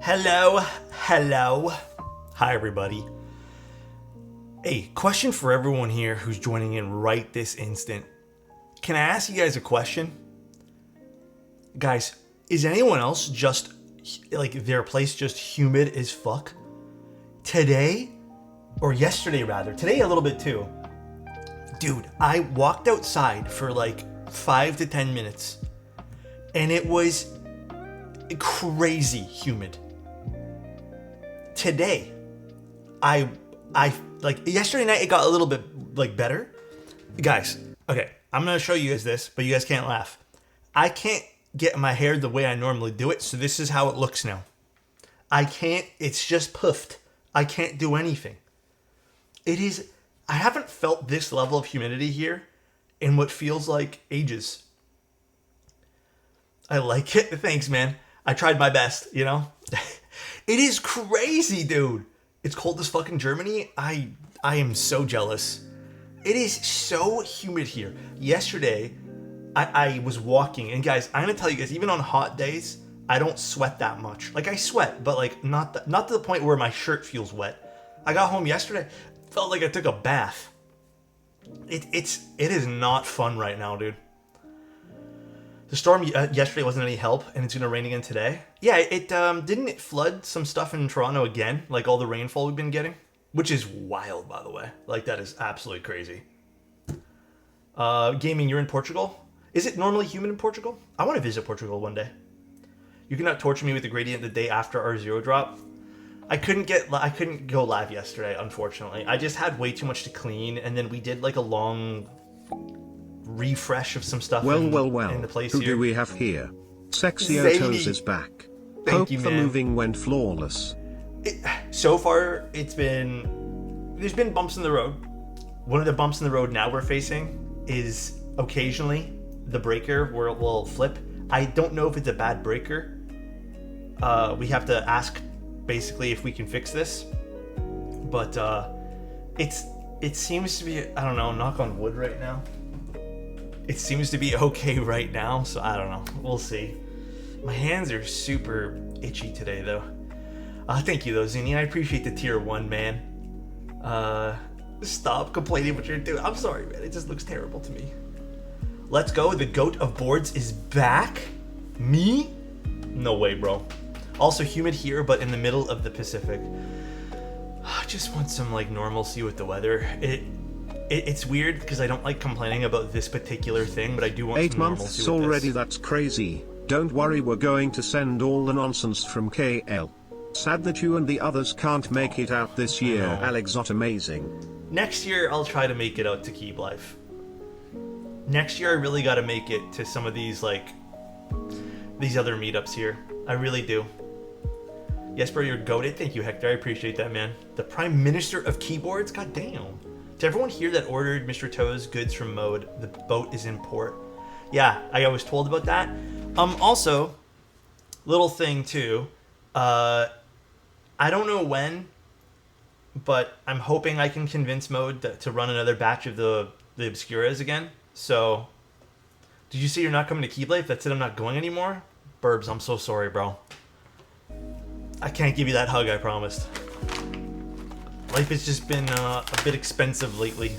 Hello. Hi, everybody. Hey, question for everyone here who's joining in right this instant. Can I ask you guys a question? Guys, is anyone else just, like, their place just humid as fuck? Today, or yesterday rather, today a little bit too. Dude, I walked outside for like 5 to 10 minutes, and it was crazy humid. Today, I like yesterday night it got a little bit like better. Guys, okay, I'm gonna show you guys this, but you guys can't laugh. I can't get my hair the way I normally do it, so this is how it looks now. I can't, it's just puffed. I can't do anything. I haven't felt this level of humidity here in what feels like ages. I like it. Thanks, man. I tried my best, you know? It is crazy, dude. It's cold as fuck in Germany. I am so jealous. It is so humid here. Yesterday, I was walking, and guys, I'm gonna tell you guys, even on hot days, I don't sweat that much. Like, I sweat, but like not to the point where my shirt feels wet. I got home yesterday, felt like I took a bath. It is not fun right now, dude. The storm yesterday wasn't any help, and it's gonna rain again today. Yeah, didn't it flood some stuff in Toronto again, like all the rainfall we've been getting, which is wild, by the way. Like, that is absolutely crazy. Gaming, you're in Portugal. Is it normally humid in Portugal? I want to visit Portugal one day. You cannot torture me with the gradient the day after our zero drop. I couldn't go live yesterday, unfortunately. I just had way too much to clean, and then we did like a long refresh of some stuff in the place Who here. do we have here? Alexotos is back. Thank you, the man. moving went flawless. So far, there's been bumps in the road. One of the bumps in the road now we're facing is occasionally the breaker where it will flip. I don't know if it's a bad breaker. We have to ask basically if we can fix this. But it seems to be, I don't know, knock on wood right now. It seems to be okay right now, so I don't know. We'll see. My hands are super itchy today, though. Thank you, though, Zini. I appreciate the tier 1, man. Stop complaining what you're doing. I'm sorry, man. It just looks terrible to me. Let's go. The GOAT of boards is back. Me? No way, bro. Also humid here, but in the middle of the Pacific. I just want some, like, normalcy with the weather. It's weird because I don't like complaining about this particular thing, but I do want 8 some normalcy months with already, this. that's crazy. Don't worry, we're going to send all the nonsense from KL. Sad that you and the others can't make it out this year. Alexotos amazing. Next year, I'll try to make it out to Keep Life. Next year, I really got to make it to some of these, like, these other meetups here. I really do. Yes, bro, you're goated. Thank you, Hector. I appreciate that, man. The Prime Minister of Keyboards? God damn. To everyone here that ordered Mr. Toe's goods from Mode, the boat is in port. Yeah, I was told about that. Also, little thing too. I don't know when, but I'm hoping I can convince Mode to run another batch of the Obscuras again. So, did you say you're not coming to Keep Life? That's it, I'm not going anymore? Burbs, I'm so sorry, bro. I can't give you that hug I promised. Life has just been a bit expensive lately.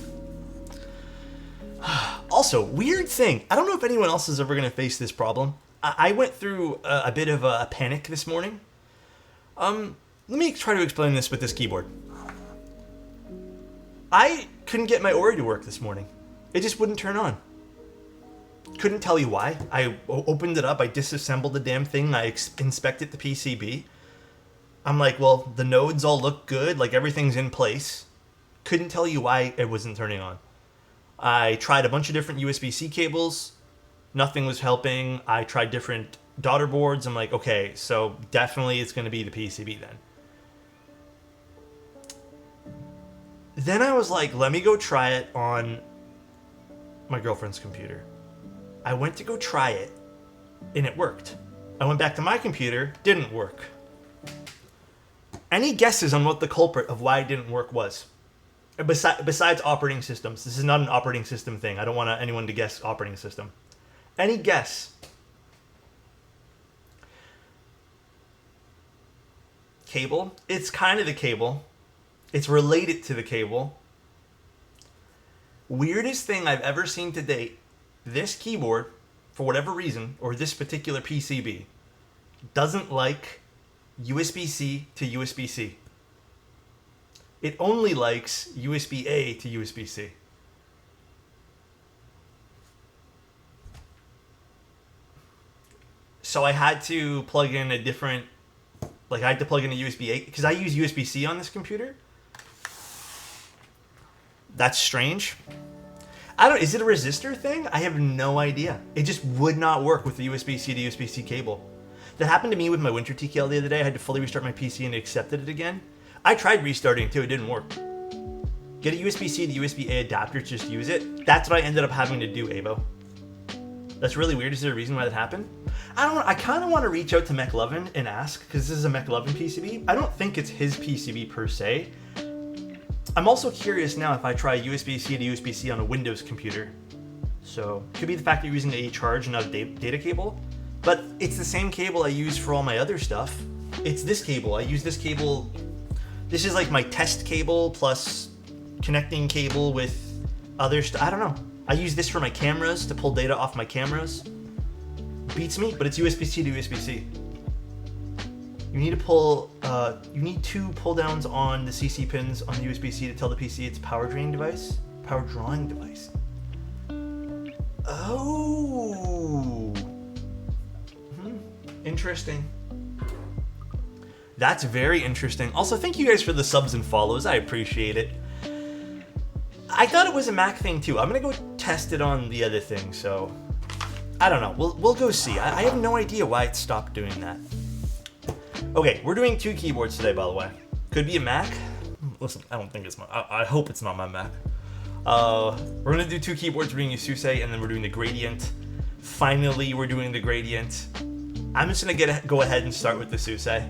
Also, weird thing. I don't know if anyone else is ever going to face this problem. I went through a bit of a panic this morning. Let me try to explain this with this keyboard. I couldn't get my Ori to work this morning. It just wouldn't turn on. Couldn't tell you why. I opened it up. I disassembled the damn thing. I inspected the PCB. I'm like, well, the nodes all look good. Like, everything's in place. Couldn't tell you why it wasn't turning on. I tried a bunch of different USB-C cables. Nothing was helping. I tried different daughter boards. I'm like, okay, so definitely it's going to be the PCB then. Then I was like, let me go try it on my girlfriend's computer. I went to go try it, and it worked. I went back to my computer, didn't work. Any guesses on what the culprit of why it didn't work was? Besides operating systems. This is not an operating system thing. I don't want anyone to guess operating system. Any guess? cable. It's kind of the cable. It's related to the cable. Weirdest thing I've ever seen to date. This keyboard, for whatever reason, or this particular PCB, doesn't like USB-C to USB-C. It only likes USB-A to USB-C. So I had to plug in a different, like I had to plug in a USB-A, because I use USB-C on this computer. That's strange. I don't, is it a resistor thing? I have no idea. It just would not work with the USB-C to USB-C cable. That happened to me with my Winter TKL the other day. I had to fully restart my PC and it accepted it again. I tried restarting too, it didn't work. Get a USB-C to USB-A adapter to just use it. That's what I ended up having to do, Abo. That's really weird. Is there a reason why that happened? I don't know. I kind of want to reach out to McLovin and ask, because this is a McLovin PCB. I don't think it's his PCB per se. I'm also curious now if I try USB-C to USB-C on a Windows computer. So, could be the fact that you're using a charge and not a data cable. But it's the same cable I use for all my other stuff. It's this cable. I use this cable. This is like my test cable plus connecting cable with other stuff. I don't know. I use this for my cameras to pull data off my cameras. Beats me, but it's USB-C to USB-C. You need to pull. You need 2 pull downs on the CC pins on the USB-C to tell the PC it's power drawing device. Oh. Interesting. That's very interesting. Also, thank you guys for the subs and follows. I appreciate it. I thought it was a Mac thing too. I'm gonna go test it on the other thing. So I don't know. We'll go see. I have no idea why it stopped doing that. Okay, we're doing 2 keyboards today, by the way. Could be a Mac. Listen, I don't think it's my. I hope it's not my Mac. We're gonna do 2 keyboards. We're doing a Suisei, and then we're doing the Gradient. Finally, we're doing the Gradient. I'm just gonna go ahead and start with the Suisei.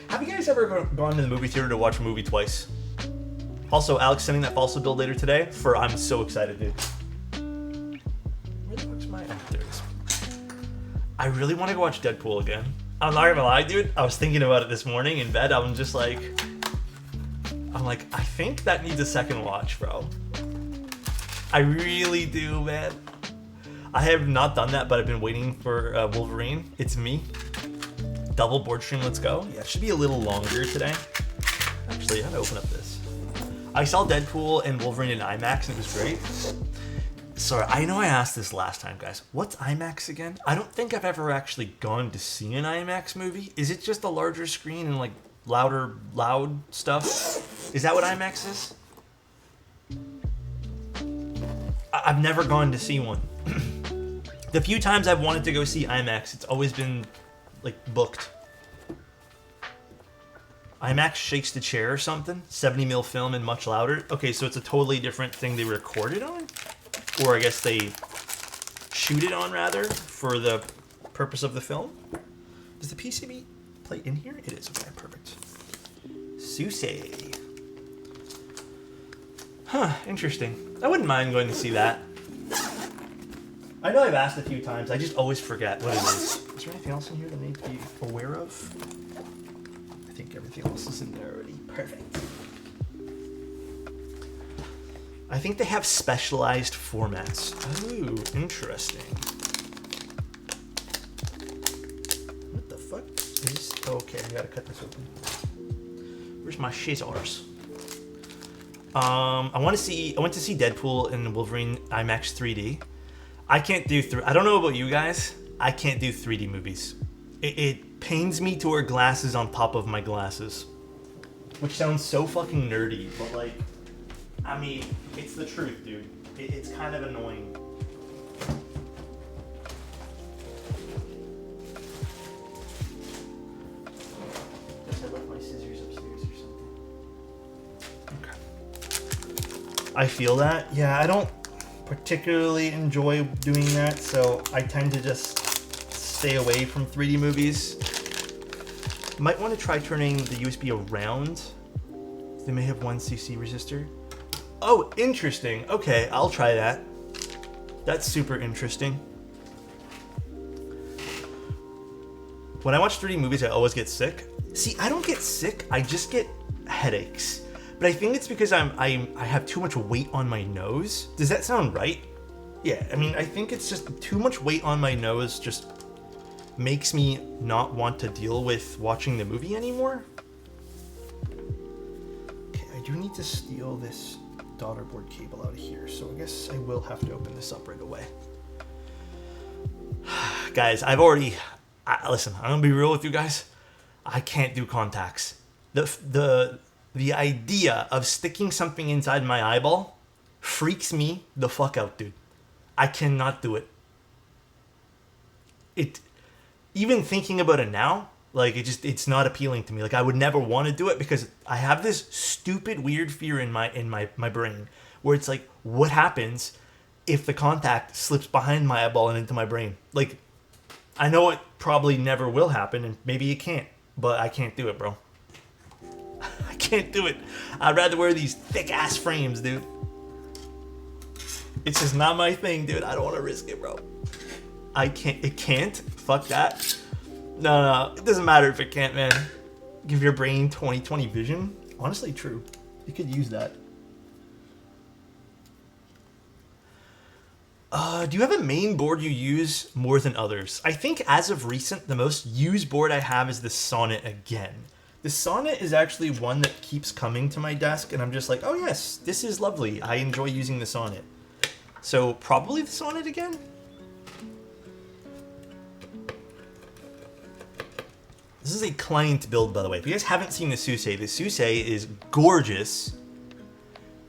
Have you guys ever gone to the movie theater to watch a movie twice? Also, Alex sending that falsa build later today. I'm so excited, dude. Where the fuck's my? Oh, there it is. I really want to go watch Deadpool again. I'm not gonna lie, dude. I was thinking about it this morning in bed. I'm like, I think that needs a second watch, bro. I really do, man. I have not done that, but I've been waiting for Wolverine. It's me. Double board stream, let's go. Yeah, it should be a little longer today. Actually, how to open up this? I saw Deadpool and Wolverine in IMAX, and it was great. Sorry, I know I asked this last time, guys. What's IMAX again? I don't think I've ever actually gone to see an IMAX movie. Is it just a larger screen and like loud stuff? Is that what IMAX is? I've never gone to see one. The few times I've wanted to go see IMAX, it's always been like booked. IMAX shakes the chair or something? 70mm film and much louder? Okay, so it's a totally different thing they recorded on? Or I guess they shoot it on, rather, for the purpose of the film? Does the PCB play in here? It is. Okay, perfect. Suisei. Huh, interesting. I wouldn't mind going to see that. I know I've asked a few times. I just always forget what it is. Is there anything else in here that I need to be aware of? I think everything else is in there already. Perfect. I think they have specialized formats. Oh, interesting. What the fuck is... Okay, I gotta cut this open. Where's my scissors? I went to see Deadpool and Wolverine IMAX 3D. I can't do I don't know about you guys. I can't do 3D movies. It pains me to wear glasses on top of my glasses, which sounds so fucking nerdy, but like, I mean, it's the truth, dude. It's kind of annoying. Guess I left my scissors upstairs or something. Okay. I feel that. Yeah, I don't particularly enjoy doing that, so I tend to just stay away from 3D movies. Might want to try turning the USB around. They may have 1cc resistor. Oh, interesting. Okay, I'll try that. That's super interesting. When I watch 3D movies, I always get sick. See, I don't get sick. I just get headaches. But I think it's because I have too much weight on my nose. Does that sound right? Yeah, I mean, I think it's just too much weight on my nose just makes me not want to deal with watching the movie anymore. Okay, I do need to steal this daughter board cable out of here, so I guess I will have to open this up right away. Guys, listen, I'm gonna be real with you guys. I can't do contacts. The idea of sticking something inside my eyeball freaks me the fuck out, dude. I cannot do it. Even thinking about it now, like it's not appealing to me. Like I would never want to do it because I have this stupid weird fear in my brain where it's like, what happens if the contact slips behind my eyeball and into my brain? Like, I know it probably never will happen, and maybe it can't, but I can't do it, bro. I can't do it. I'd rather wear these thick ass frames, dude. It's just not my thing, dude. I don't want to risk it, bro. I can't. It can't. Fuck that. No. It doesn't matter if it can't, man. Give your brain 20/20 vision. Honestly, true. You could use that. Do you have a main board you use more than others? I think as of recent, the most used board I have is the Sonnet again. The Sonnet is actually one that keeps coming to my desk, and I'm just like, oh yes, this is lovely. I enjoy using the Sonnet. So probably the Sonnet again? This is a client build, by the way. If you guys haven't seen the Suisei is gorgeous.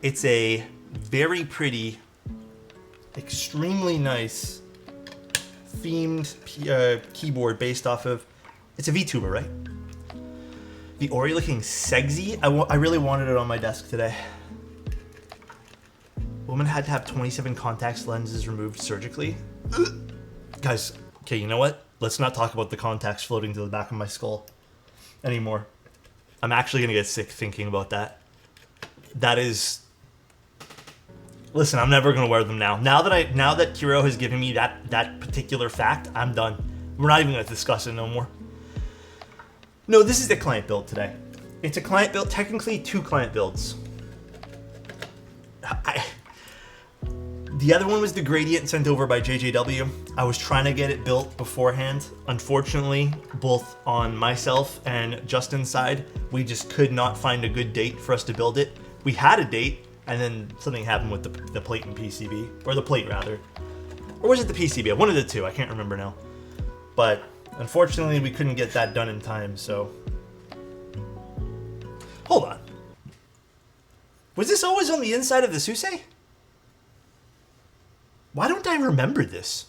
It's a very pretty, extremely nice themed keyboard based off of, it's a VTuber, right? The Ori looking sexy. I really wanted it on my desk today. Woman had to have 27 contacts lenses removed surgically. Guys, okay, you know what? Let's not talk about the contacts floating to the back of my skull anymore. I'm actually gonna get sick thinking about that. That is... Listen, I'm never gonna wear them now. Now that Kiro has given me that particular fact, I'm done. We're not even gonna discuss it no more. No, this is the client build today. It's a client build, technically 2 client builds. The other one was the gradient sent over by JJW. I was trying to get it built beforehand. Unfortunately, both on myself and Justin's side, we just could not find a good date for us to build it. We had a date, and then something happened with the plate and PCB, or the plate rather. Or was it the PCB? One of the two, I can't remember now. But unfortunately, we couldn't get that done in time, so. Hold on. Was this always on the inside of the Suisei? Why don't I remember this?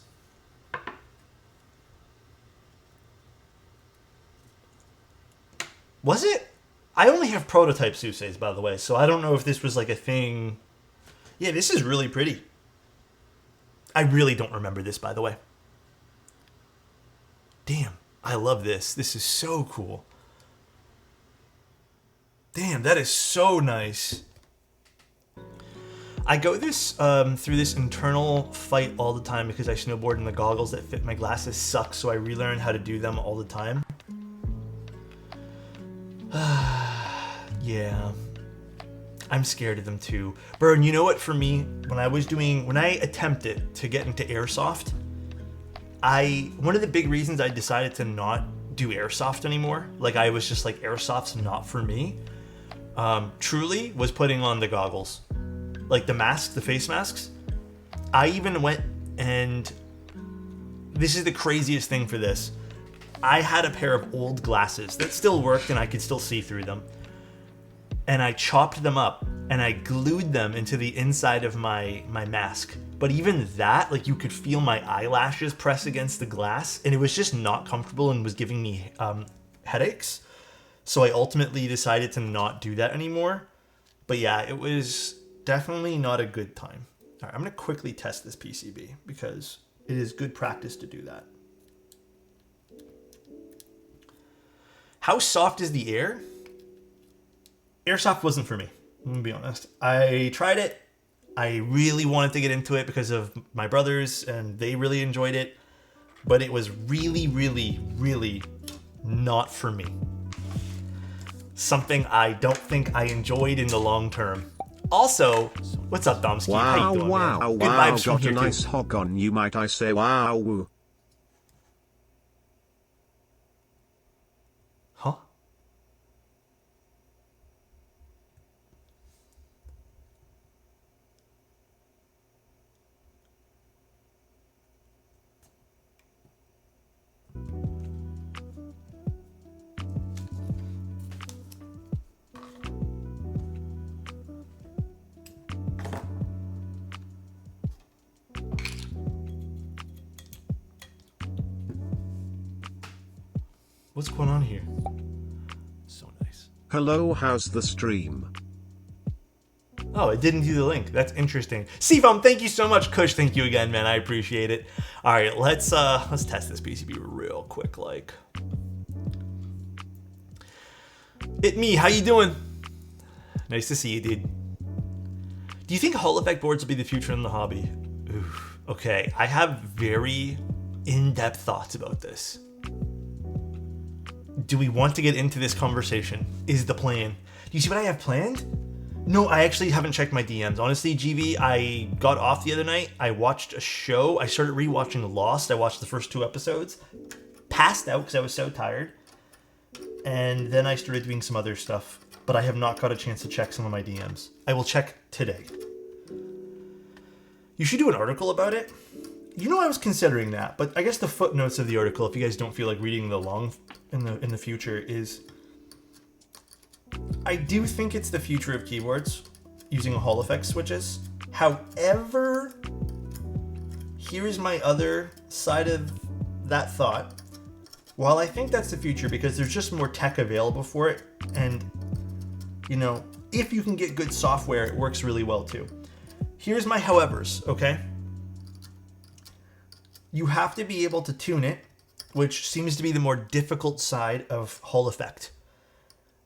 Was it? I only have prototype Suiseis, by the way, so I don't know if this was like a thing. Yeah, this is really pretty. I really don't remember this, by the way. Damn, I love this. This is so cool. Damn, that is so nice. I go through this internal fight all the time because I snowboard and the goggles that fit my glasses suck, so I relearn how to do them all the time. Yeah. I'm scared of them too. Burn, you know what, for me, when I attempted to get into airsoft, one of the big reasons I decided to not do airsoft anymore, like I was just like, airsoft's not for me, truly was putting on the goggles. Like the masks, the face masks. I even went and, this is the craziest thing for this. I had a pair of old glasses that still worked and I could still see through them. And I chopped them up and I glued them into the inside of my mask. But even that, like you could feel my eyelashes press against the glass and it was just not comfortable and was giving me headaches. So I ultimately decided to not do that anymore. But yeah, it was definitely not a good time. All right, I'm gonna quickly test this PCB because it is good practice to do that. How soft is the air? Airsoft wasn't for me, I'm gonna be honest. I tried it. I really wanted to get into it because of my brothers and they really enjoyed it. But it was really, really, really not for me. Something I don't think I enjoyed in the long term. Also, what's up, Domsky? How Wow, you doing, wow, man? Good wow, vibes from got a here, nice too. hog on you, might I say. Wow. Woo. Huh? What's going on here? So nice. Hello, how's the stream? Oh, it didn't do the link. That's interesting. CFOM, thank you so much. Kush, thank you again, man. I appreciate it. All right, let's test this PCB real quick. Like, it me. How you doing? Nice to see you, dude. Do you think Hall effect boards will be the future in the hobby? Oof. Okay, I have very in-depth thoughts about this. Do we want to get into this conversation? Is the plan? Do you see what I have planned? No, I actually haven't checked my DMs. Honestly, GV, I got off the other night. I watched a show. I started rewatching Lost. I watched the first 2 episodes. Passed out because I was so tired. And then I started doing some other stuff. But I have not got a chance to check some of my DMs. I will check today. You should do an article about it. You know, I was considering that, but I guess the footnotes of the article, if you guys don't feel like reading the long in the future, is I do think it's the future of keyboards using Hall effect switches. However, here's my other side of that thought. While I think that's the future because there's just more tech available for it, and you know, if you can get good software, it works really well too. Here's my howevers, okay? You have to be able to tune it, which seems to be the more difficult side of Hall effect.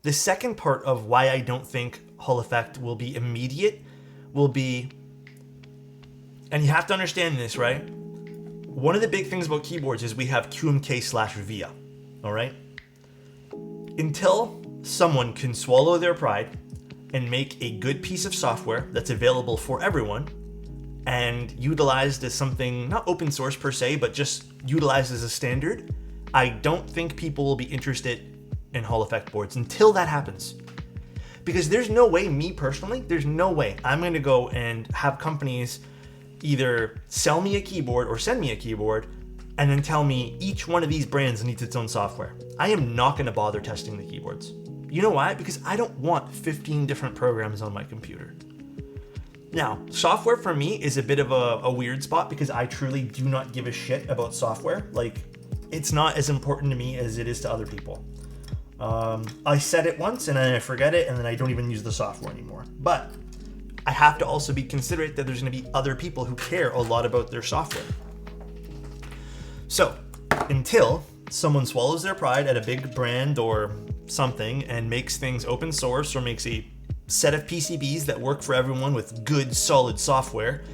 The second part of why I don't think Hall effect will be immediate will be, and you have to understand this, right? One of the big things about keyboards is we have QMK/VIA, all right? Until someone can swallow their pride and make a good piece of software that's available for everyone and utilized as something, not open source per se, but just utilized as a standard, I don't think people will be interested in Hall effect boards until that happens. Because there's no way, me personally, there's no way I'm going to go and have companies either sell me a keyboard or send me a keyboard and then tell me each one of these brands needs its own software. I am not going to bother testing the keyboards. You know why? Because I don't want 15 different programs on my computer. Now, software for me is a bit of a weird spot because I truly do not give a shit about software. Like, it's not as important to me as it is to other people. I said it once and then I forget it and then I don't even use the software anymore. But I have to also be considerate that there's going to be other people who care a lot about their software. So, until someone swallows their pride at a big brand or something and makes things open source or makes a set of PCBs that work for everyone with good, solid software,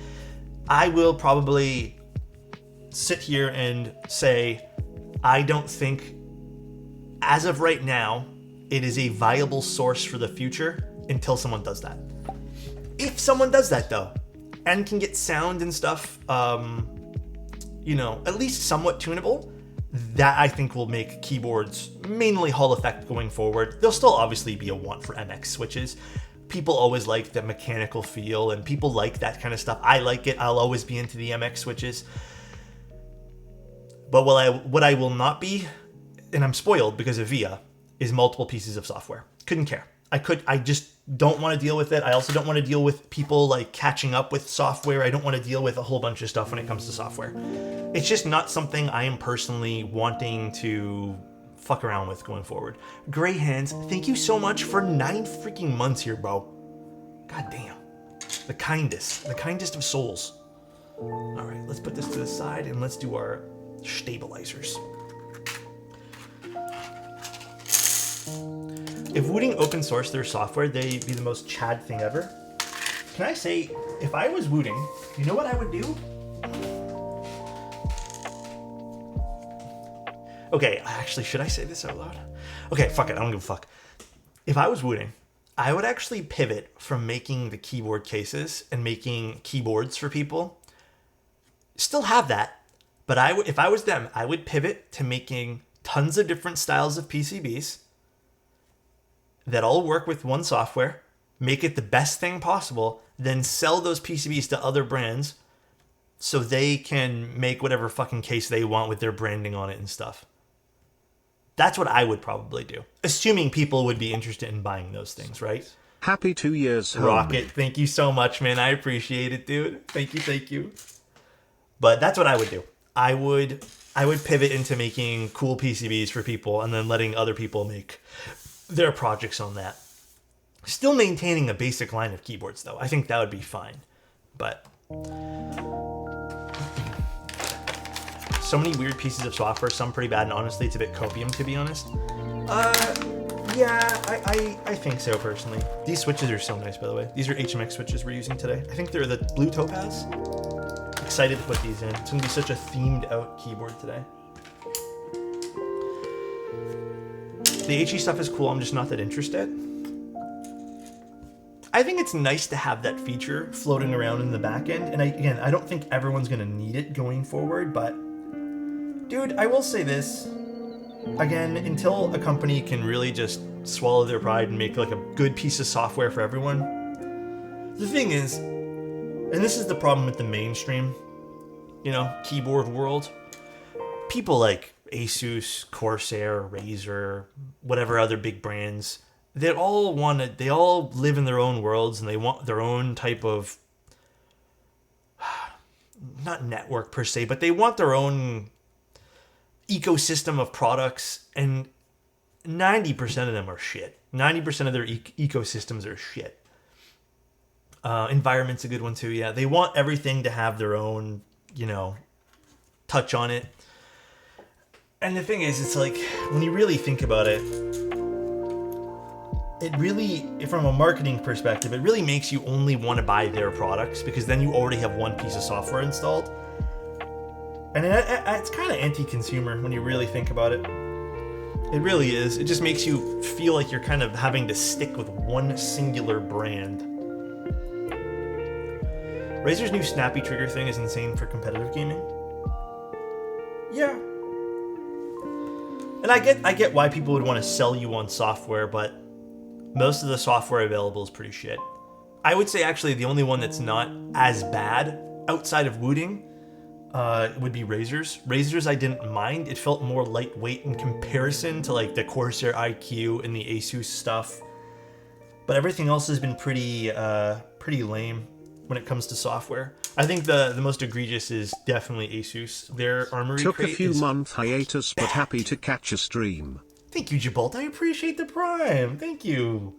I will probably sit here and say, I don't think, as of right now, it is a viable source for the future until someone does that. If someone does that, though, and can get sound and stuff, you know, at least somewhat tunable, that I think will make keyboards mainly Hall effect going forward. There'll still obviously be a want for MX switches. People always like the mechanical feel and people like that kind of stuff. I like it. I'll always be into the MX switches. But what I will not be, and I'm spoiled because of VIA, is multiple pieces of software. Couldn't care. I just don't want to deal with it. I also don't want to deal with people like catching up with software. I don't want to deal with a whole bunch of stuff when it comes to software. It's just not something I am personally wanting to fuck around with going forward. Gray Hands, thank you so much for 9 freaking months here, bro. God damn. The kindest of souls. All right, let's put this to the side and let's do our stabilizers. If Wooting open source their software, they'd be the most Chad thing ever. Can I say, if I was Wooting, you know what I would do? Okay, actually, should I say this out loud? Okay, fuck it. I don't give a fuck. If I was Wooting, I would actually pivot from making the keyboard cases and making keyboards for people. Still have that, but if I was them, I would pivot to making tons of different styles of PCBs that all work with one software, make it the best thing possible, then sell those PCBs to other brands so they can make whatever fucking case they want with their branding on it and stuff. That's what I would probably do, assuming people would be interested in buying those things, right? Happy 2 years, Rocket, thank you so much, man. I appreciate it, dude. Thank you. But that's what I would do. I would pivot into making cool PCBs for people and then letting other people make their projects on that. Still maintaining a basic line of keyboards, though. I think that would be fine. But so many weird pieces of software, some pretty bad, and honestly, it's a bit copium, to be honest. Yeah, I think so, personally. These switches are so nice, by the way. These are HMX switches we're using today. I think they're the blue topaz. Excited to put these in. It's going to be such a themed out keyboard today. The HE stuff is cool, I'm just not that interested. I think it's nice to have that feature floating around in the back end, and again, I don't think everyone's going to need it going forward, but dude, I will say this. Again, until a company can really just swallow their pride and make like a good piece of software for everyone, the thing is, and this is the problem with the mainstream, keyboard world, people like Asus, Corsair, Razer, whatever other big brands, they all live in their own worlds and they want their own type of, not network per se, but they want their own ecosystem of products, and 90% of them are shit. 90% of their ecosystems are shit. Environment's a good one too, yeah. They want everything to have their own, touch on it. And the thing is, it's like, when you really think about it, it really, from a marketing perspective, it really makes you only want to buy their products because then you already have one piece of software installed. And it's kind of anti-consumer when you really think about it. It really is. It just makes you feel like you're kind of having to stick with one singular brand. Razer's new snappy trigger thing is insane for competitive gaming. Yeah. And I get why people would want to sell you on software, but most of the software available is pretty shit. I would say actually the only one that's not as bad outside of Wooting would be Razer's. Razer's I didn't mind. It felt more lightweight in comparison to like the Corsair IQ and the Asus stuff. But everything else has been pretty lame when it comes to software. I think the most egregious is definitely Asus. Their Armory Took a crate few month hiatus, but happy to catch a stream. Thank you, Jabalt. I appreciate the Prime. Thank you.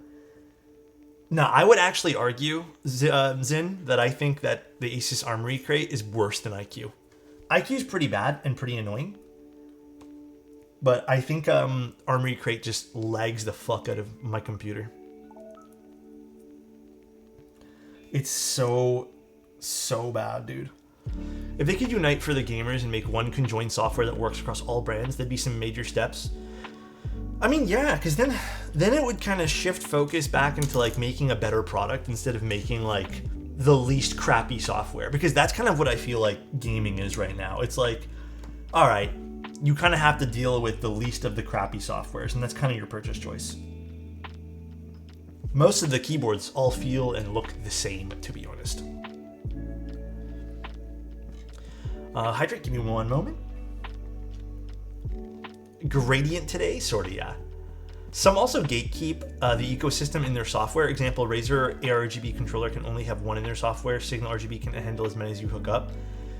No, I would actually argue, Zin, that I think that the Asus Armory crate is worse than IQ. IQ is pretty bad and pretty annoying. But I think Armory crate just lags the fuck out of my computer. It's so bad, dude. If they could unite for the gamers and make one conjoined software that works across all brands, there'd be some major steps. I mean, yeah, because then it would kind of shift focus back into like making a better product instead of making like the least crappy software. Because that's kind of what I feel like gaming is right now. It's like, all right, you kind of have to deal with the least of the crappy softwares, and that's kind of your purchase choice. Most of the keyboards all feel and look the same, to be honest. Hydrate, give me one moment. Gradient today, sort of, yeah. Some also gatekeep the ecosystem in their software. Example, Razer ARGB controller can only have one in their software. Signal RGB can handle as many as you hook up.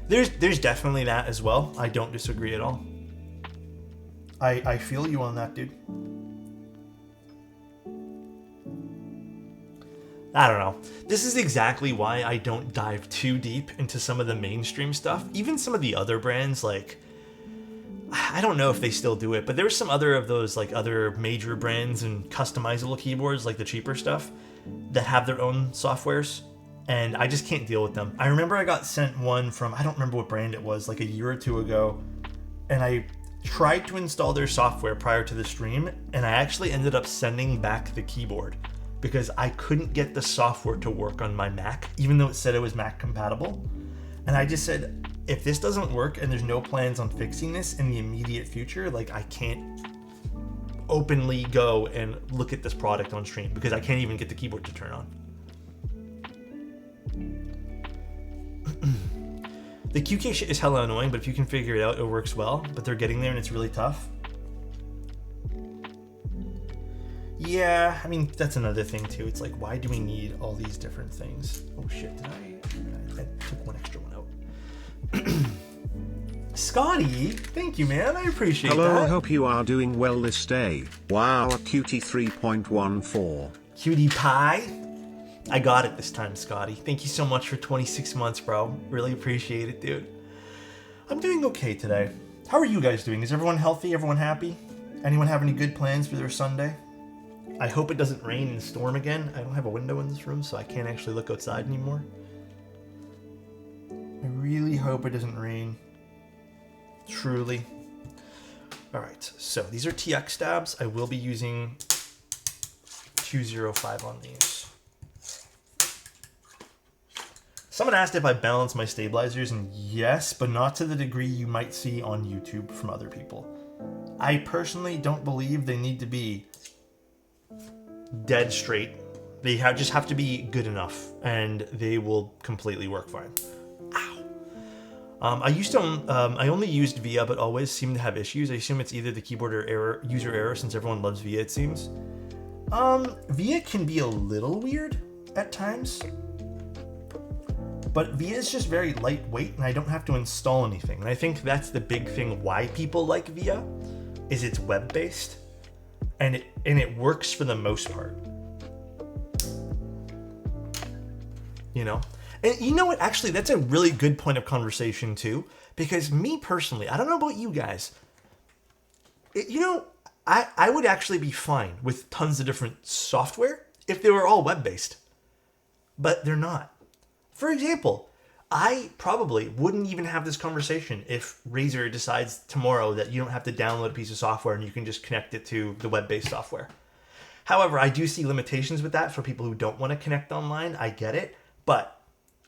There's definitely that as well. I don't disagree at all. I feel you on that, dude. I don't know. This is exactly why I don't dive too deep into some of the mainstream stuff. Even some of the other brands, like, I don't know if they still do it, but there's some other of those, like, other major brands and customizable keyboards, like the cheaper stuff, that have their own softwares, and I just can't deal with them. I remember I got sent one from, I don't remember what brand it was, like a year or two ago, and tried to install their software prior to the stream, and I actually ended up sending back the keyboard because I couldn't get the software to work on my Mac, even though it said it was Mac compatible. And I just said, if this doesn't work and there's no plans on fixing this in the immediate future, like I can't openly go and look at this product on stream because I can't even get the keyboard to turn on. The QK shit is hella annoying, but if you can figure it out, it works well. But they're getting there and it's really tough. Yeah, I mean, that's another thing too. It's like, why do we need all these different things? Oh shit, I took one extra one out. Scotty, thank you, man. I appreciate that. Hello, I hope you are doing well this day. Wow, cutie 3.14. Cutie pie. I got it this time, Scotty. Thank you so much for 26 months, bro. Really appreciate it, dude. I'm doing okay today. How are you guys doing? Is everyone healthy? Everyone happy? Anyone have any good plans for their Sunday? I hope it doesn't rain and storm again. I don't have a window in this room, so I can't actually look outside anymore. I really hope it doesn't rain. Truly. Alright, so these are TX stabs. I will be using 205 on these. Someone asked if I balance my stabilizers, and yes, but not to the degree you might see on YouTube from other people. I personally don't believe they need to be dead straight. They just have to be good enough, and they will completely work fine. Ow. I only used VIA, but always seem to have issues. I assume it's either the keyboard or user error, since everyone loves VIA, it seems. VIA can be a little weird at times. But VIA is just very lightweight, and I don't have to install anything. And I think that's the big thing why people like VIA, is it's web-based, and it works for the most part. You know? And you know what? Actually, that's a really good point of conversation, too. Because me, personally, I don't know about you guys. I would actually be fine with tons of different software if they were all web-based. But they're not. For example, I probably wouldn't even have this conversation if Razer decides tomorrow that you don't have to download a piece of software and you can just connect it to the web-based software. However, I do see limitations with that for people who don't want to connect online. I get it. But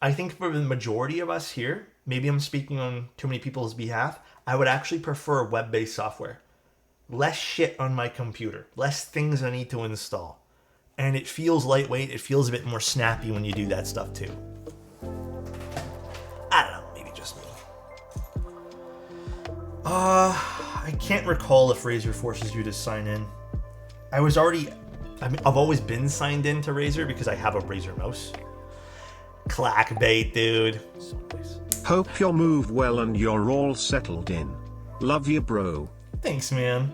I think for the majority of us here, maybe I'm speaking on too many people's behalf, I would actually prefer web-based software. Less shit on my computer. Less things I need to install. And it feels lightweight. It feels a bit more snappy when you do that stuff too. I don't know, maybe just me. I can't recall if Razer forces you to sign in. I've always been signed in to Razer because I have a Razer mouse. Clackbait, dude. So nice. Hope you're moved well and you're all settled in. Love you, bro. Thanks, man.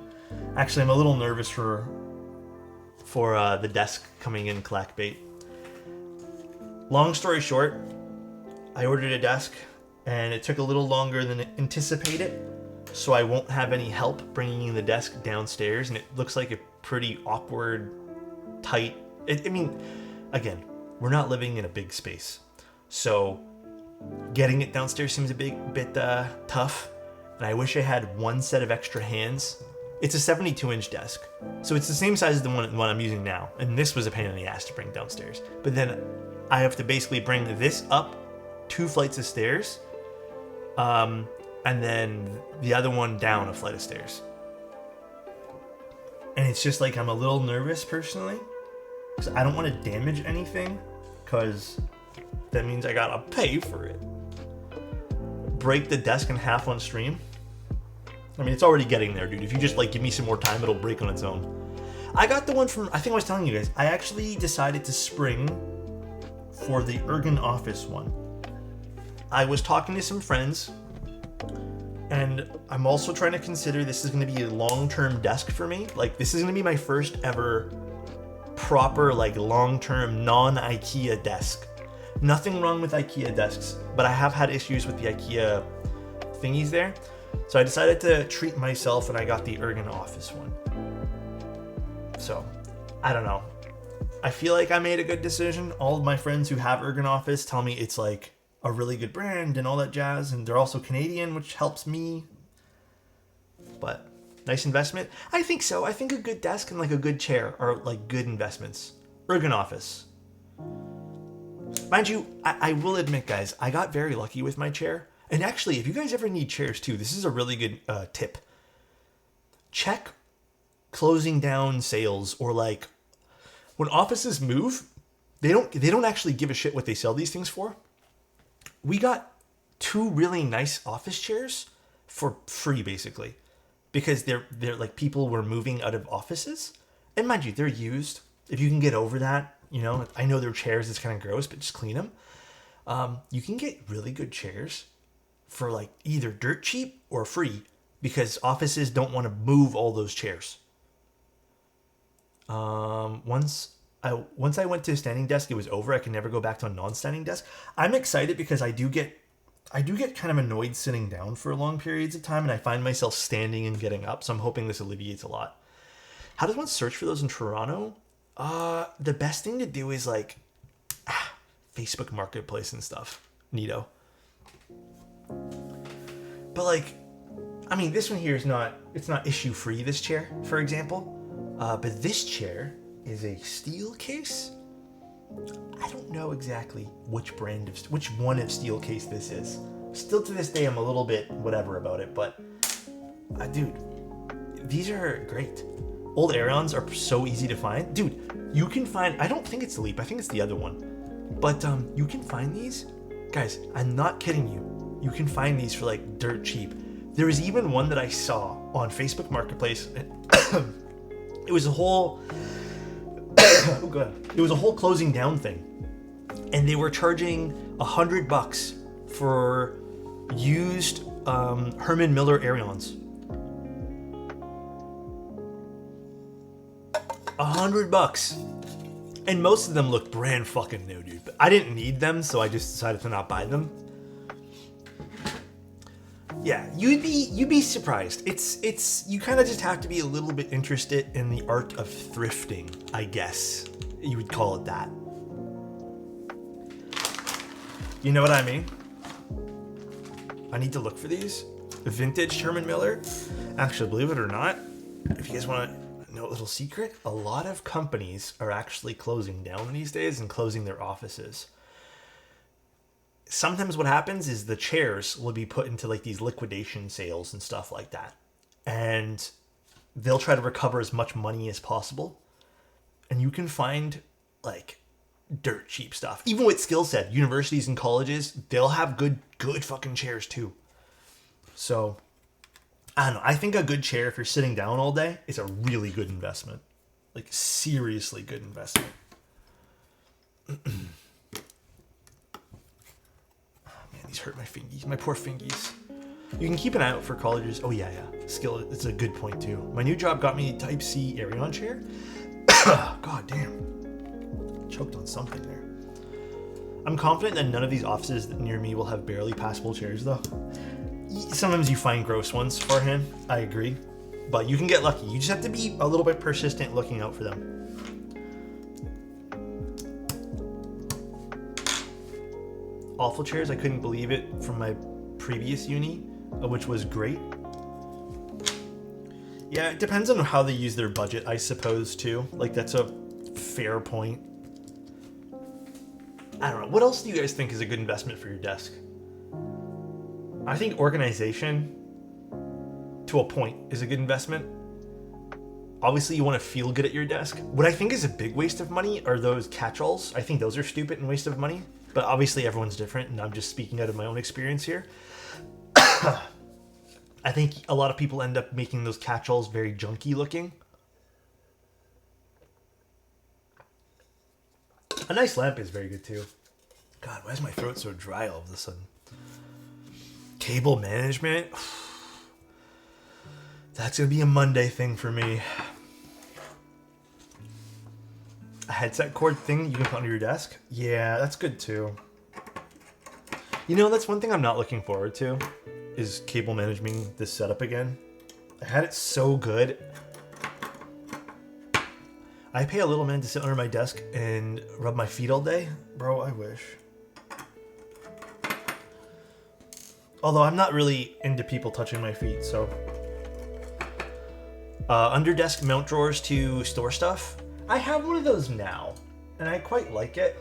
Actually, I'm a little nervous for the desk coming in, Clackbait. Long story short, I ordered a desk, and it took a little longer than anticipated, so I won't have any help bringing the desk downstairs, and it looks like a pretty awkward, tight... I mean, again, we're not living in a big space, so getting it downstairs seems a bit tough, and I wish I had one set of extra hands. It's a 72-inch desk, so it's the same size as the one I'm using now, and this was a pain in the ass to bring downstairs. But then I have to basically bring this up 2 flights of stairs, and then the other one down a flight of stairs. And it's just like I'm a little nervous personally, because I don't want to damage anything, because that means I gotta pay for it. Break the desk in half on stream. I mean, it's already getting there, dude. If you just like give me some more time, it'll break on its own. I got the one from, I think I was telling you guys, I actually decided to spring for the Ergon Office one. I was talking to some friends, and I'm also trying to consider this is going to be a long-term desk for me. Like, this is going to be my first ever proper, like, long-term non-IKEA desk. Nothing wrong with IKEA desks, but I have had issues with the IKEA thingies there. So I decided to treat myself, and I got the Ergon Office one. So, I don't know. I feel like I made a good decision. All of my friends who have Ergon Office tell me it's like a really good brand and all that jazz, and they're also Canadian, which helps me. but nice investment. I think so. I think a good desk and like a good chair are like good investments. Ergon office. Mind you, I will admit, guys, I got very lucky with my chair. And actually, if you guys ever need chairs too, this is a really good tip. Check closing down sales, or like when offices move, they don't actually give a shit what they sell these things for. We got 2 really nice office chairs for free, basically, because they're like people were moving out of offices, and mind you, they're used. If you can get over that, you know, I know they're chairs, it's kind of gross, but just clean them. You can get really good chairs for like either dirt cheap or free, because offices don't want to move all those chairs. Once I went to a standing desk, it was over. I can never go back to a non-standing desk. I'm excited because I do get kind of annoyed sitting down for long periods of time, and I find myself standing and getting up. So I'm hoping this alleviates a lot. How does one search for those in Toronto? The best thing to do is like Facebook Marketplace and stuff. Neato. But like, I mean, this one here is not issue free, this chair, for example. But this chair is a steel case. I don't know exactly which one of steel case this is. Still to this day, I'm a little bit whatever about it, but dude, these are great. Old Aeons are so easy to find. Dude, you can find, I don't think it's the Leap, I think it's the other one. But you can find these. Guys, I'm not kidding you. You can find these for like dirt cheap. There was even one that I saw on Facebook Marketplace. It was a whole oh god. It was a whole closing down thing. And they were charging $100 for used Herman Miller Aeons. $100. And most of them looked brand fucking new, dude. But I didn't need them, so I just decided to not buy them. Yeah, you'd be surprised. It's you kind of just have to be a little bit interested in the art of thrifting, I guess. You would call it that. You know what I mean? I need to look for these. Vintage Herman Miller. Actually, believe it or not, if you guys want to know a little secret, a lot of companies are actually closing down these days and closing their offices. Sometimes what happens is the chairs will be put into like these liquidation sales and stuff like that. And they'll try to recover as much money as possible. And you can find like dirt cheap stuff. Even with skill set, universities and colleges, they'll have good fucking chairs too. So, I don't know. I think a good chair, if you're sitting down all day, is a really good investment. Like, seriously good investment. These hurt my fingies, my poor fingies. You can keep an eye out for colleges. Oh yeah. Skill, it's a good point too. My new job got me a Type C Aeon chair. God damn. Choked on something there. I'm confident that none of these offices near me will have barely passable chairs though. Sometimes you find gross ones for him, I agree. But you can get lucky. You just have to be a little bit persistent looking out for them. Awful chairs, I couldn't believe it from my previous uni, which was great. Yeah, it depends on how they use their budget, I suppose, too. Like, that's a fair point. I don't know. What else do you guys think is a good investment for your desk? I think organization, to a point, is a good investment. Obviously, you want to feel good at your desk. What I think is a big waste of money are those catch-alls. I think those are stupid and waste of money. But obviously everyone's different, and I'm just speaking out of my own experience here. I think a lot of people end up making those catch-alls very junky looking. A nice lamp is very good too. God, why is my throat so dry all of a sudden? Cable management? That's going to be a Monday thing for me. A headset cord thing you can put under your desk? Yeah, that's good too. You know, that's one thing I'm not looking forward to, is cable managing this setup again. I had it so good. I pay a little man to sit under my desk and rub my feet all day. Bro, I wish. Although I'm not really into people touching my feet, so Under desk mount drawers to store stuff. I have one of those now, and I quite like it.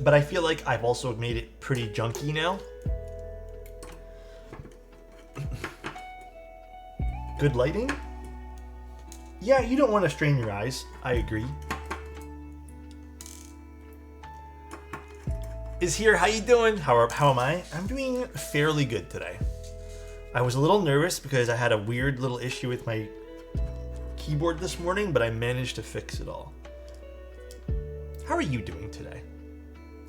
But I feel like I've also made it pretty junky now. Good lighting? Yeah, you don't want to strain your eyes. I agree. Is here, how you doing? How am I? I'm doing fairly good today. I was a little nervous because I had a weird little issue with my keyboard this morning, but I managed to fix it all. How are you doing today?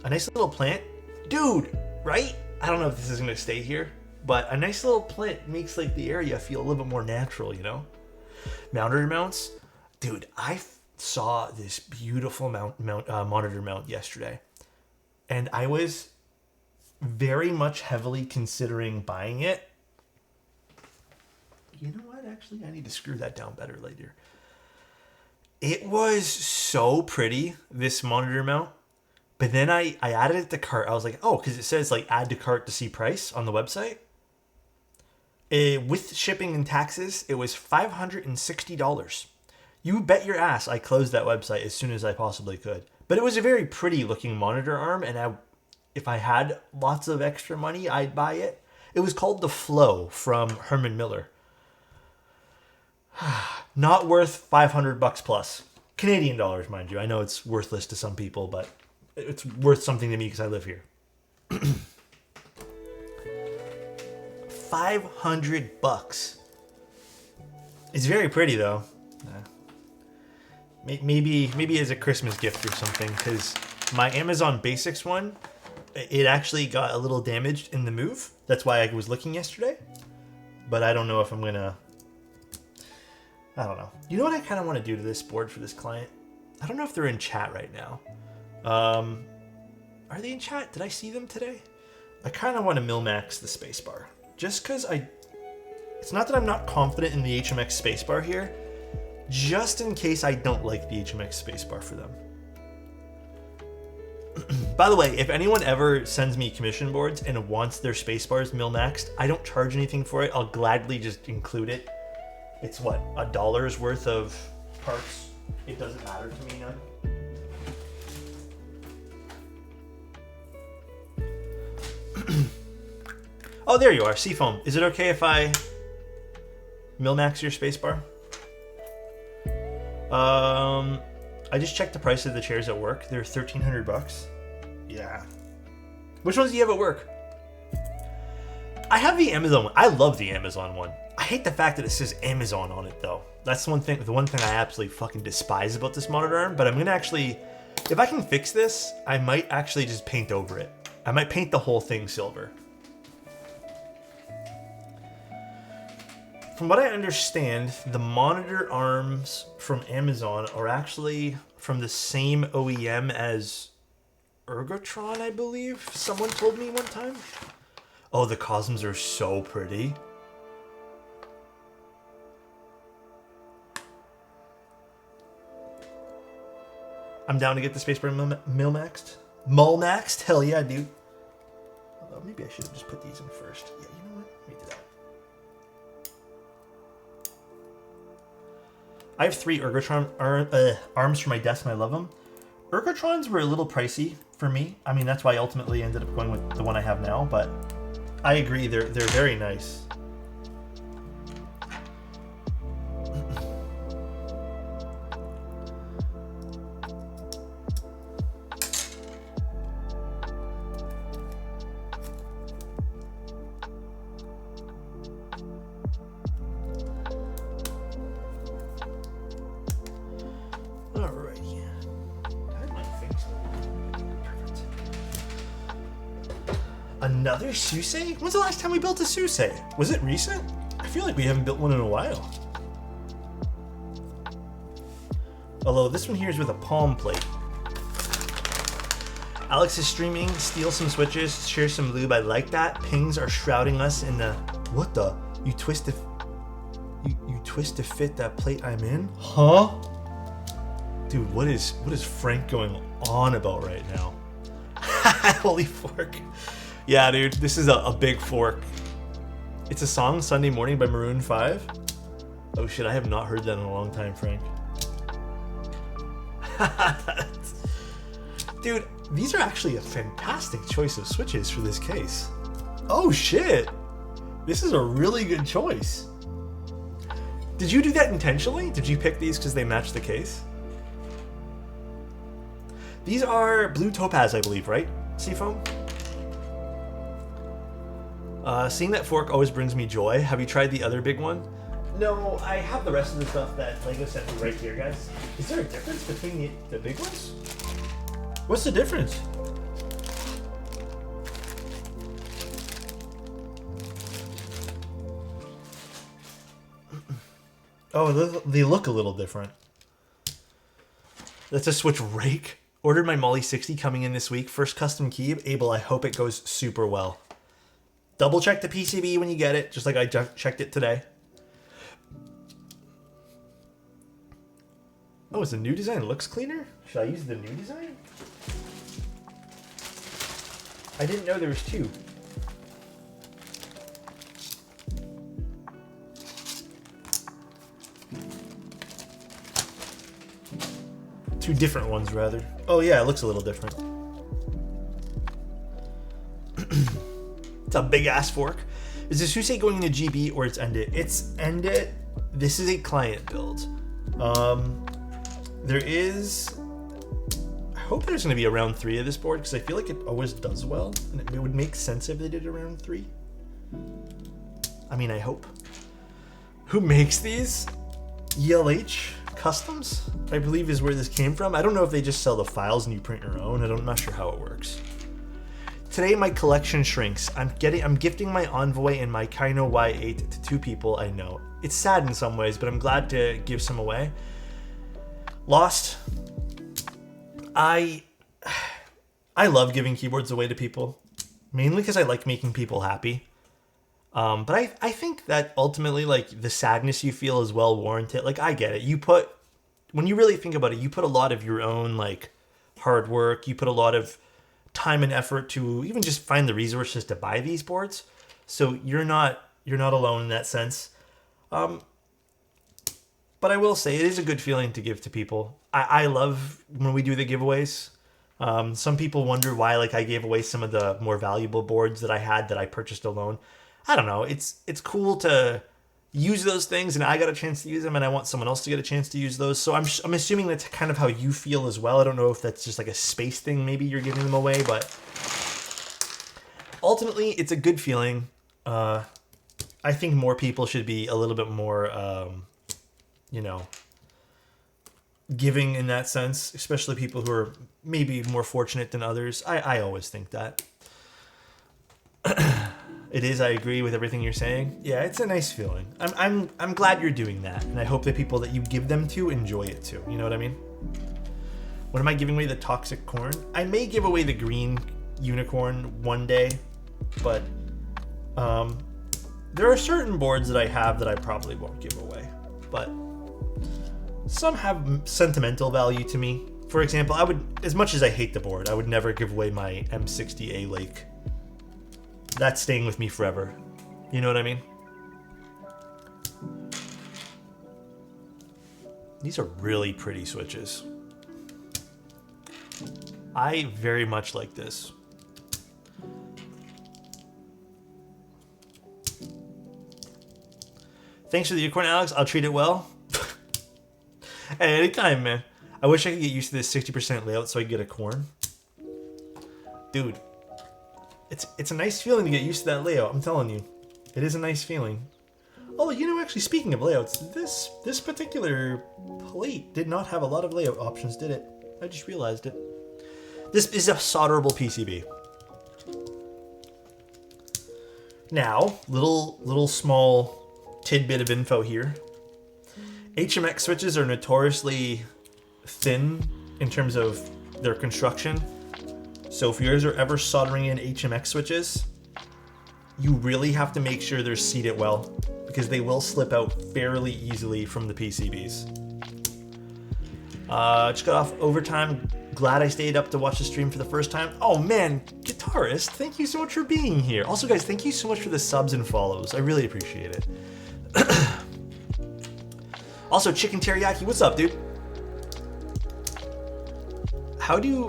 A nice little plant? Dude, right? I don't know if this is gonna stay here, but a nice little plant makes like the area feel a little bit more natural, you know? Monitor mounts? Dude, I saw this beautiful monitor mount yesterday, and I was very much heavily considering buying it. You know what? Actually, I need to screw that down better later. It was so pretty, this monitor mount. But then I added it to cart. I was like, oh, because it says like add to cart to see price on the website. With shipping and taxes, it was $560. You bet your ass I closed that website as soon as I possibly could. But it was a very pretty looking monitor arm, and if I had lots of extra money, I'd buy it. It was called the Flow from Herman Miller. Not worth $500 plus. Canadian dollars, mind you. I know it's worthless to some people, but it's worth something to me because I live here. $500. It's very pretty though. Maybe as a Christmas gift or something, because my Amazon Basics one, it actually got a little damaged in the move. That's why I was looking yesterday. But I don't know if I'm gonna. I don't know. You know what I kind of want to do to this board for this client? I don't know if they're in chat right now. Are they in chat? Did I see them today? I kind of want to min-max the spacebar. Just because it's not that I'm not confident in the HMX spacebar here, just in case I don't like the HMX spacebar for them. By the way, if anyone ever sends me commission boards and wants their spacebars min-maxed, I don't charge anything for it. I'll gladly just include it. It's what, $1 worth of parts? It doesn't matter to me none. Oh, there you are, Seafoam. Is it okay if I min-max your spacebar? I just checked the price of the chairs at work. They're $1,300. Yeah. Which ones do you have at work? I have the Amazon one. I love the Amazon one. I hate the fact that it says Amazon on it though. That's the one thing I absolutely fucking despise about this monitor arm, but I'm gonna actually, if I can fix this, I might actually just paint over it. I might paint the whole thing silver. From what I understand, the monitor arms from Amazon are actually from the same OEM as Ergotron, I believe. Someone told me one time. Oh, the Cosms are so pretty. I'm down to get the spacebar min-maxed. Mull-maxed? Hell yeah, dude. Although maybe I should have just put these in first. Yeah, you know what? Let me do that. I have 3 Ergotron arms for my desk and I love them. Ergotrons were a little pricey for me. I mean, that's why I ultimately ended up going with the one I have now, but I agree, they're very nice. Another Suisei? When's the last time we built a Suisei? Was it recent? I feel like we haven't built one in a while. Although this one here is with a palm plate. Alex is streaming, steal some switches, share some lube, I like that. Pings are shrouding us in the... What the? You twist to fit that plate I'm in? Huh? Dude, what is Frank going on about right now? Holy fork. Yeah, dude, this is a big fork. It's a song, Sunday Morning by Maroon 5. Oh shit, I have not heard that in a long time, Frank. Dude, these are actually a fantastic choice of switches for this case. Oh shit! This is a really good choice. Did you do that intentionally? Did you pick these because they match the case? These are blue topaz, I believe, right? Seafoam? Seeing that fork always brings me joy. Have you tried the other big one? No, I have the rest of the stuff that Lego sent me right here, guys. Is there a difference between the big ones? What's the difference? Oh, they look a little different. That's a Switch rake. Ordered my Molly 60 coming in this week. First custom key. Abel, I hope it goes super well. Double check the PCB when you get it, just like I checked it today. Oh, is the new design looks cleaner? Should I use the new design? I didn't know there was two. Two different ones, rather. Oh yeah, it looks a little different. It's a big ass fork. Is the Suisei going into GB or it's ended? It's ended. This is a client build. There is. I hope there's going to be a round 3 of this board because I feel like it always does well, and it would make sense if they did a round 3. I mean, I hope. Who makes these? ELH Customs, I believe, is where this came from. I don't know if they just sell the files and you print your own. I'm not sure how it works. Today my collection shrinks. I'm gifting my Envoy and my Kaino Y8 to 2 people I know. It's sad in some ways, but I'm glad to give some away. Lost. I love giving keyboards away to people, mainly because I like making people happy. But I think that ultimately, like, the sadness you feel is well warranted. Like, I get it. When you really think about it, you put a lot of your own, like, hard work. You put a lot of time and effort to even just find the resources to buy these boards. So you're not alone in that sense. But I will say it is a good feeling to give to people. I love when we do the giveaways. Some people wonder why, like, I gave away some of the more valuable boards that I had that I purchased alone. I don't know. It's cool to use those things, and I got a chance to use them, and I want someone else to get a chance to use those. So I'm assuming that's kind of how you feel as well. I don't know if that's just like a space thing. Maybe you're giving them away, but ultimately, it's a good feeling. I think more people should be a little bit more, giving in that sense, especially people who are maybe more fortunate than others. I always think that. It is. I agree with everything you're saying. Yeah, it's a nice feeling. I'm glad you're doing that, and I hope the people that you give them to enjoy it too. You know what I mean? When am I giving away the toxic corn? I may give away the green unicorn one day, but there are certain boards that I have that I probably won't give away. But some have sentimental value to me. For example, as much as I hate the board, I would never give away my M60A Lake. That's staying with me forever. You know what I mean? These are really pretty switches. I very much like this. Thanks for the unicorn, Alex. I'll treat it well. Hey, anytime, man. I wish I could get used to this 60% layout so I could get a corn. Dude. It's a nice feeling to get used to that layout, I'm telling you. It is a nice feeling. Oh, actually, speaking of layouts, this particular plate did not have a lot of layout options, did it? I just realized it. This is a solderable PCB. Now, little small tidbit of info here. HMX switches are notoriously thin in terms of their construction. So if yours are ever soldering in HMX switches, you really have to make sure they're seated well because they will slip out fairly easily from the PCBs. Just got off overtime. Glad I stayed up to watch the stream for the first time. Oh man, Guitarist, thank you so much for being here. Also guys, thank you so much for the subs and follows. I really appreciate it. Also, Chicken Teriyaki, what's up, dude? How do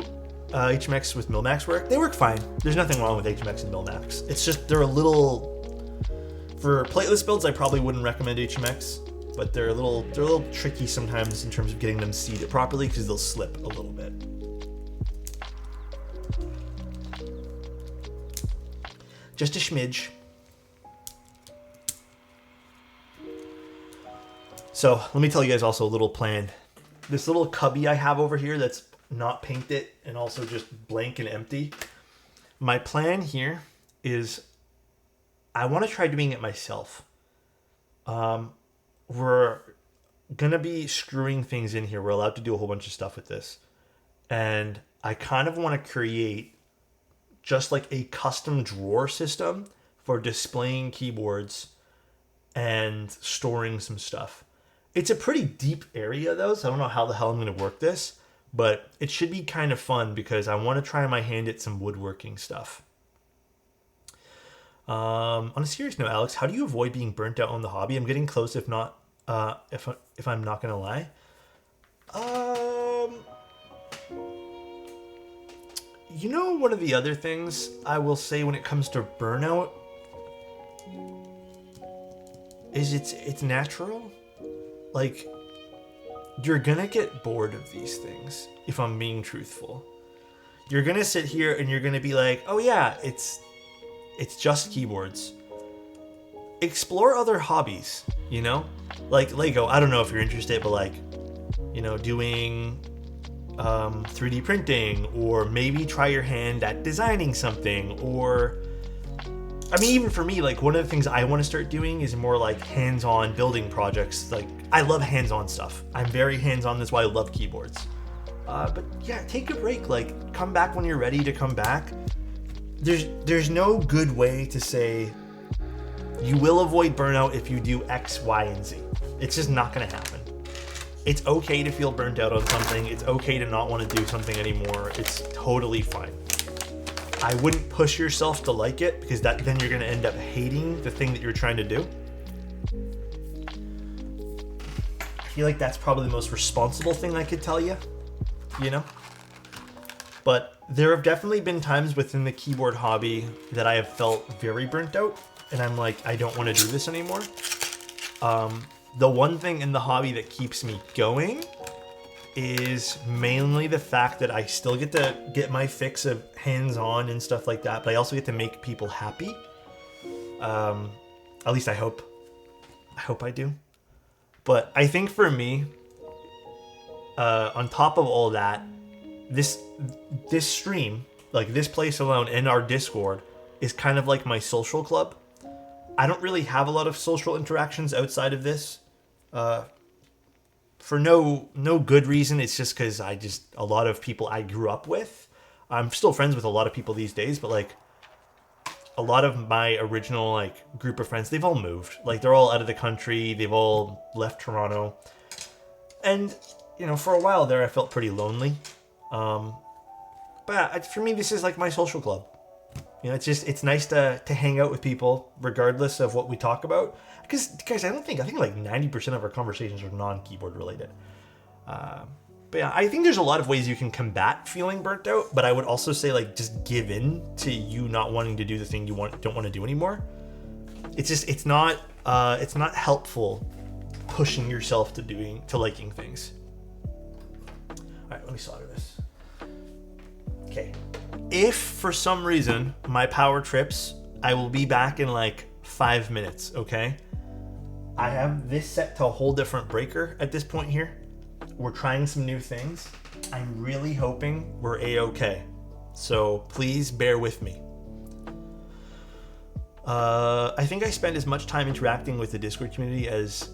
HMX with Milmax work? They work fine. There's nothing wrong with HMX and Milmax. It's just they're a little... For plateless builds, I probably wouldn't recommend HMX, but they're a little tricky sometimes in terms of getting them seated properly because they'll slip a little bit. Just a smidge. So let me tell you guys also a little plan. This little cubby I have over here that's not painted and also just blank and empty. My plan here is I want to try doing it myself. We're going to be screwing things in here. We're allowed to do a whole bunch of stuff with this. And I kind of want to create just like a custom drawer system for displaying keyboards and storing some stuff. It's a pretty deep area though, so I don't know how the hell I'm going to work this, but it should be kind of fun because I want to try my hand at some woodworking stuff. On a serious note, Alex, how do you avoid being burnt out on the hobby? I'm getting close, if not, if I'm not going to lie. You know, one of the other things I will say when it comes to burnout is it's natural. Like, you're gonna get bored of these things, if I'm being truthful. You're gonna sit here and you're gonna be like, oh yeah, it's just keyboards. Explore other hobbies, you know? Like Lego, I don't know if you're interested, but like, you know, doing 3D printing, or maybe try your hand at designing something, or... I mean, even for me, like, one of the things I want to start doing is more like hands-on building projects. Like, I love hands-on stuff. I'm very hands-on, that's why I love keyboards. But yeah, take a break. Like, come back when you're ready to come back. There's no good way to say you will avoid burnout if you do X, Y, and Z. It's just not going to happen. It's okay to feel burnt out on something. It's okay to not want to do something anymore. It's totally fine. I wouldn't push yourself to like it, because then you're going to end up hating the thing that you're trying to do. I feel like that's probably the most responsible thing I could tell you, you know? But there have definitely been times within the keyboard hobby that I have felt very burnt out, and I'm like, I don't want to do this anymore. The one thing in the hobby that keeps me going is mainly the fact that I still get to get my fix of hands-on and stuff like that, but I also get to make people happy. At least I hope. I hope I do. But I think for me, on top of all that, this stream, like this place alone and our Discord, is kind of like my social club. I don't really have a lot of social interactions outside of this. For no good reason. It's just because a lot of people I grew up with. I'm still friends with a lot of people these days, but like a lot of my original like group of friends, they've all moved. Like they're all out of the country. They've all left Toronto. And, you know, for a while there, I felt pretty lonely. But for me, this is like my social club. You know, it's nice to hang out with people regardless of what we talk about. Because, guys, I think like 90% of our conversations are non-keyboard related. But yeah, I think there's a lot of ways you can combat feeling burnt out. But I would also say, like, just give in to you not wanting to do the thing you don't want to do anymore. It's not helpful pushing yourself to liking things. All right, let me solder this. Okay. If for some reason my power trips, I will be back in like 5 minutes, okay? I have this set to a whole different breaker at this point here. We're trying some new things. I'm really hoping we're a-okay. So please bear with me. I think I spend as much time interacting with the Discord community as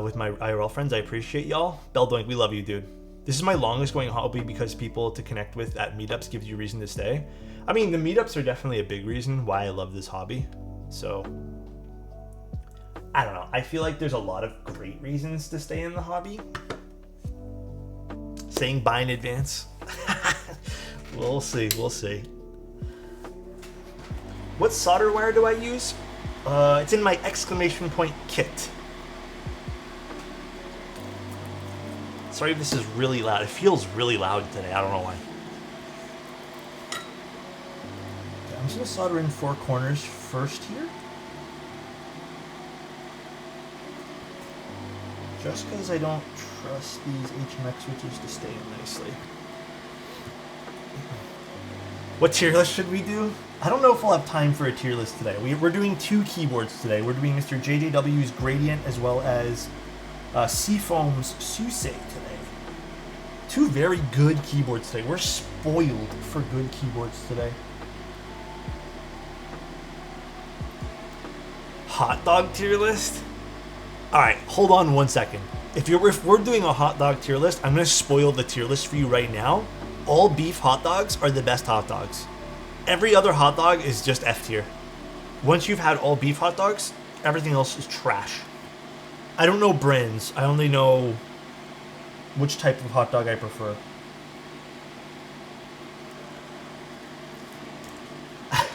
with my IRL friends. I appreciate y'all. Beldoink, we love you, dude. This is my longest going hobby because people to connect with at meetups gives you reason to stay. I mean, the meetups are definitely a big reason why I love this hobby. So, I don't know. I feel like there's a lot of great reasons to stay in the hobby. Saying bye in advance. We'll see. What solder wire do I use? It's in my exclamation point kit. Sorry if this is really loud. It feels really loud today. I don't know why. Okay, I'm just going to solder in 4 corners first here. Just because I don't trust these HMX switches to stay in nicely. What tier list should we do? I don't know if we'll have time for a tier list today. We're doing 2 keyboards today. We're doing Mr. JJW's Gradient as well as Seafoam's Suisei today. 2 very good keyboards today. We're spoiled for good keyboards today. Hot dog tier list? Alright, hold on 1 second. If we're doing a hot dog tier list, I'm going to spoil the tier list for you right now. All beef hot dogs are the best hot dogs. Every other hot dog is just F tier. Once you've had all beef hot dogs, everything else is trash. I don't know brands. I only know which type of hot dog I prefer.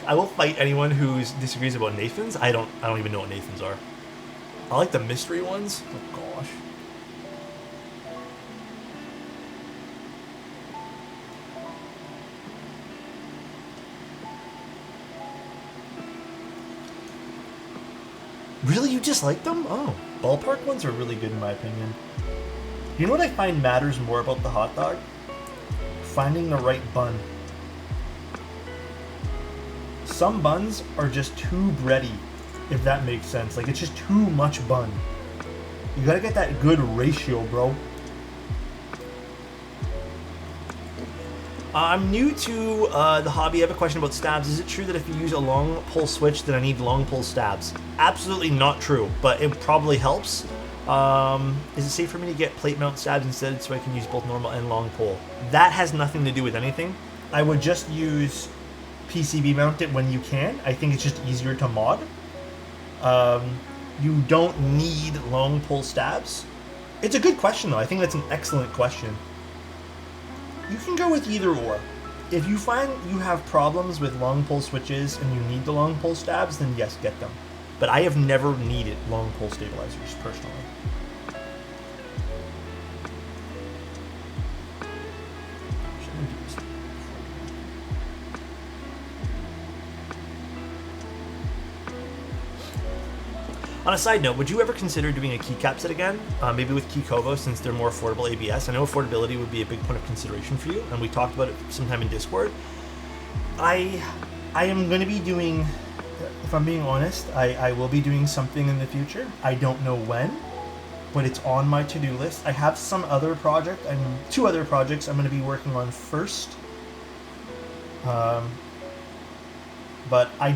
I will fight anyone who disagrees about Nathan's. I don't even know what Nathan's are. I like the mystery ones. Oh gosh. Really? You just like them? Oh. Ballpark ones are really good in my opinion. You know what I find matters more about the hot dog? Finding the right bun. Some buns are just too bready, if that makes sense. Like, it's just too much bun. You gotta get that good ratio, bro. I'm new to the hobby. I have a question about stabs. Is it true that if you use a long pull switch, then I need long pull stabs? Absolutely not true, but it probably helps. Is it safe for me to get plate mount stabs instead so I can use both normal and long pull? That has nothing to do with anything. I would just use PCB mount it when you can. I think it's just easier to mod. You don't need long pull stabs. It's a good question though. I think that's an excellent question. You can go with either or. If you find you have problems with long pull switches and you need the long pull stabs, then yes, get them. But I have never needed long pull stabilizers personally. On a side note, would you ever consider doing a keycap set again? Maybe with Keycovo, since they're more affordable ABS. I know affordability would be a big point of consideration for you, and we talked about it sometime in Discord. I am going to be doing, if I'm being honest, I will be doing something in the future. I don't know when, but it's on my to-do list. I have some other project, and 2 other projects I'm going to be working on first. But I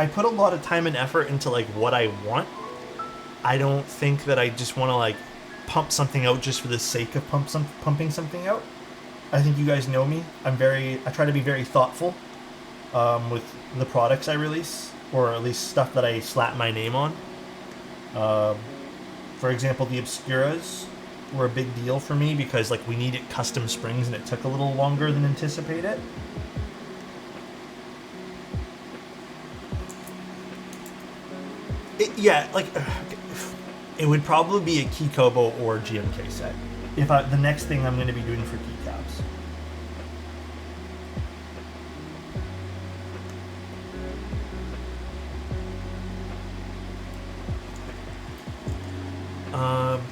put a lot of time and effort into like what I want. I don't think that I just want to like pump something out just for the sake of pumping something out. I think you guys know me. I try to be very thoughtful with the products I release, or at least stuff that I slap my name on. For example, the Obscuras were a big deal for me because like we needed custom springs and it took a little longer than anticipated. It would probably be a Keycovo or GMK set. The next thing I'm going to be doing for keycaps.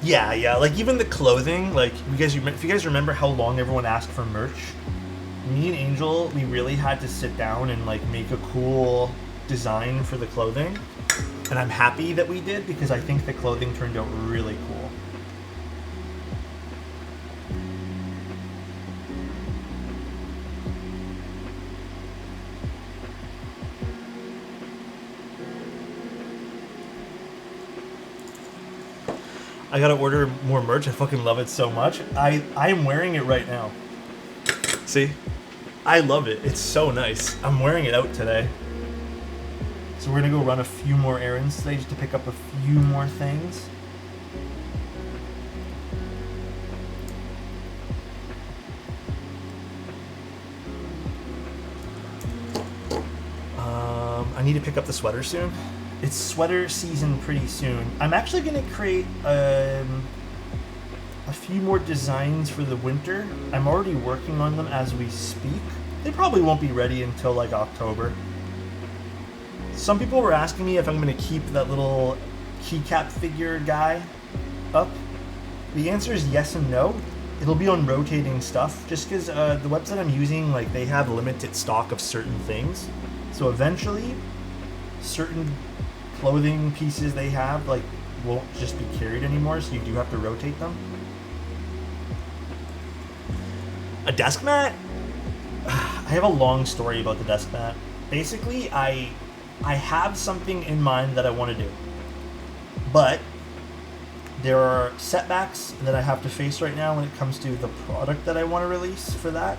Yeah. Like even the clothing. Like if you guys remember how long everyone asked for merch, me and Angel, we really had to sit down and like make a cool design for the clothing. And I'm happy that we did because I think the clothing turned out really cool. I gotta order more merch. I fucking love it so much. I am wearing it right now. See? I love it. It's so nice. I'm wearing it out today. So we're gonna go run a few more errands today just to pick up a few more things. I need to pick up the sweater soon. It's sweater season pretty soon. I'm actually gonna create a few more designs for the winter. I'm already working on them as we speak. They probably won't be ready until like October. Some people were asking me if I'm going to keep that little keycap figure guy up. The answer is yes and no. It'll be on rotating stuff, just because the website I'm using, like, they have limited stock of certain things. So eventually, certain clothing pieces they have, like, won't just be carried anymore, so you do have to rotate them. A desk mat? I have a long story about the desk mat. Basically, I have something in mind that I want to do. But there are setbacks that I have to face right now when it comes to the product that I want to release for that.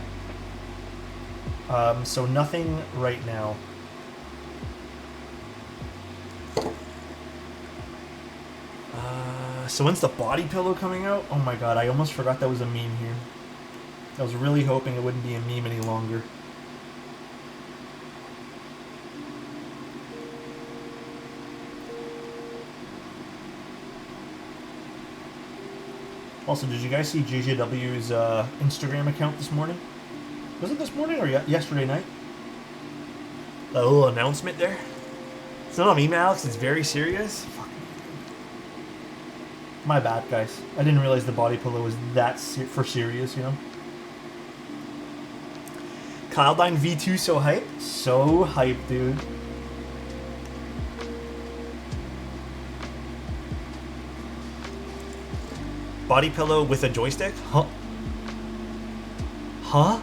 So nothing right now. So when's the body pillow coming out? Oh my god, I almost forgot that was a meme here. I was really hoping it wouldn't be a meme any longer. Also, did you guys see JJW's Instagram account this morning? Was it this morning or yesterday night? That little announcement there. It's not on me, Alex. It's very serious. Fuck. My bad, guys. I didn't realize the body pillow was that for serious, you know? Cloud9 V2 so hype? So hype, dude. Body pillow with a joystick? Huh? Huh?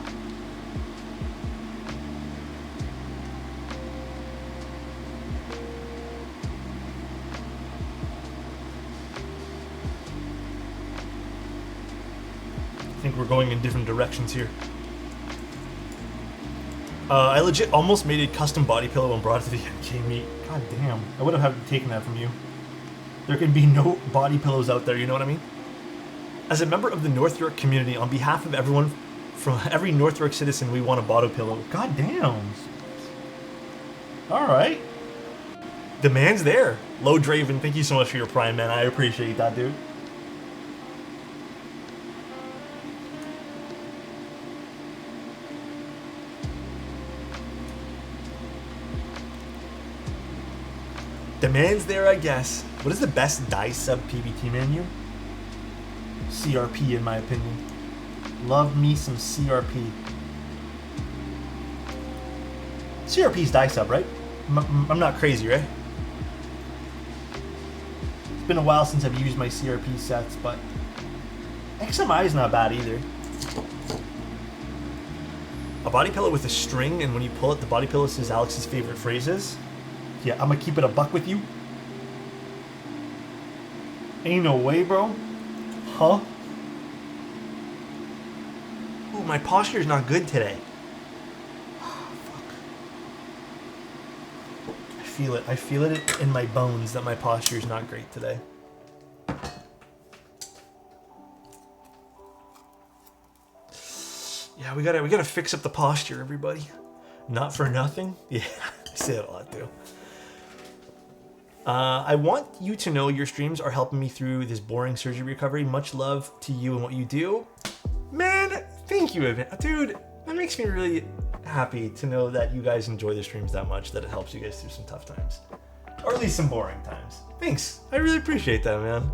I think we're going in different directions here. I legit almost made a custom body pillow and brought it to the MK meet. God damn. I would have taken that from you. There can be no body pillows out there, you know what I mean? As a member of the North York community, on behalf of everyone, from every North York citizen, we want a bottle pillow. God damn. Alright. Demand's there. Low Draven, thank you so much for your prime, man. I appreciate that, dude. Demand's there, I guess. What is the best dice sub PBT menu? CRP, in my opinion. Love me some CRP. CRP's die sub, right? I'm not crazy, right? It's been a while since I've used my CRP sets, but XMI is not bad either. A body pillow with a string, and when you pull it, the body pillow says Alex's favorite phrases. Yeah, I'm gonna keep it a buck with you. Ain't no way, bro. Huh? Ooh, my posture's not good today. Fuck. I feel it. I feel it in my bones that my posture's not great today. Yeah, we gotta fix up the posture, everybody. Not for nothing. Yeah, I say that a lot too. I want you to know your streams are helping me through this boring surgery recovery. Much love to you and what you do. Man, thank you, dude. That makes me really happy to know that you guys enjoy the streams that much, that it helps you guys through some tough times. Or at least some boring times. Thanks. I really appreciate that, man.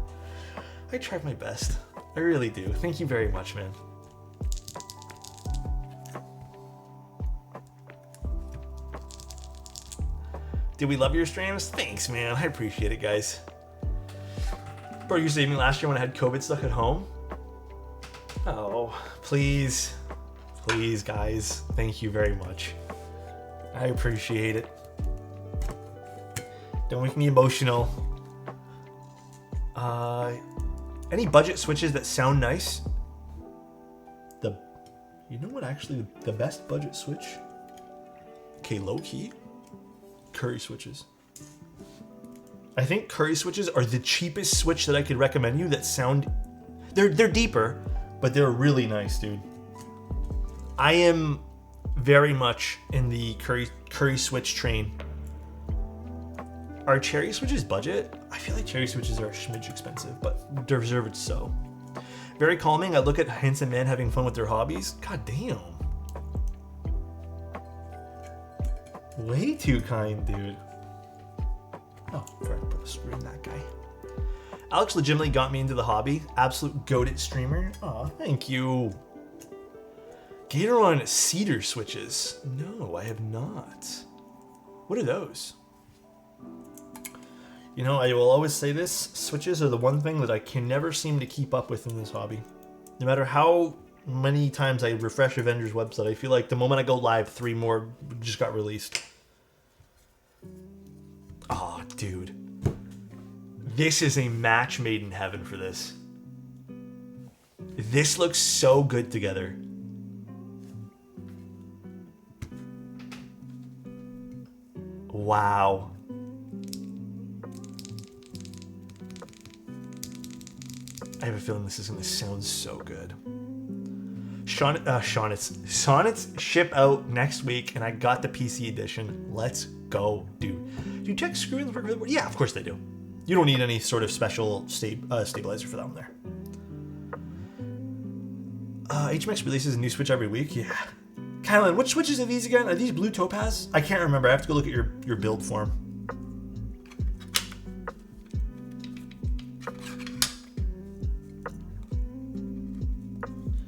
I tried my best. I really do. Thank you very much, man. Did we love your streams? Thanks, man. I appreciate it, guys. Bro, you saved me last year when I had COVID stuck at home. Oh, please. Please, guys. Thank you very much. I appreciate it. Don't make me emotional. Any budget switches that sound nice? You know what, actually, the best budget switch? Okay, low key. Curry switches. I think curry switches are the cheapest switch that I could recommend you that sound... They're deeper, but they're really nice, dude. I am very much in the curry switch train. Are cherry switches budget? I feel like cherry switches are a smidge expensive, but deserved so. Very calming. I look at handsome men having fun with their hobbies. God damn. Way too kind, dude. Oh, forgot to put a screw in that guy. Alex legitimately got me into the hobby. Absolute goated streamer. Aw, thank you. Gator on cedar switches. No, I have not. What are those? You know, I will always say this. Switches are the one thing that I can never seem to keep up with in this hobby. No matter how many times I refresh Avengers website, I feel like the moment I go live, 3 more just got released. Oh, dude. This is a match made in heaven for this. This looks so good together. Wow. I have a feeling this is going to sound so good. Sonnets ship out next week, and I got the PC edition. Let's go, dude. Do you check screw in the board? Yeah, of course they do. You don't need any sort of special stabilizer for that one there. HMX releases a new Switch every week. Yeah. Kylan, which switches are these again? Are these blue topaz? I can't remember. I have to go look at your build form.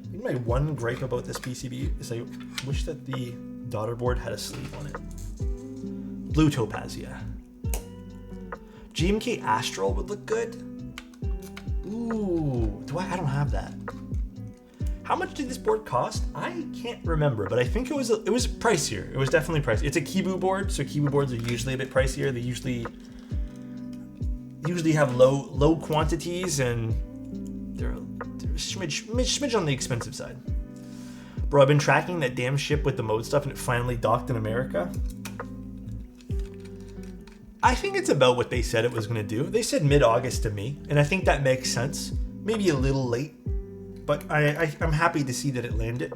I think my one gripe about this PCB is I wish that the daughter board had a sleeve on it. Blue topaz, yeah. GMK Astral would look good. Ooh, I don't have that. How much did this board cost? I can't remember, but I think it was pricier. It was definitely pricey. It's a Kibu board, so Kibu boards are usually a bit pricier. They usually have low quantities, and they're a smidge on the expensive side. Bro, I've been tracking that damn ship with the mode stuff, and it finally docked in America. I think it's about what they said it was going to do. They said mid-August to me, and I think that makes sense. Maybe a little late, but I'm happy to see that it landed,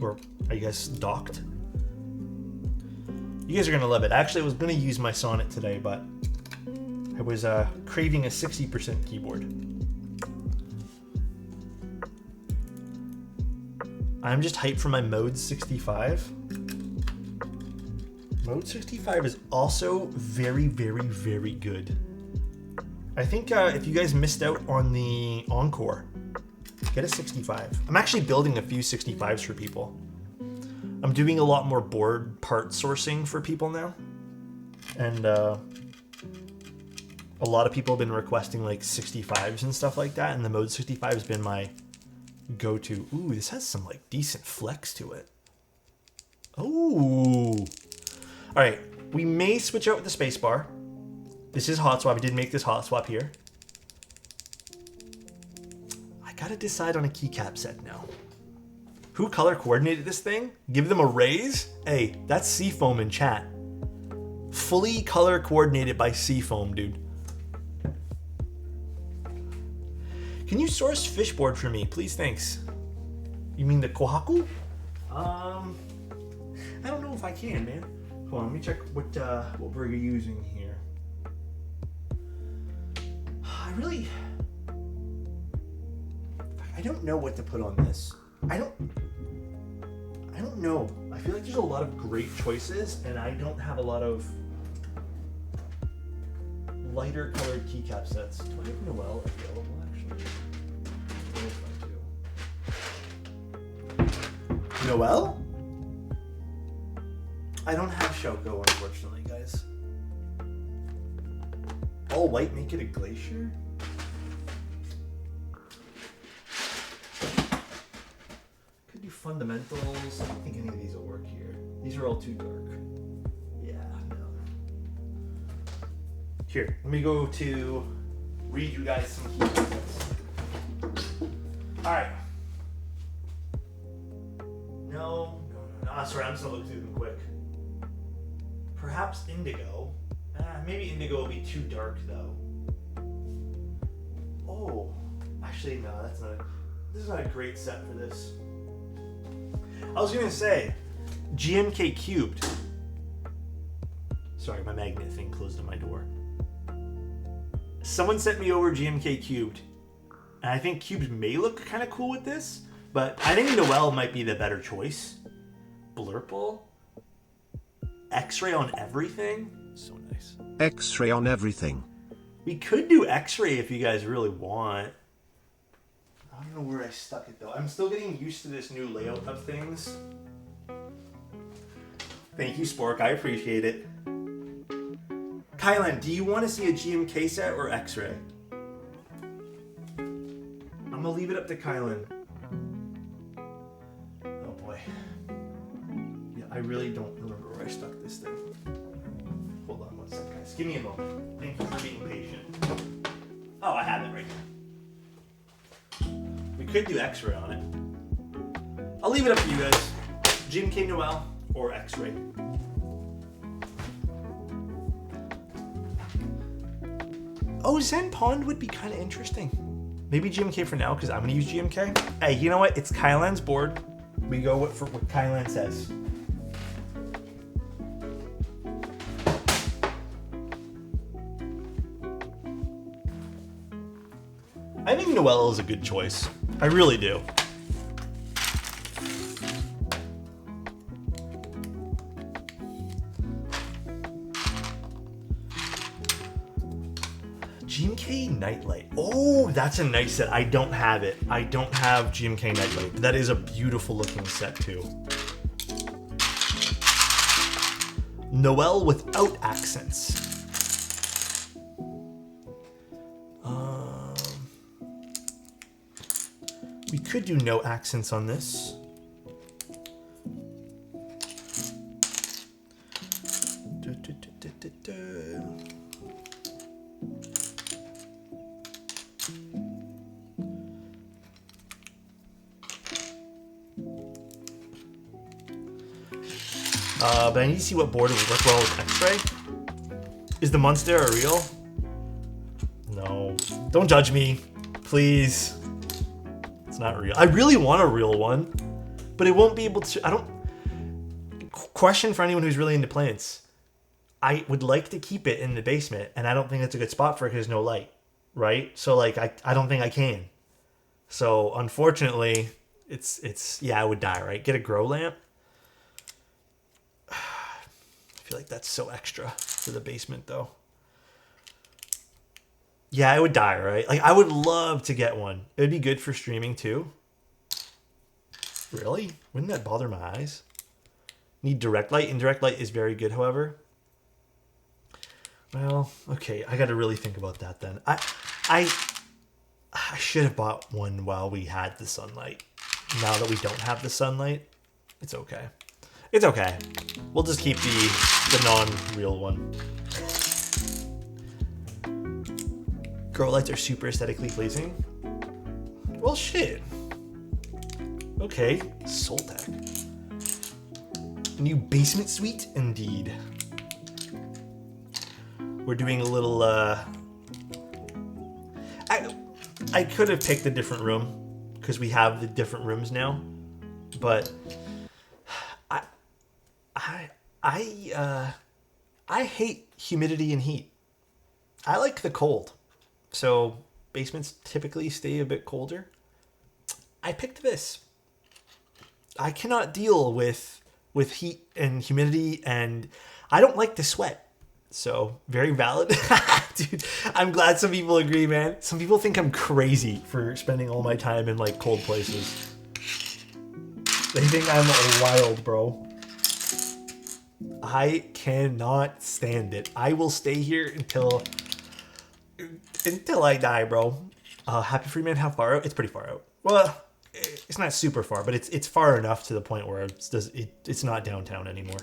or I guess docked. You guys are going to love it. Actually, I was going to use my Sonnet today, but I was craving a 60% keyboard. I'm just hyped for my Mode 65. Mode 65 is also very, very, very good. I think if you guys missed out on the Encore, get a 65. I'm actually building a few 65s for people. I'm doing a lot more board part sourcing for people now. And a lot of people have been requesting like 65s and stuff like that, and the Mode 65 has been my go-to. Ooh, this has some like decent flex to it. Ooh. All right, we may switch out with the spacebar. This is hot swap. I did make this hot swap here. I gotta decide on a keycap set now. Who color coordinated this thing? Give them a raise? Hey, that's Seafoam in chat. Fully color coordinated by Seafoam, dude. Can you source fishboard for me, please? Thanks. You mean the Kohaku? I don't know if I can, man. Hold on, let me check what we're using here. I don't know what to put on this. I don't know. I feel like there's a lot of great choices, and I don't have a lot of lighter colored keycap sets. Do I have Noel available, actually? Noel? I don't have Shoko, unfortunately, guys. All white, make it a glacier? Could do fundamentals. I don't think any of these will work here. These are all too dark. Yeah, no. Here, let me go to read you guys some key concepts. Alright. No. Sorry, I'm just gonna look through them quick. Perhaps indigo. Maybe indigo will be too dark though. Oh, actually no, this is not a great set for this. I was gonna say, GMK cubed. Sorry, my magnet thing closed on my door. Someone sent me over GMK cubed. And I think cubes may look kind of cool with this, but I think Noel might be the better choice. Blurple. X-ray on everything. So nice. X-ray on everything. We could do X-ray if you guys really want. I don't know where I stuck it though. I'm still getting used to this new layout of things. Thank you, Spork. I appreciate it. Kylan, do you want to see a GMK set or X-ray? I'm gonna leave it up to Kylan. Oh boy. Yeah, I really don't remember where I stuck this thing. Hold on one second, guys. Give me a moment. Thank you for being patient. Oh, I have it right here. We could do X-ray on it. I'll leave it up to you guys. GMK Noel or X-ray. Oh, Zen Pond would be kind of interesting. Maybe GMK for now, because I'm going to use GMK. Hey, you know what? It's Kylan's board. We go for what Kylan says. I think Noel is a good choice. I really do. GMK Nightlight. Oh, that's a nice set. I don't have it. I don't have GMK Nightlight. That is a beautiful looking set too. Noel without accents. We could do no accents on this. But I need to see what board would work well with X-ray. Is the Monstera real? No. Don't judge me, please. It's not real. I really want a real one, but it won't be able to. I don't. Question for anyone who's really into plants. I would like to keep it in the basement, and I don't think it's a good spot for it because there's no light, right? So like, I don't think I can. So unfortunately, it's yeah, I would die, right? Get a grow lamp. I feel like that's so extra for the basement though. Yeah, I would die, right? Like, I would love to get one. It would be good for streaming too. Really? Wouldn't that bother my eyes? Need direct light. Indirect light is very good, however. Well, okay, I got to really think about that then. I should have bought one while we had the sunlight. Now that we don't have the sunlight, it's okay. It's okay. We'll just keep the non-real one. Grow lights are super aesthetically pleasing. Well, shit. Okay, Soltec. New basement suite, indeed. We're doing a little. I could have picked a different room because we have the different rooms now, but I hate humidity and heat. I like the cold. So basements typically stay a bit colder. I picked this. I cannot deal with heat and humidity, and I don't like to sweat. So very valid. Dude, I'm glad some people agree, man. Some people think I'm crazy for spending all my time in like cold places. They think I'm wild, bro. I cannot stand it. I will stay here until I die, bro. Happy Freeman, how far out? It's pretty far out. Well, it's not super far, but it's far enough to the point where it's not downtown anymore.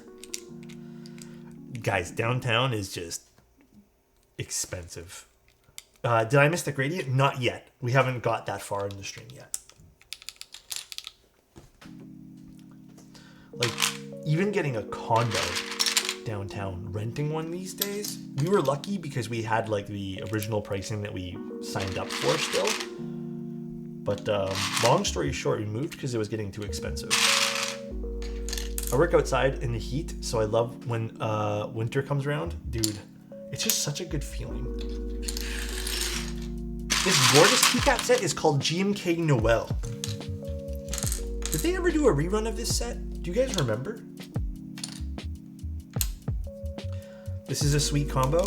Guys, downtown is just expensive. Did I miss the gradient? Not yet. We haven't got that far in the stream yet. Like, even getting a condo downtown, renting one these days, we were lucky because we had like the original pricing that we signed up for still. But long story short, we moved because it was getting too expensive. I work outside in the heat, so I love when winter comes around. Dude, it's just such a good feeling. This gorgeous keycap set is called GMK Noel. Did they ever do a rerun of this set? Do you guys remember? This is a sweet combo.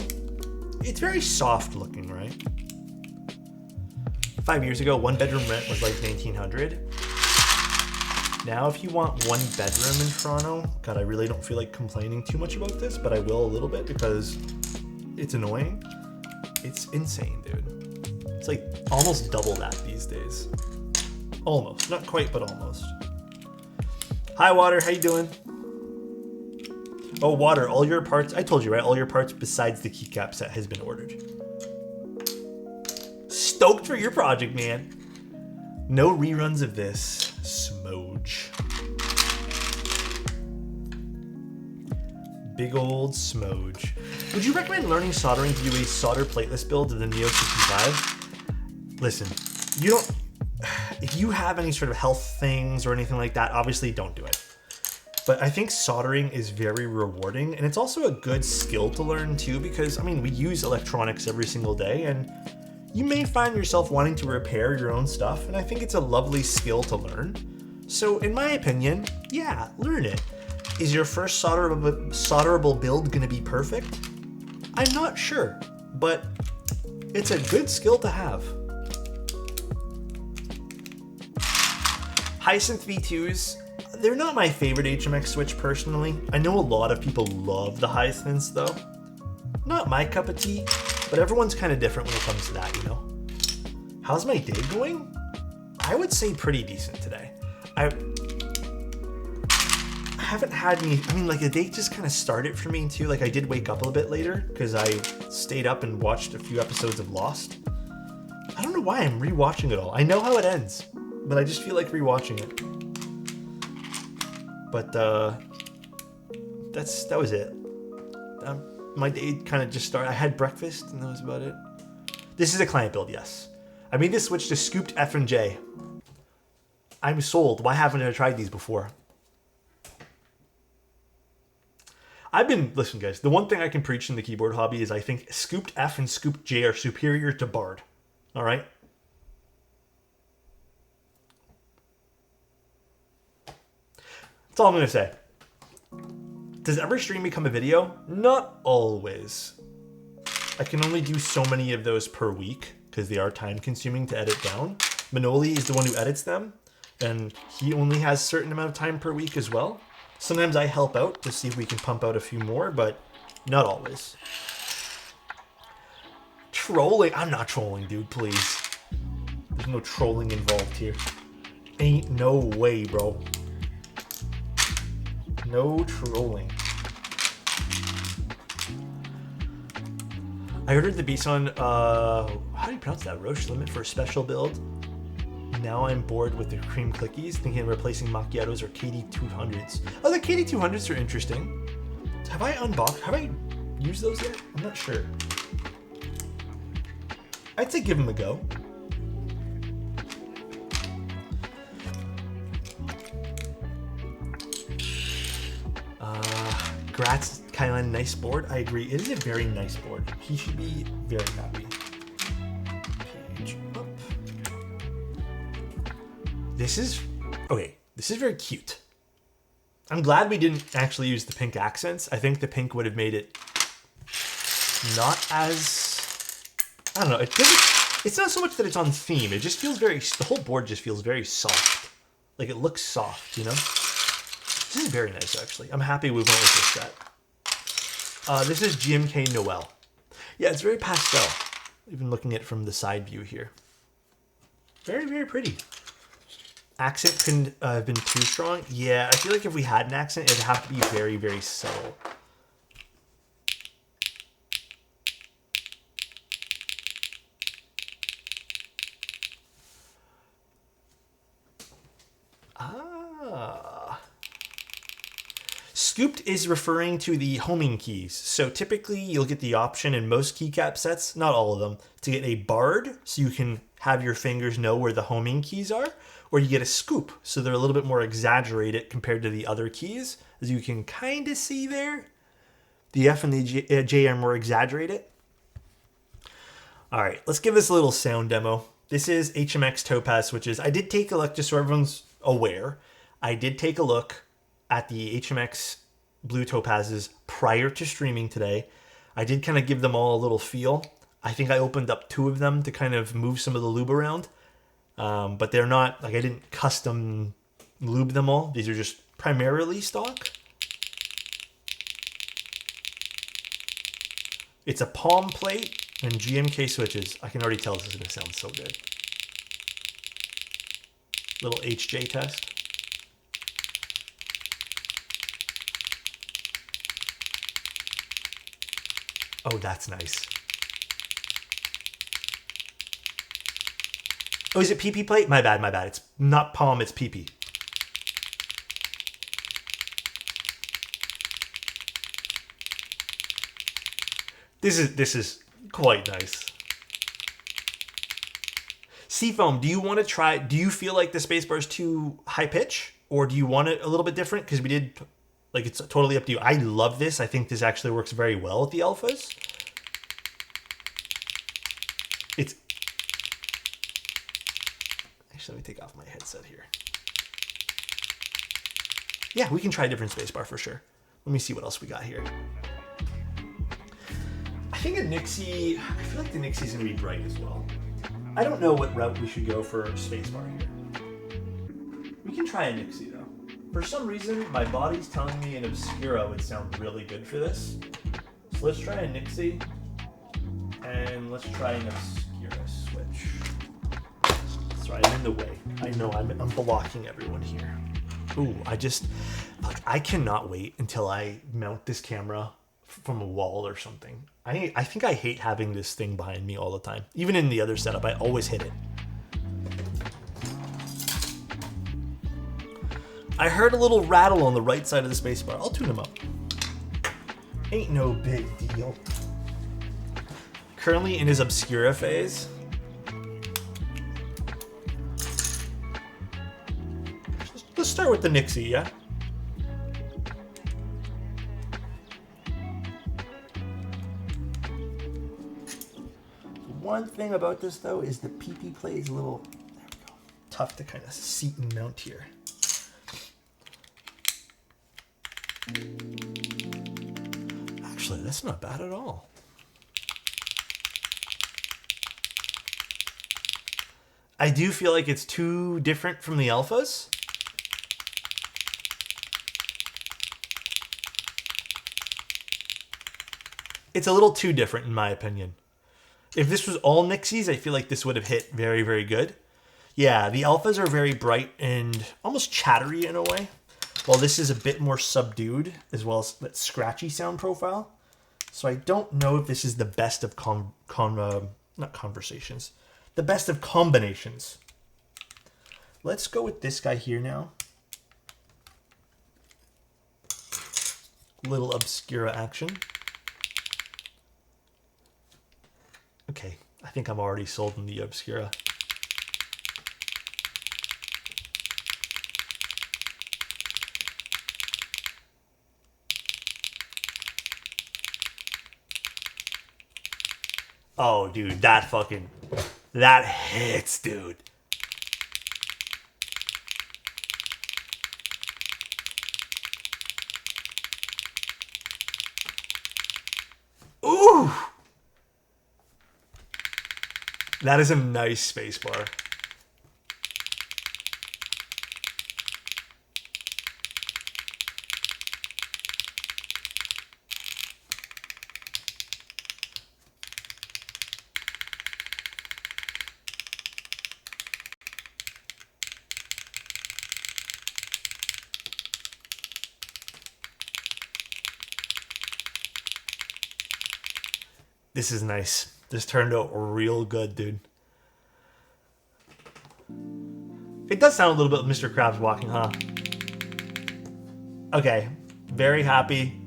It's very soft looking, right? 5 years ago, one bedroom rent was like $1,900. Now, if you want one bedroom in Toronto, God, I really don't feel like complaining too much about this, but I will a little bit because it's annoying. It's insane, dude. It's like almost double that these days. Almost, not quite, but almost. Hi, Water, how you doing? Oh, Water, all your parts, I told you, right? All your parts besides the keycap set has been ordered. Stoked for your project, man. No reruns of this. Smoge. Big old smoge. Would you recommend learning soldering to do a solder plateless build of the Neo 65? Listen, you don't... If you have any sort of health things or anything like that, obviously don't do it. But I think soldering is very rewarding, and it's also a good skill to learn too, because, I mean, we use electronics every single day, and you may find yourself wanting to repair your own stuff, and I think it's a lovely skill to learn. So in my opinion, yeah, learn it. Is your first solderable build gonna be perfect? I'm not sure, but it's a good skill to have. Hyacinth V2s, they're not my favorite HMX switch personally. I know a lot of people love the Hyacinths though. Not my cup of tea, but everyone's kind of different when it comes to that, you know? How's my day going? I would say pretty decent today. I haven't had any, I mean, like the day just kind of started for me too. Like I did wake up a little bit later because I stayed up and watched a few episodes of Lost. I don't know why I'm rewatching it all. I know how it ends, but I just feel like rewatching it. But that was it. My day kind of just started. I had breakfast and that was about it. This is a client build, yes. I made this switch to scooped F and J. I'm sold. Why haven't I tried these before? Listen guys, the one thing I can preach in the keyboard hobby is I think scooped F and scooped J are superior to barred. All right? That's all I'm going to say. Does every stream become a video? Not always. I can only do so many of those per week because they are time consuming to edit down. Manoli is the one who edits them, and he only has a certain amount of time per week as well. Sometimes I help out to see if we can pump out a few more, but not always. Trolling? I'm not trolling, dude, please. There's no trolling involved here. Ain't no way, bro. No trolling. I ordered the Bison, how do you pronounce that? Roche Limit for a special build. Now I'm bored with the cream clickies, thinking of replacing macchiatos or KD200s. Oh, the KD200s are interesting. Have I used those yet? I'm not sure. I'd say give them a go. Grats, Kylan, nice board. I agree. It is a very nice board. He should be very happy. Page up. This is very cute. I'm glad we didn't actually use the pink accents. I think the pink would have made it not as, I don't know. It's not so much that it's on theme. It just feels the whole board just feels very soft. Like it looks soft, you know? This is very nice, actually. I'm happy we went with this set. This is GMK Noel. Yeah, it's very pastel. Even looking at it from the side view here. Very, very pretty. Accent couldn't have been too strong. Yeah, I feel like if we had an accent, it'd have to be very, very subtle. Scooped is referring to the homing keys. So typically you'll get the option in most keycap sets, not all of them, to get a barred so you can have your fingers know where the homing keys are, or you get a scoop so they're a little bit more exaggerated compared to the other keys, as you can kind of see there. The F and the J are more exaggerated. All right, let's give this a little sound demo. This is HMX Topaz switches. I did take a look, just so everyone's aware, I did take a look at the HMX Blue Topazes prior to streaming today. I did kind of give them all a little feel. I think I opened up 2 of them to kind of move some of the lube around. But they're not, like I didn't custom lube them all. These are just primarily stock. It's a palm plate and GMK switches. I can already tell this is going to sound so good. Little HJ test. Oh, that's nice. Oh, is it PP plate? My bad, my bad. It's not palm, it's PP. This is quite nice. Seafoam, do you want to try, do you feel like the spacebar is too high pitch? Or do you want it a little bit different? Because we did, like, it's totally up to you. I love this. I think this actually works very well with the alphas. It's, actually, let me take off my headset here. Yeah, we can try a different spacebar for sure. Let me see what else we got here. I think a Nixie, I feel like the Nixie's gonna be bright as well. I don't know what route we should go for spacebar here. We can try a Nixie though. For some reason, my body's telling me an Obscura would sound really good for this. So let's try a Nixie, and let's try an Obscura switch. Sorry, I'm in the way. I know I'm blocking everyone here. Ooh, I cannot wait until I mount this camera from a wall or something. I think I hate having this thing behind me all the time. Even in the other setup, I always hit it. I heard a little rattle on the right side of the spacebar. I'll tune them up. Ain't no big deal. Currently in his Obscura phase. Let's start with the Nixie, yeah? One thing about this though is the PP plate is a little, there we go, tough to kind of seat and mount here. Actually, that's not bad at all. I do feel like it's too different from the alphas. It's a little too different in my opinion. If this was all Nixies, I feel like this would have hit very, very good. Yeah, the alphas are very bright and almost chattery in a way, while this is a bit more subdued, as well as that scratchy sound profile. So I don't know if this is the best of not conversations, the best of combinations. Let's go with this guy here now. Little Obscura action. Okay, I think I'm already sold on the Obscura. Oh, dude, that hits, dude. Ooh! That is a nice spacebar. This is nice. This turned out real good, dude. It does sound a little bit like Mr. Krabs walking, huh? Okay. Very happy.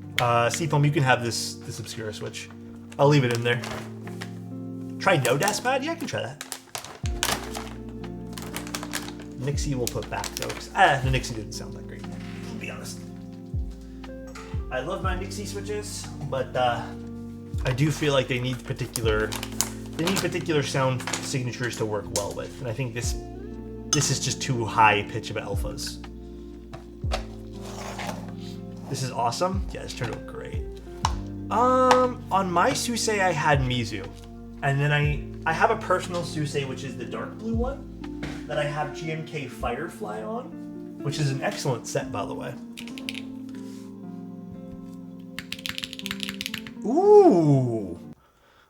Seafoam, you can have this Obscura switch. I'll leave it in there. Try no DAS pad? Yeah, I can try that. Nixie will put back, though. The Nixie didn't sound that great, to be honest. I love my Nixie switches, but I do feel like they need particular they need particular sound signatures to work well with, and I think this is just too high pitch of alphas. This is awesome. Yeah, this turned out great. On my Suisei, I had Mizu, and then I have a personal Suisei, which is the dark blue one that I have GMK Firefly on, which is an excellent set, by the way. Ooh,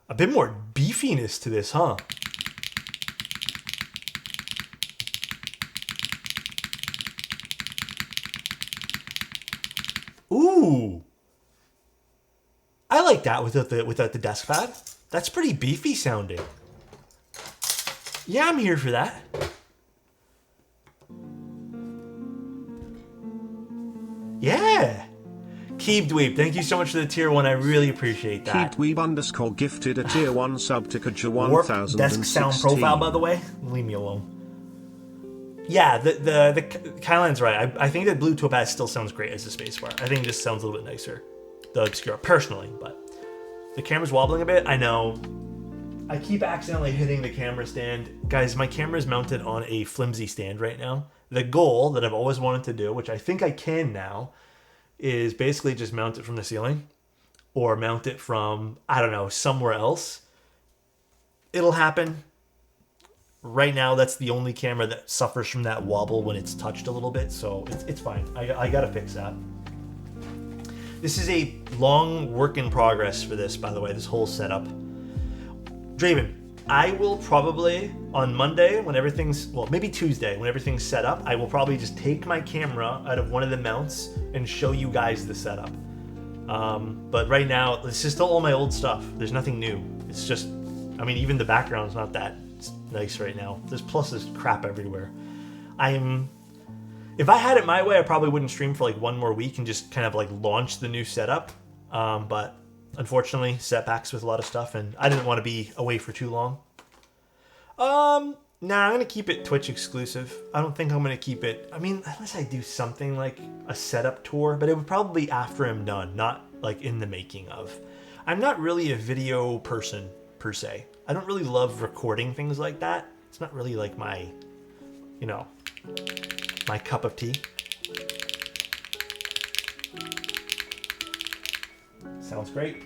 a bit more beefiness to this, huh? Ooh, I like that without the desk pad. That's pretty beefy sounding. Yeah, I'm here for that. Yeah. Keep Dweeb, thank you so much for the tier 1. I really appreciate that. Keep Dweeb _ gifted a tier 1 sub to Kaja Warp 1016. desk sound profile, by the way. Leave me alone. Yeah, the Kylan's right. I think that blue topaz still sounds great as a spacebar. I think this sounds a little bit nicer, the Obscura, personally. But the camera's wobbling a bit. I know. I keep accidentally hitting the camera stand. Guys, my camera is mounted on a flimsy stand right now. The goal that I've always wanted to do, which I think I can now, is basically just mount it from the ceiling or mount it from, I don't know, somewhere else. It'll happen. Right now, that's the only camera that suffers from that wobble when it's touched a little bit, so it's fine. I gotta fix that. This is a long work in progress for this, by the way, this whole setup. Draven, I will probably, on Monday, when everything's, well, maybe Tuesday, when everything's set up, I will probably just take my camera out of one of the mounts and show you guys the setup. But right now, this is still all my old stuff. There's nothing new. It's just, I mean, even the background's not that nice right now. There's crap everywhere. If I had it my way, I probably wouldn't stream for like one more week and just kind of like launch the new setup. But unfortunately, setbacks with a lot of stuff, and I didn't want to be away for too long. Nah, I'm gonna keep it Twitch exclusive. I don't think I'm gonna keep it, I mean, unless I do something like a setup tour, but it would probably be after I'm done, not like in the making of. I'm not really a video person per se. I don't really love recording things like that. It's not really like my, you know, my cup of tea. Sounds great.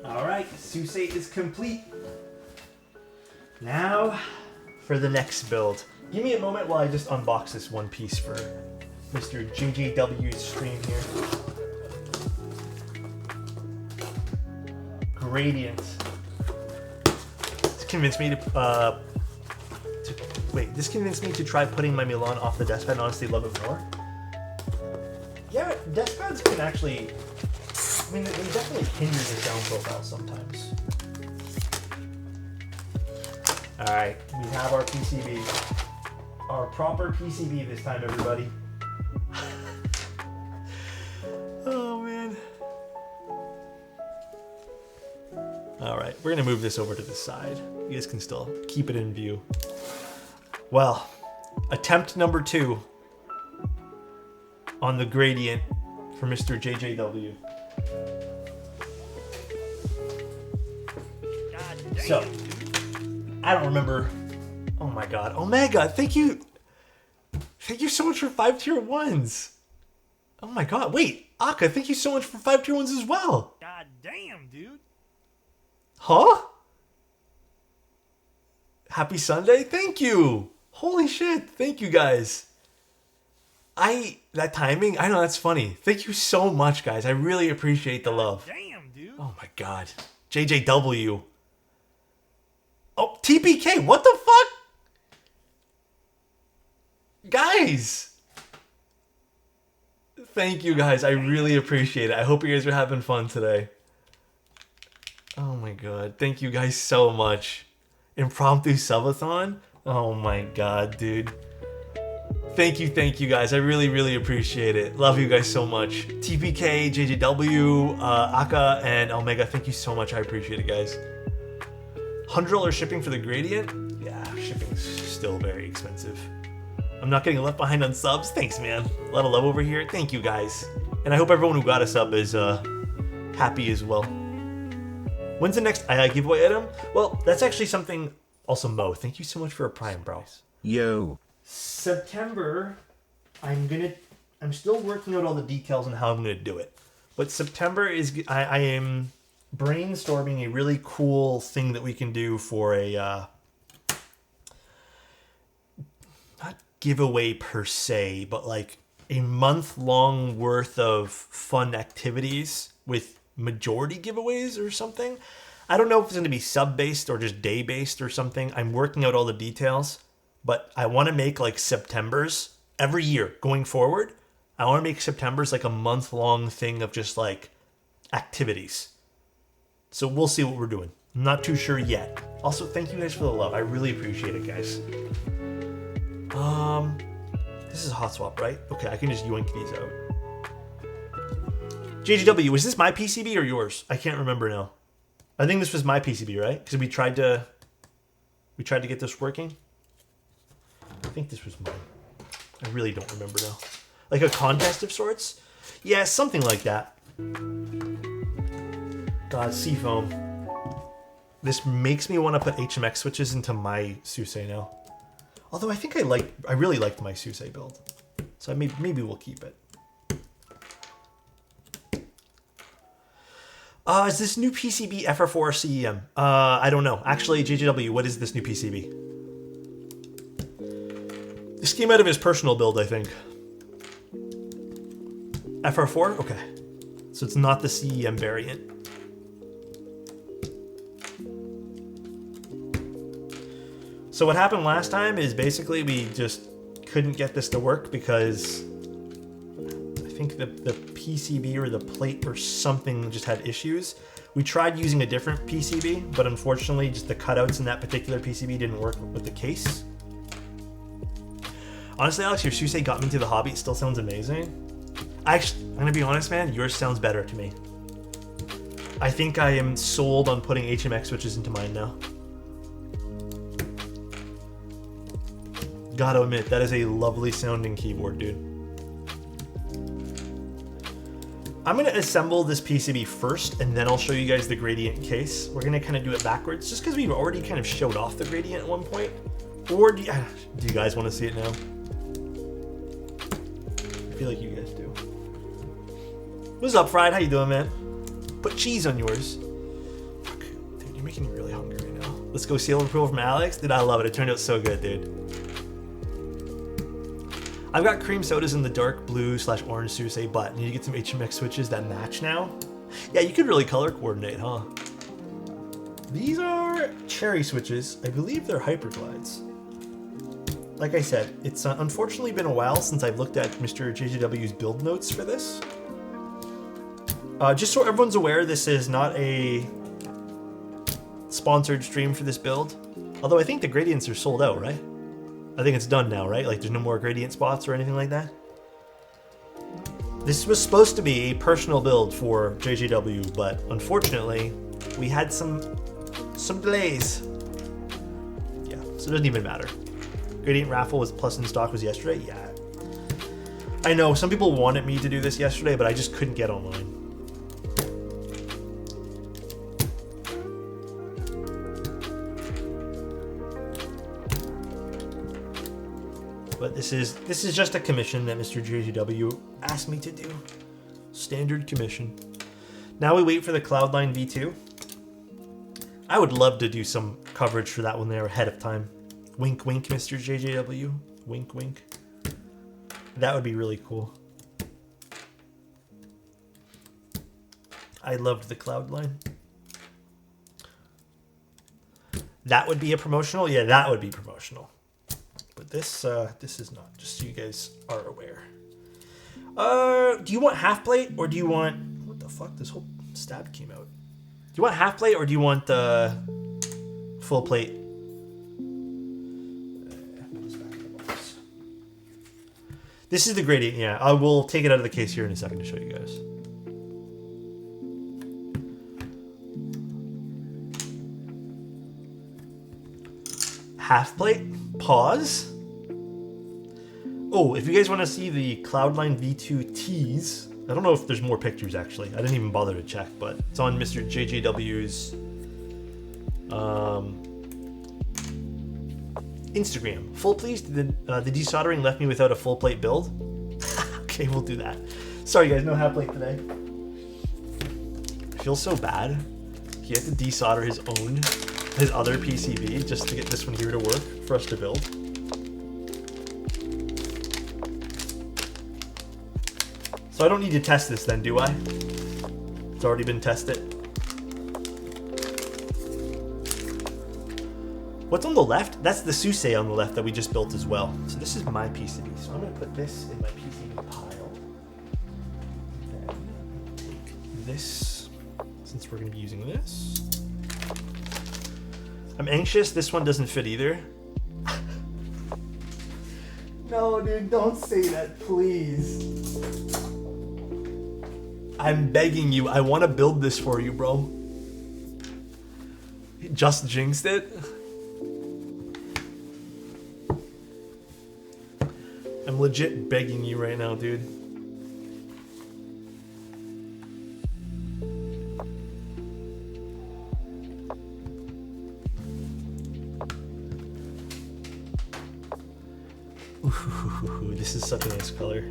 All right, Suisei is complete. Now for the next build. Give me a moment while I just unbox this one piece for Mr. JJW's stream here. Gradient. This convinced me this convinced me to try putting my Milan off the desk pad and honestly love it more. Yeah, desk pads can actually, I mean, they definitely hinder the sound profile sometimes. Alright, we have our PCB. Our proper PCB this time, everybody. Oh, man. Alright, we're going to move this over to the side. You guys can still keep it in view. Well, attempt number 2 on the gradient for Mr. JJW. So, I don't remember. Oh my god. Omega, thank you. Thank you so much for 5 tier 1s. Oh my god. Wait, Akka, thank you so much for 5 tier 1s as well. God damn, dude. Huh? Happy Sunday? Thank you. Holy shit. Thank you guys. That timing, I know that's funny. Thank you so much, guys. I really appreciate the love. Damn, dude. Oh my god. JJW. Oh, TPK, what the fuck? Guys. Thank you guys. I really appreciate it. I hope you guys are having fun today. Oh my god. Thank you guys so much. Impromptu subathon? Oh my god, dude. Thank you guys. I really appreciate it. Love you guys so much. TPK, JJW, Akka, and Omega, thank you so much. I appreciate it, guys. $100 shipping for the gradient? Yeah, shipping's still very expensive. I'm not getting left behind on subs. Thanks, man. A lot of love over here. Thank you, guys. And I hope everyone who got a sub is happy as well. When's the next giveaway item? Well, that's actually something. Also, Mo, thank you so much for a prime, bro. Yo. September, I'm still working out all the details on how I'm gonna do it. But September is, I am brainstorming a really cool thing that we can do for a, not giveaway per se, but like a month-long worth of fun activities with majority giveaways or something. I don't know if it's going to be sub-based or just day-based or something. I'm working out all the details, but I want to make like Septembers every year going forward. I want to make Septembers like a month-long thing of just like activities. So we'll see what we're doing. I'm not too sure yet. Also, thank you guys for the love. I really appreciate it, guys. This is a hot swap, right? Okay, I can just yoink these out. JGW, was this my PCB or yours? I can't remember now. I think this was my PCB, right? Because we tried to get this working. I think this was mine. I really don't remember now. Like a contest of sorts? Yeah, something like that. God, Seafoam. This makes me want to put HMX switches into my Suisei now. Although I think I really liked my Suisei build. So maybe we'll keep it. Is this new PCB FR4 CEM? I don't know. Actually, JJW, what is this new PCB? This came out of his personal build, I think. FR4? Okay. So it's not the CEM variant. So what happened last time is basically we just couldn't get this to work because I think the PCB or the plate or something just had issues. We tried using a different PCB, but unfortunately just the cutouts in that particular PCB didn't work with the case. Honestly, Alex, your Suisei got me into the hobby. It still sounds amazing. I'm gonna be honest, man, yours sounds better to me. I think I am sold on putting HMX switches into mine now. Gotta admit, that is a lovely sounding keyboard, dude. I'm gonna assemble this PCB first, and then I'll show you guys the gradient case. We're gonna kind of do it backwards, just because we've already kind of showed off the gradient at one point. Or do you guys want to see it now? I feel like you guys do. What's up, Fried? How you doing, man? Put cheese on yours. Fuck, dude, you're making me really hungry right now. Let's go seal approval from Alex. Dude, I love it. It turned out so good, dude. I've got cream sodas in the dark blue / orange Suisei, but need to get some HMX switches that match now. Yeah, you could really color coordinate, huh? These are cherry switches. I believe they're hyperglides. Like I said, it's unfortunately been a while since I've looked at Mr. JJW's build notes for this. Just so everyone's aware, this is not a sponsored stream for this build. Although I think the gradients are sold out, right? I think it's done now, right? Like there's no more gradient spots or anything like that. This was supposed to be a personal build for JJW, but unfortunately, we had some delays. Yeah, so it doesn't even matter. Gradient raffle was plus in stock was yesterday. Yeah, I know some people wanted me to do this yesterday, but I just couldn't get online. But this is just a commission that Mr. JGW asked me to do. Standard commission. Now we wait for the Cloudline V2. I would love to do some coverage for that one there ahead of time. Wink, wink, Mr. JJW. Wink, wink. That would be really cool. I loved the Cloudline. That would be a promotional? Yeah, that would be promotional. But this is not, just so you guys are aware. Do you want half plate or do you want, what the fuck, this whole stab came out. Do you want half plate or do you want the full plate? This is the gradient, yeah. I will take it out of the case here in a second to show you guys. Half plate, pause. Oh, if you guys want to see the Cloudline V2 tease, I don't know if there's more pictures actually. I didn't even bother to check, but it's on Mr. JJW's Instagram. Full please. The desoldering left me without a full plate build. Okay, we'll do that. Sorry guys, no half plate today. I feel so bad. He had to desolder his other PCB just to get this one here to work for us to build. So I don't need to test this then, do I? It's already been tested. What's on the left? That's the Suisei on the left that we just built as well. So this is my PCB. So I'm going to put this in my PCB pile. Then take this, since we're going to be using this. I'm anxious. This one doesn't fit either. No, dude, don't say that, please. I'm begging you. I want to build this for you, bro. Just jinxed it. I'm legit begging you right now, dude. Ooh, this is such a nice color.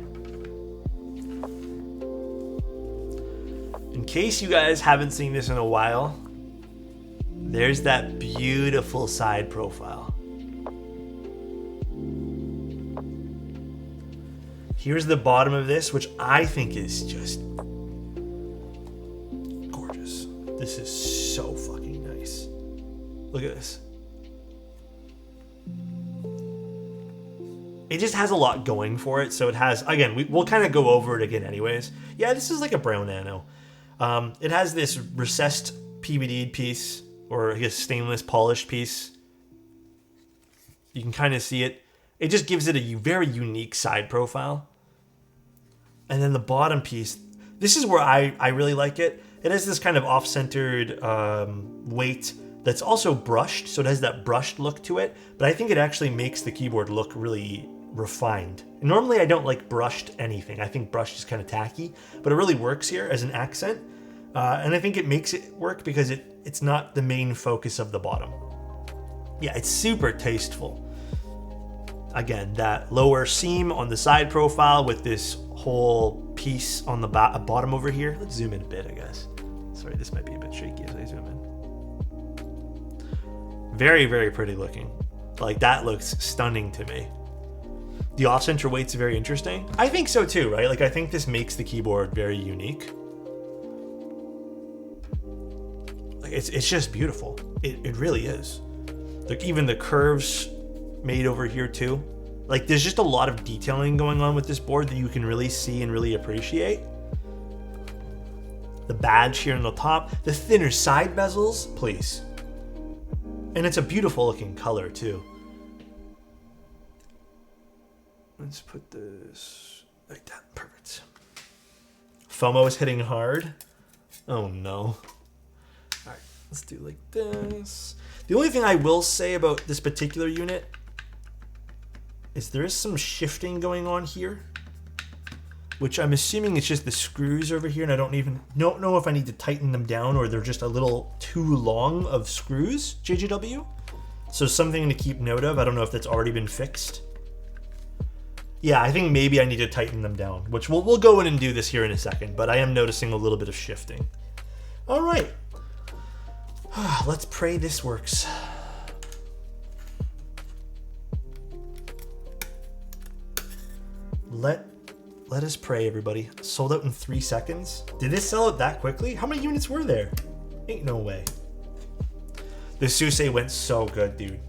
In case you guys haven't seen this in a while, there's that beautiful side profile. Here's the bottom of this, which I think is just gorgeous. This is so fucking nice. Look at this. It just has a lot going for it. So it has, again, we'll kind of go over it again anyways. Yeah, this is like a brown nano. It has this recessed PVD piece, or I guess stainless polished piece. You can kind of see it. It just gives it a very unique side profile. And then the bottom piece, this is where I really like it. It has this kind of off-centered weight that's also brushed, so it has that brushed look to it. But I think it actually makes the keyboard look really refined. Normally I don't like brushed anything. I think brushed is kind of tacky, but it really works here as an accent. And I think it makes it work because it's not the main focus of the bottom. Yeah, it's super tasteful. Again, that lower seam on the side profile with this whole piece on the bottom over here. Let's zoom in a bit, I guess. Sorry, this might be a bit shaky as I zoom in. Very, very pretty looking. Like, that looks stunning to me. The off-center weight's very interesting. I think so too, right? Like, I think this makes the keyboard very unique. Like, it's just beautiful. It really is. Like, even the curves made over here too. Like, there's just a lot of detailing going on with this board that you can really see and really appreciate. The badge here on the top, the thinner side bezels, please. And it's a beautiful looking color too. Let's put this like that. Perfect. FOMO is hitting hard. Oh no. All right, let's do like this. The only thing I will say about this particular unit is there is some shifting going on here, which I'm assuming it's just the screws over here, and I don't know if I need to tighten them down or they're just a little too long of screws, JJW. So something to keep note of. I don't know if that's already been fixed. Yeah, I think maybe I need to tighten them down, which we'll go in and do this here in a second, but I am noticing a little bit of shifting. All right. Let's pray this works. Let us pray, everybody. Sold out in 3 seconds. Did this sell out that quickly? How many units were there? Ain't no way. The Suisei went so good, dude.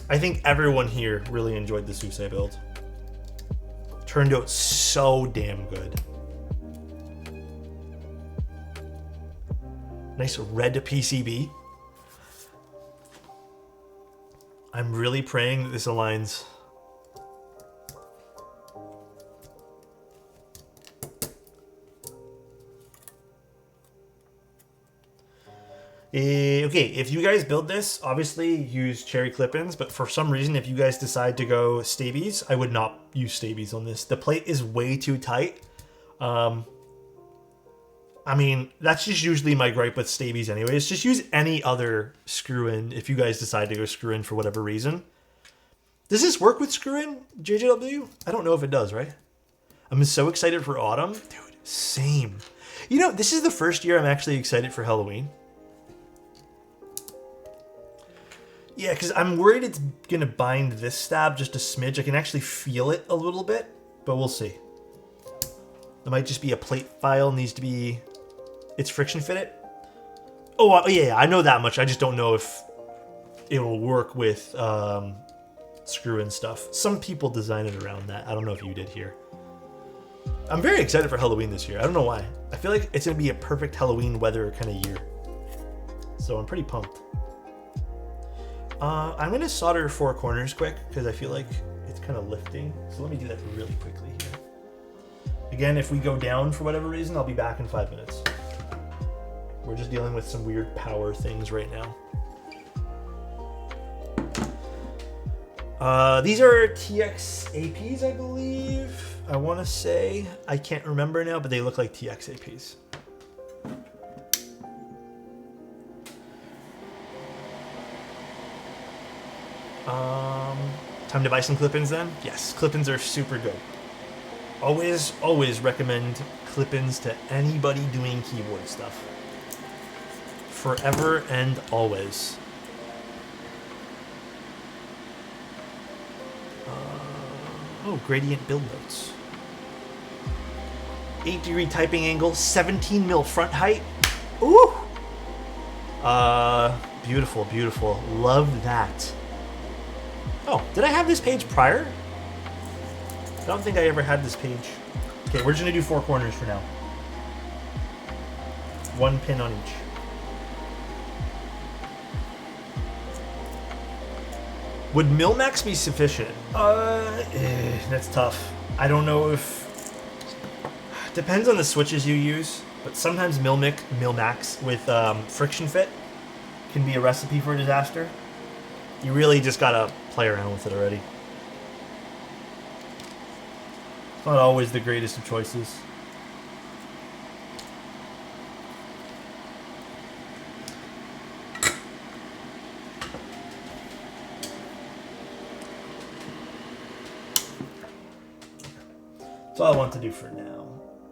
I think everyone here really enjoyed the Suisei build. Turned out so damn good. Nice red PCB. I'm really praying that this aligns. Okay, if you guys build this, obviously use cherry clip-ins, but for some reason, if you guys decide to go stabies, I would not use stabies on this. The plate is way too tight. I mean, that's just usually my gripe with stabies anyways. Just use any other screw-in if you guys decide to go screw-in for whatever reason. Does this work with screw-in, JJW? I don't know if it does, right? I'm so excited for autumn. Dude, same. You know, this is the first year I'm actually excited for Halloween. Yeah, because I'm worried it's going to bind this stab just a smidge. I can actually feel it a little bit, but we'll see. There might just be a plate file, needs to be... It's friction fitted? Oh, yeah, I know that much. I just don't know if it will work with screw-in stuff. Some people design it around that. I don't know if you did here. I'm very excited for Halloween this year. I don't know why. I feel like it's going to be a perfect Halloween weather kind of year. So I'm pretty pumped. I'm going to solder 4 corners quick because I feel like it's kind of lifting. So let me do that really quickly here. Again, if we go down for whatever reason, I'll be back in 5 minutes. We're just dealing with some weird power things right now. These are TX APs, I believe. I want to say. I can't remember now, but they look like TX APs. Time to buy some clip-ins then? Yes, clip-ins are super good. Always recommend clip-ins to anybody doing keyboard stuff. Forever and always. Oh, gradient build notes. 8-degree typing angle, 17 mil front height. Ooh! Beautiful, beautiful. Love that. Oh, did I have this page prior? I don't think I ever had this page. Okay, we're just gonna do 4 corners for now. 1 pin on each. Would Milmax be sufficient? That's tough. I don't know if... Depends on the switches you use, but sometimes Milmax with friction fit can be a recipe for disaster. You really just gotta play around with it already. It's not always the greatest of choices. That's all I want to do for now.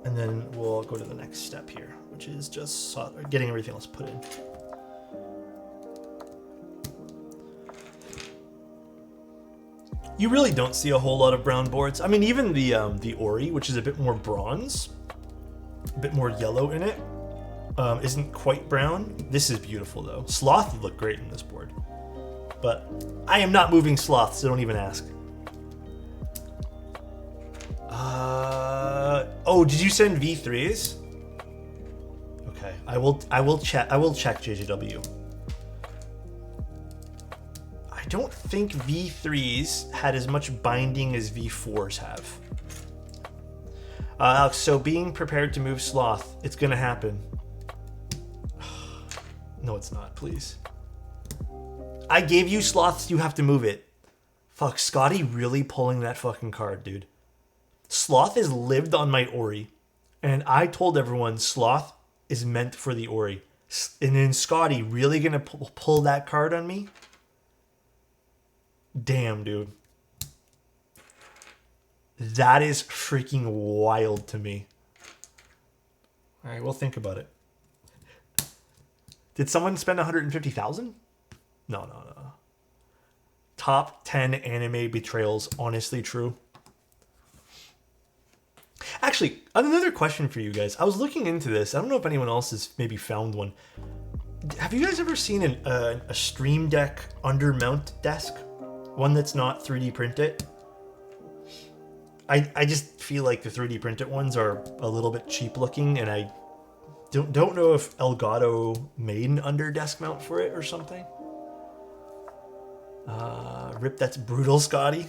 And then we'll go to the next step here, which is just getting everything else put in. You really don't see a whole lot of brown boards. I mean, even the Ori, which is a bit more bronze, a bit more yellow in it, isn't quite brown. This is beautiful though. Sloth would look great in this board. But I am not moving Sloth, so don't even ask. Oh, did you send V3s? Okay, I will check JJW. I don't think V3s had as much binding as V4s have. Alex, so being prepared to move Sloth, it's gonna happen. No, it's not, please. I gave you Sloths, you have to move it. Fuck, Scotty really pulling that fucking card, dude. Sloth has lived on my Ori, and I told everyone Sloth is meant for the Ori. And then Scotty really gonna pull that card on me? Damn, dude. That is freaking wild to me. Alright, we'll think about it. Did someone spend 150,000? No. Top 10 anime betrayals, honestly true. Actually, another question for you guys. I was looking into this. I don't know if anyone else has maybe found one. Have you guys ever seen a Stream Deck undermount desk? One that's not 3D printed? I just feel like the 3D printed ones are a little bit cheap looking, and I don't know if Elgato made an under desk mount for it or something. Rip, that's brutal, Scotty.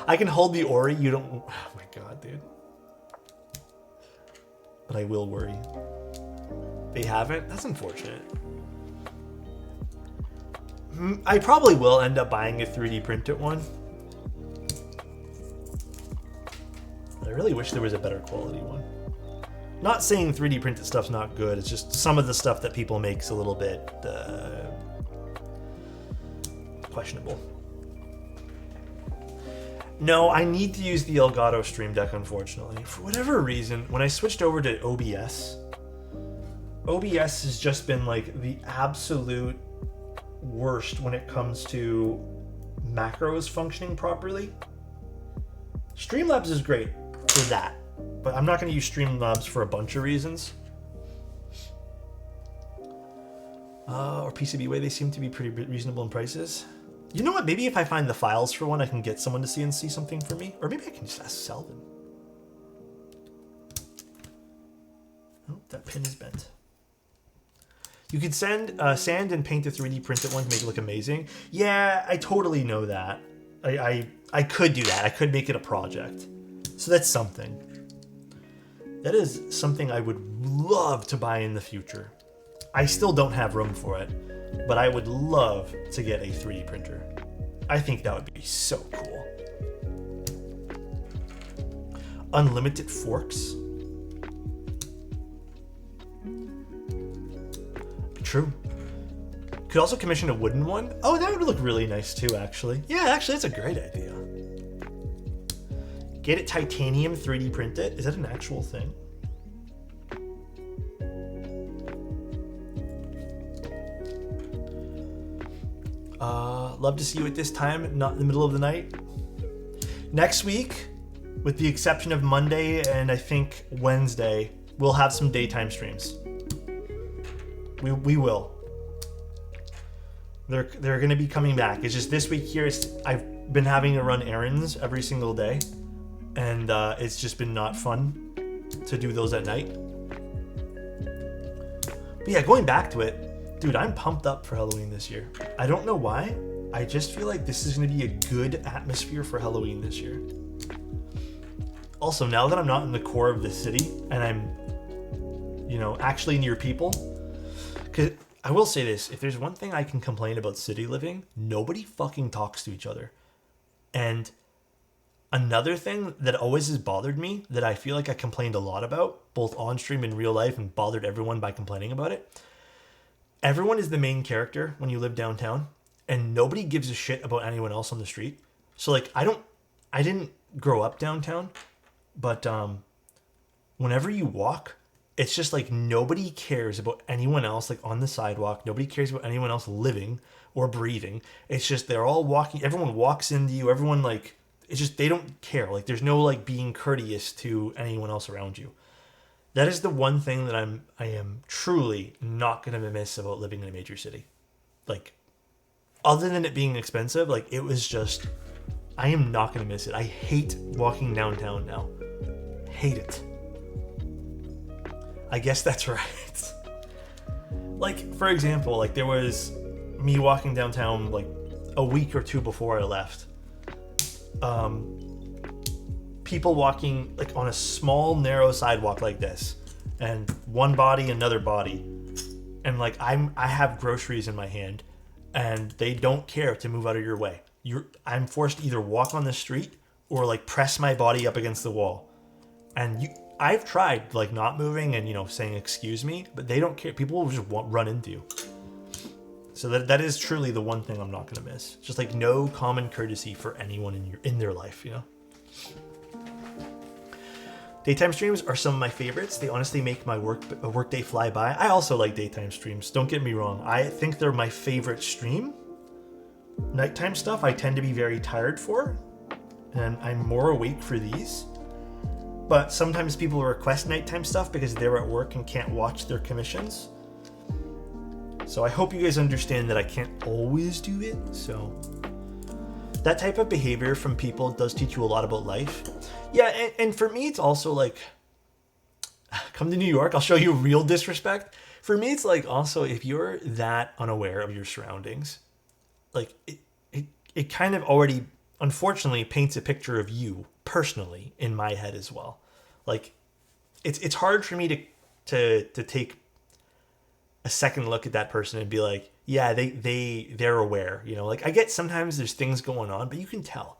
I can hold the Ori, you don't... Oh my god, dude. But I will worry. They haven't? That's unfortunate. I probably will end up buying a 3D printed one. I really wish there was a better quality one. Not saying 3D printed stuff's not good, it's just some of the stuff that people make's a little bit questionable. No, I need to use the Elgato Stream Deck, unfortunately. For whatever reason, when I switched over to OBS has just been like the absolute worst when it comes to macros functioning properly. Streamlabs is great for that, but I'm not going to use Streamlabs for a bunch of reasons. Or PCBWay, they seem to be pretty reasonable in prices. You know what? Maybe if I find the files for one, I can get someone to CNC something for me. Or maybe I can just ask Selvin. Oh, that pin is bent. You could send sand and paint a 3D printed one to make it look amazing. Yeah, I totally know that. I could do that. I could make it a project. So that's something. That is something I would love to buy in the future. I still don't have room for it, but I would love to get a 3D printer. I think that would be so cool. Unlimited forks. True. Could also commission a wooden one. Oh, that would look really nice too, actually. Yeah, actually, that's a great idea. Get it titanium 3D printed. Is that an actual thing? Love to see you at this time, not in the middle of the night. Next week, with the exception of Monday and I think Wednesday, we'll have some daytime streams. We will. They're going to be coming back. It's just this week here, I've been having to run errands every single day, and it's just been not fun to do those at night. But yeah, going back to it, dude, I'm pumped up for Halloween this year. I don't know why. I just feel like this is going to be a good atmosphere for Halloween this year. Also, now that I'm not in the core of the city and I'm, actually near people, because I will say this, if there's one thing I can complain about city living, nobody fucking talks to each other. And another thing that always has bothered me, that I feel like I complained a lot about, both on stream and real life, and bothered everyone by complaining about it. Everyone is the main character when you live downtown, and nobody gives a shit about anyone else on the street. So like, I didn't grow up downtown, but whenever you walk, it's just like nobody cares about anyone else, like on the sidewalk. Nobody cares about anyone else living or breathing. It's just they're all walking. Everyone walks into you. Everyone like, it's just they don't care. Like there's no like being courteous to anyone else around you. That is the one thing that I am truly not going to miss about living in a major city. Like, other than it being expensive, like it was just, I am not going to miss it. I hate walking downtown now. Hate it. I guess that's right. Like, for example, like there was me walking downtown like a week or two before I left. People walking like on a small narrow sidewalk like this, and one body, another body, and like I have groceries in my hand, and they don't care to move out of your way. I'm forced to either walk on the street or like press my body up against the wall. And I've tried like not moving and saying excuse me, but they don't care. People will just run into you. So that is truly the one thing I'm not gonna miss. Just like no common courtesy for anyone in their life, Daytime streams are some of my favorites. They honestly make my workday fly by. I also like daytime streams. Don't get me wrong. I think they're my favorite stream. Nighttime stuff I tend to be very tired for, and I'm more awake for these. But sometimes people request nighttime stuff because they're at work and can't watch their commissions. So I hope you guys understand that I can't always do it. So that type of behavior from people does teach you a lot about life. Yeah, and for me, it's also like, come to New York, I'll show you real disrespect. For me, it's like also, if you're that unaware of your surroundings, like it kind of already, unfortunately, paints a picture of you personally in my head as well. Like, it's hard for me to take a second look at that person and be like, yeah, they're aware, Like, I get sometimes there's things going on, but you can tell.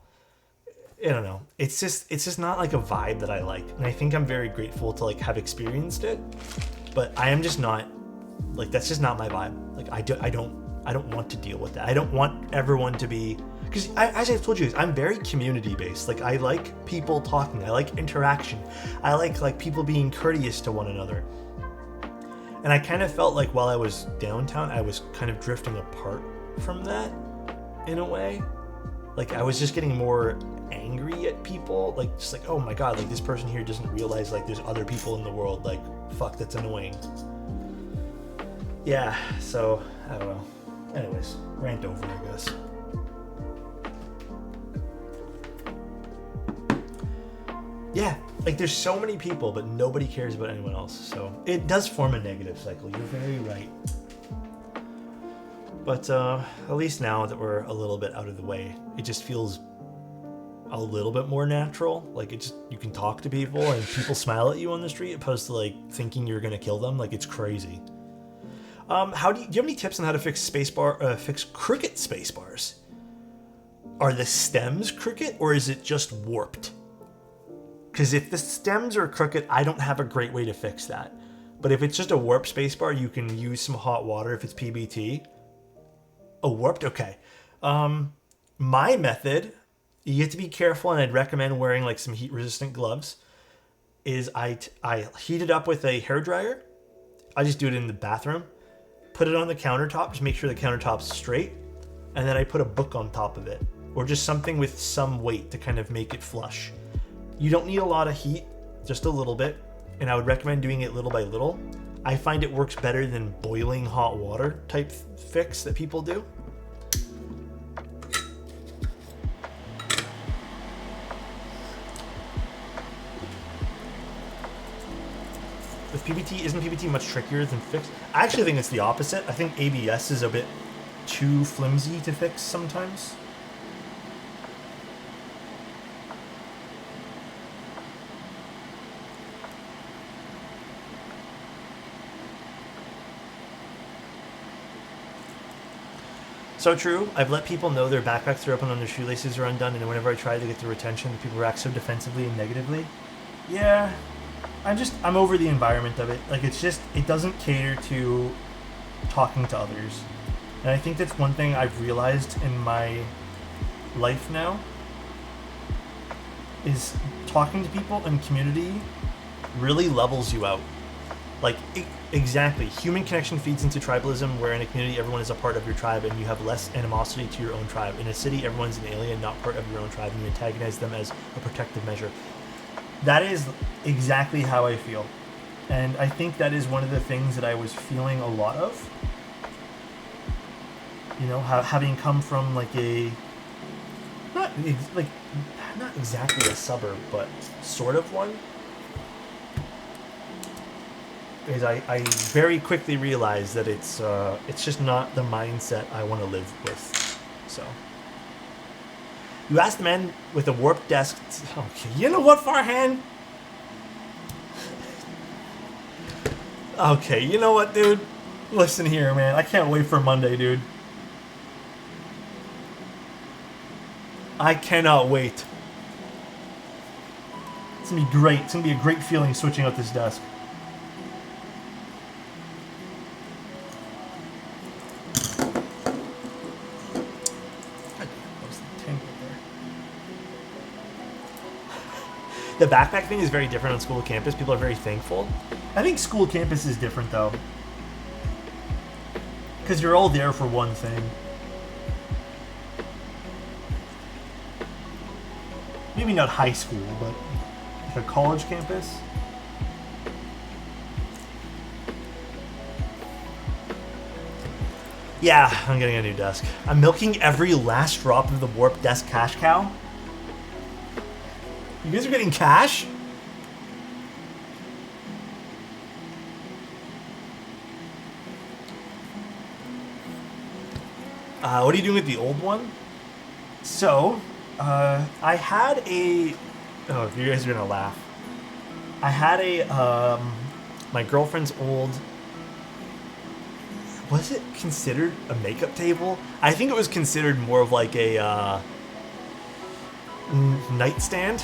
I don't know. It's just not like a vibe that I like, and I think I'm very grateful to like have experienced it. But I am just not like, that's just not my vibe. Like I don't want to deal with that. I don't want everyone to be, because as I've told you, I'm very community based. Like I like people talking. I like interaction. I like people being courteous to one another. And I kind of felt like while I was downtown, I was kind of drifting apart from that in a way. Like I was just getting more angry at people, like just like, oh my god, like this person here doesn't realize like there's other people in the world, like fuck, that's annoying. Yeah, so I don't know. Anyways, rant over, I guess. Yeah, like there's so many people, but nobody cares about anyone else, so it does form a negative cycle. You're very right. But at least now that we're a little bit out of the way, it just feels a little bit more natural. Like it just, you can talk to people and people smile at you on the street opposed to like thinking you're gonna kill them. Like it's crazy. Do you have any tips on how to fix fix crooked spacebars? Are the stems crooked or is it just warped? Because if the stems are crooked, I don't have a great way to fix that. But if it's just a warped spacebar, you can use some hot water if it's PBT. Oh, warped? Okay. My method, you have to be careful, and I'd recommend wearing like some heat-resistant gloves, is I heat it up with a hairdryer. I just do it in the bathroom. Put it on the countertop, just make sure the countertop's straight, and then I put a book on top of it, or just something with some weight to kind of make it flush. You don't need a lot of heat, just a little bit, and I would recommend doing it little by little. I find it works better than boiling hot water type fix that people do. With PBT, isn't PBT much trickier than fix? I actually think it's the opposite. I think ABS is a bit too flimsy to fix sometimes. So true. I've let people know their backpacks are open and their shoelaces are undone, and whenever I try to get the retention, the people react so defensively and negatively. Yeah, I'm over the environment of it. Like, it's just, it doesn't cater to talking to others. And I think that's one thing I've realized in my life now, is talking to people in community really levels you out. Like, exactly. Human connection feeds into tribalism, where in a community, everyone is a part of your tribe, and you have less animosity to your own tribe. In a city, everyone's an alien, not part of your own tribe, and you antagonize them as a protective measure. That is exactly how I feel. And I think that is one of the things that I was feeling a lot of. You know, having come from like a, not exactly a suburb, but sort of one. Is I very quickly realized that it's just not the mindset I want to live with. So you asked the man with a warped desk. Okay, you know what, Farhan? Okay, you know what, dude? Listen here, man. I can't wait for Monday, dude. I cannot wait. It's gonna be great. It's gonna be a great feeling switching out this desk. The backpack thing is very different on school campus. People are very thankful. I think school campus is different, though. Because you're all there for one thing. Maybe not high school, but like a college campus. Yeah, I'm getting a new desk. I'm milking every last drop of the warp desk cash cow. You guys are getting cash? What are you doing with the old one? So, I had a... Oh, you guys are gonna laugh. I had a, my girlfriend's old... Was it considered a makeup table? I think it was considered more of like a, nightstand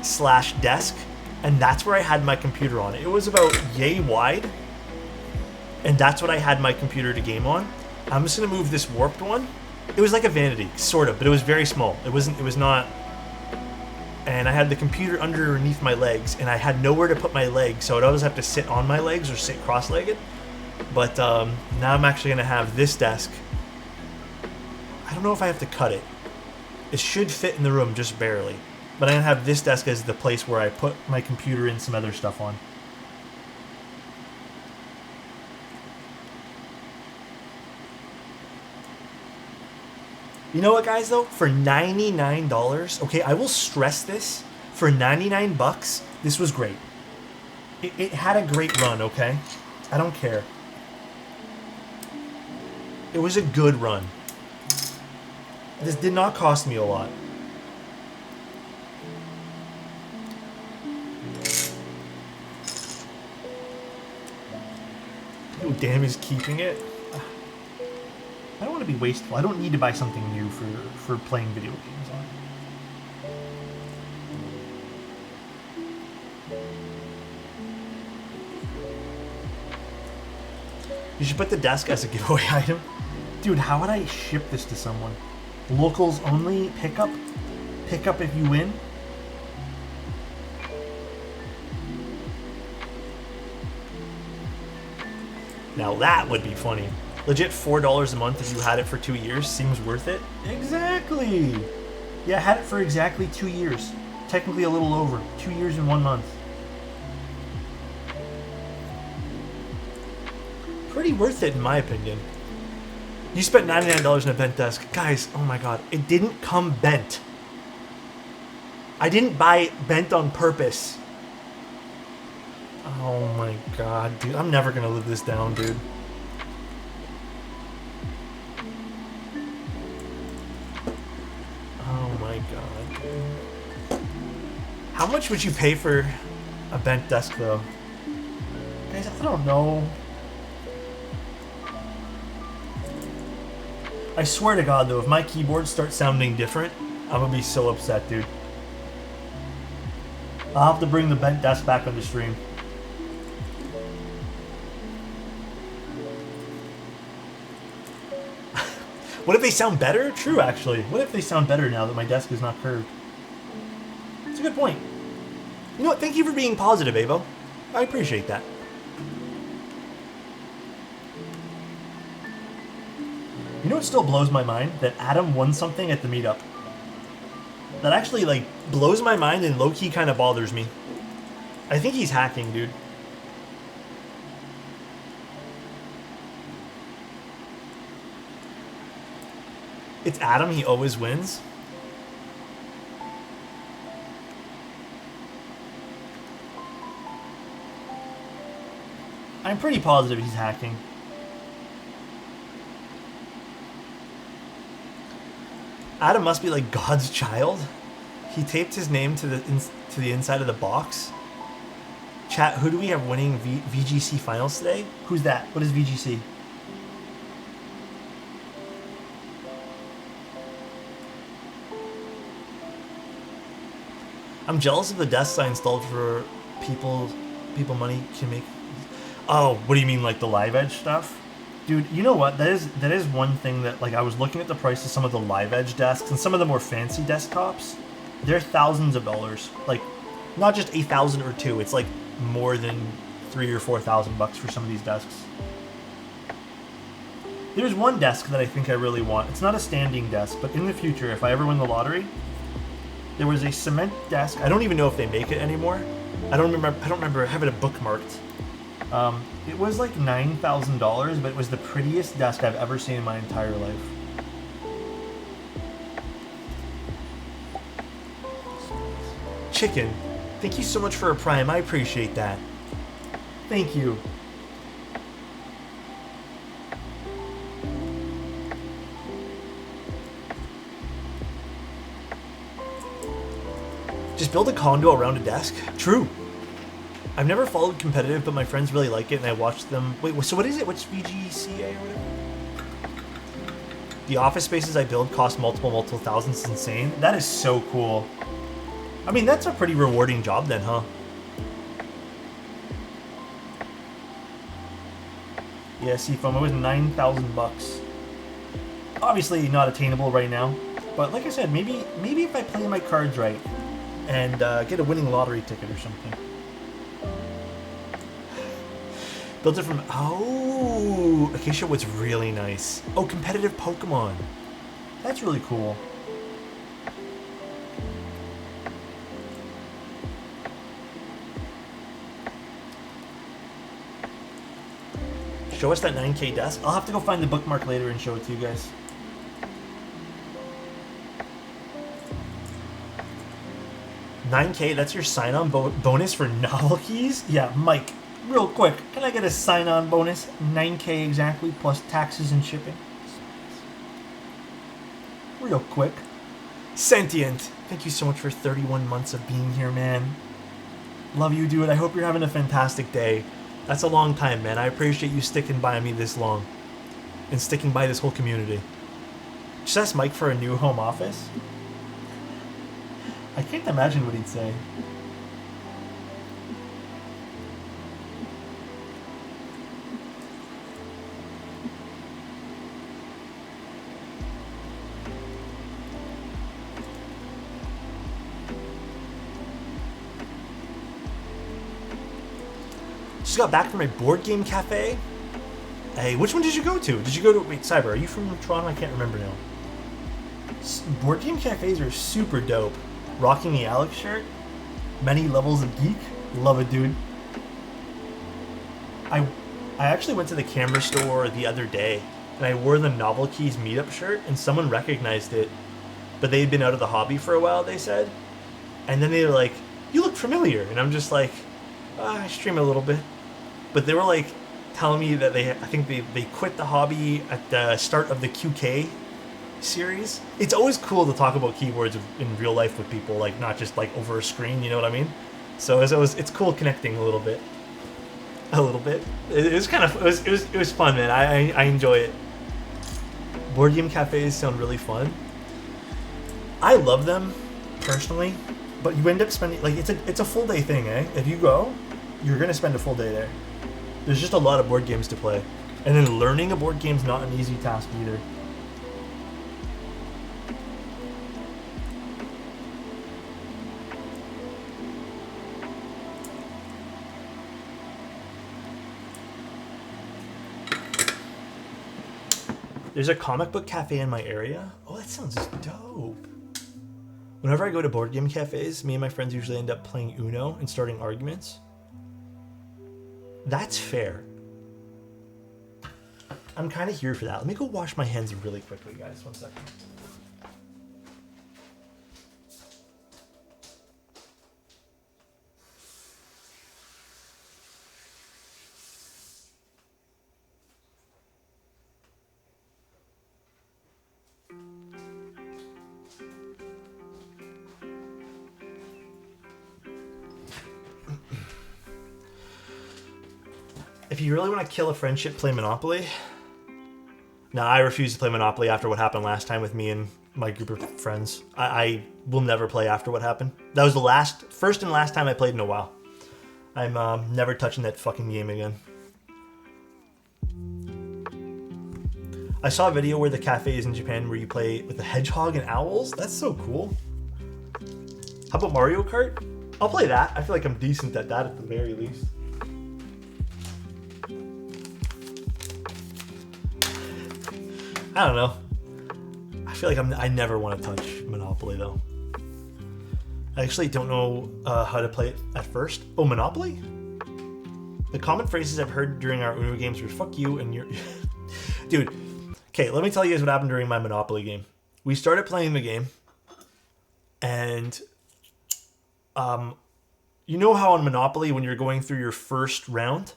slash desk, and that's where I had my computer on. It was about yay wide, and that's what I had my computer to game on. I'm just gonna move this warped one. It was like a vanity, sort of, but it was very small. It was not. And I had the computer underneath my legs, and I had nowhere to put my legs, so I'd always have to sit on my legs or sit cross-legged. But now I'm actually gonna have this desk. I don't know if I have to cut it. It should fit in the room just barely. But I'm gonna have this desk as the place where I put my computer and some other stuff on. You know what, guys, though? For $99, okay, I will stress this. For 99 bucks, this was great. It had a great run, okay? I don't care. It was a good run. This did not cost me a lot. Oh, damn, he's keeping it. I don't want to be wasteful. I don't need to buy something new for playing video games on. You should put the desk as a giveaway item. Dude, how would I ship this to someone? Locals only? Pickup? Pickup if you win? Now that would be funny. Legit $4 a month if you had it for 2 years. Seems worth it. Exactly. Yeah, I had it for exactly 2 years. Technically a little over. 2 years and 1 month. Pretty worth it in my opinion. You spent $99 on a bent desk. Guys, oh my god. It didn't come bent. I didn't buy it bent on purpose. Oh my god, dude. I'm never gonna live this down, dude. Oh my god, dude. How much would you pay for a bent desk, though? Guys, I don't know. I swear to god, though, if my keyboard starts sounding different, I'm gonna be so upset, dude. I'll have to bring the bent desk back on the stream. What if they sound better? True, actually. What if they sound better now that my desk is not curved? It's a good point. You know what? Thank you for being positive, Avo. I appreciate that. You know what still blows my mind? That Adam won something at the meetup. That actually, like, blows my mind and low-key kind of bothers me. I think he's hacking, dude. It's Adam, he always wins. I'm pretty positive he's hacking. Adam must be like God's child. He taped his name to the inside of the box. Chat, who do we have winning VGC finals today? Who's that? What is VGC? I'm jealous of the desks I installed for people money can make. Oh, what do you mean, like the Live Edge stuff? Dude, you know what? That is one thing that, like, I was looking at the price of some of the Live Edge desks and some of the more fancy desktops. They're thousands of dollars. Like, not just 1,000 or 2. It's like more than 3,000 or 4,000 bucks for some of these desks. There's one desk that I think I really want. It's not a standing desk, but in the future, if I ever win the lottery, there was a cement desk. I don't even know if they make it anymore. I don't remember. I have it bookmarked. It was like $9,000, but it was the prettiest desk I've ever seen in my entire life. Chicken, thank you so much for a Prime. I appreciate that. Thank you. Just build a condo around a desk? True. I've never followed competitive, but my friends really like it, and I watch them. Wait, so what is it? What's VGCA or whatever? The office spaces I build cost multiple thousands. It's insane. That is so cool. I mean, that's a pretty rewarding job then, huh? Yeah, Seafoam, it was 9,000 bucks. Obviously not attainable right now, but like I said, maybe if I play my cards right and get a winning lottery ticket or something. Built it from... Oh! Acacia Wood's really nice. Oh, competitive Pokemon. That's really cool. Show us that 9K desk. I'll have to go find the bookmark later and show it to you guys. $9K, that's your sign-on bonus for novel keys? Yeah, Mike, real quick, can I get a sign-on bonus? 9K exactly, plus taxes and shipping. Real quick. Sentient, thank you so much for 31 months of being here, man. Love you, dude. I hope you're having a fantastic day. That's a long time, man. I appreciate you sticking by me this long. And sticking by this whole community. Just ask Mike for a new home office. I can't imagine what he'd say. Just got back from a board game cafe. Hey, which one did you go to? Did you go to... Wait, Cyber, are you from Toronto? I can't remember now. Board game cafes are super dope. Rocking the Alex shirt. Many levels of geek. Love it, dude. I actually went to the camera store the other day, and I wore the Novel Keys meetup shirt, and someone recognized it. But they had been out of the hobby for a while, they said. And then they were like, you look familiar. And I'm just like, I stream a little bit. But they were like telling me that I think they quit the hobby at the start of the QK series. It's always cool to talk about keyboards in real life with people, like not just like over a screen, you know what I mean? So it's cool connecting a little bit. It was kind of it was fun, man. I enjoy it. Board game cafes sound really fun. I love them personally, but you end up spending like it's a full day thing, eh? If you go, you're gonna spend a full day there. There's just a lot of board games to play, and then learning a board game's not an easy task either. There's a comic book cafe in my area. Oh, that sounds dope. Whenever I go to board game cafes, me and my friends usually end up playing Uno and starting arguments. That's fair. I'm kind of here for that. Let me go wash my hands really quickly, guys. 1 second. If you really want to kill a friendship, play Monopoly. Nah, I refuse to play Monopoly after what happened last time with me and my group of friends. I will never play after what happened. That was the first and last time I played in a while. I'm never touching that fucking game again. I saw a video where the cafe is in Japan where you play with a hedgehog and owls. That's so cool. How about Mario Kart? I'll play that. I feel like I'm decent at that at the very least. I don't know. I feel like I never want to touch Monopoly though. I actually don't know how to play it at first. Oh, Monopoly? The common phrases I've heard during our Uno games were "fuck you" and "you're." Dude, okay, let me tell you guys what happened during my Monopoly game. We started playing the game, and you know how on Monopoly when you're going through your first round,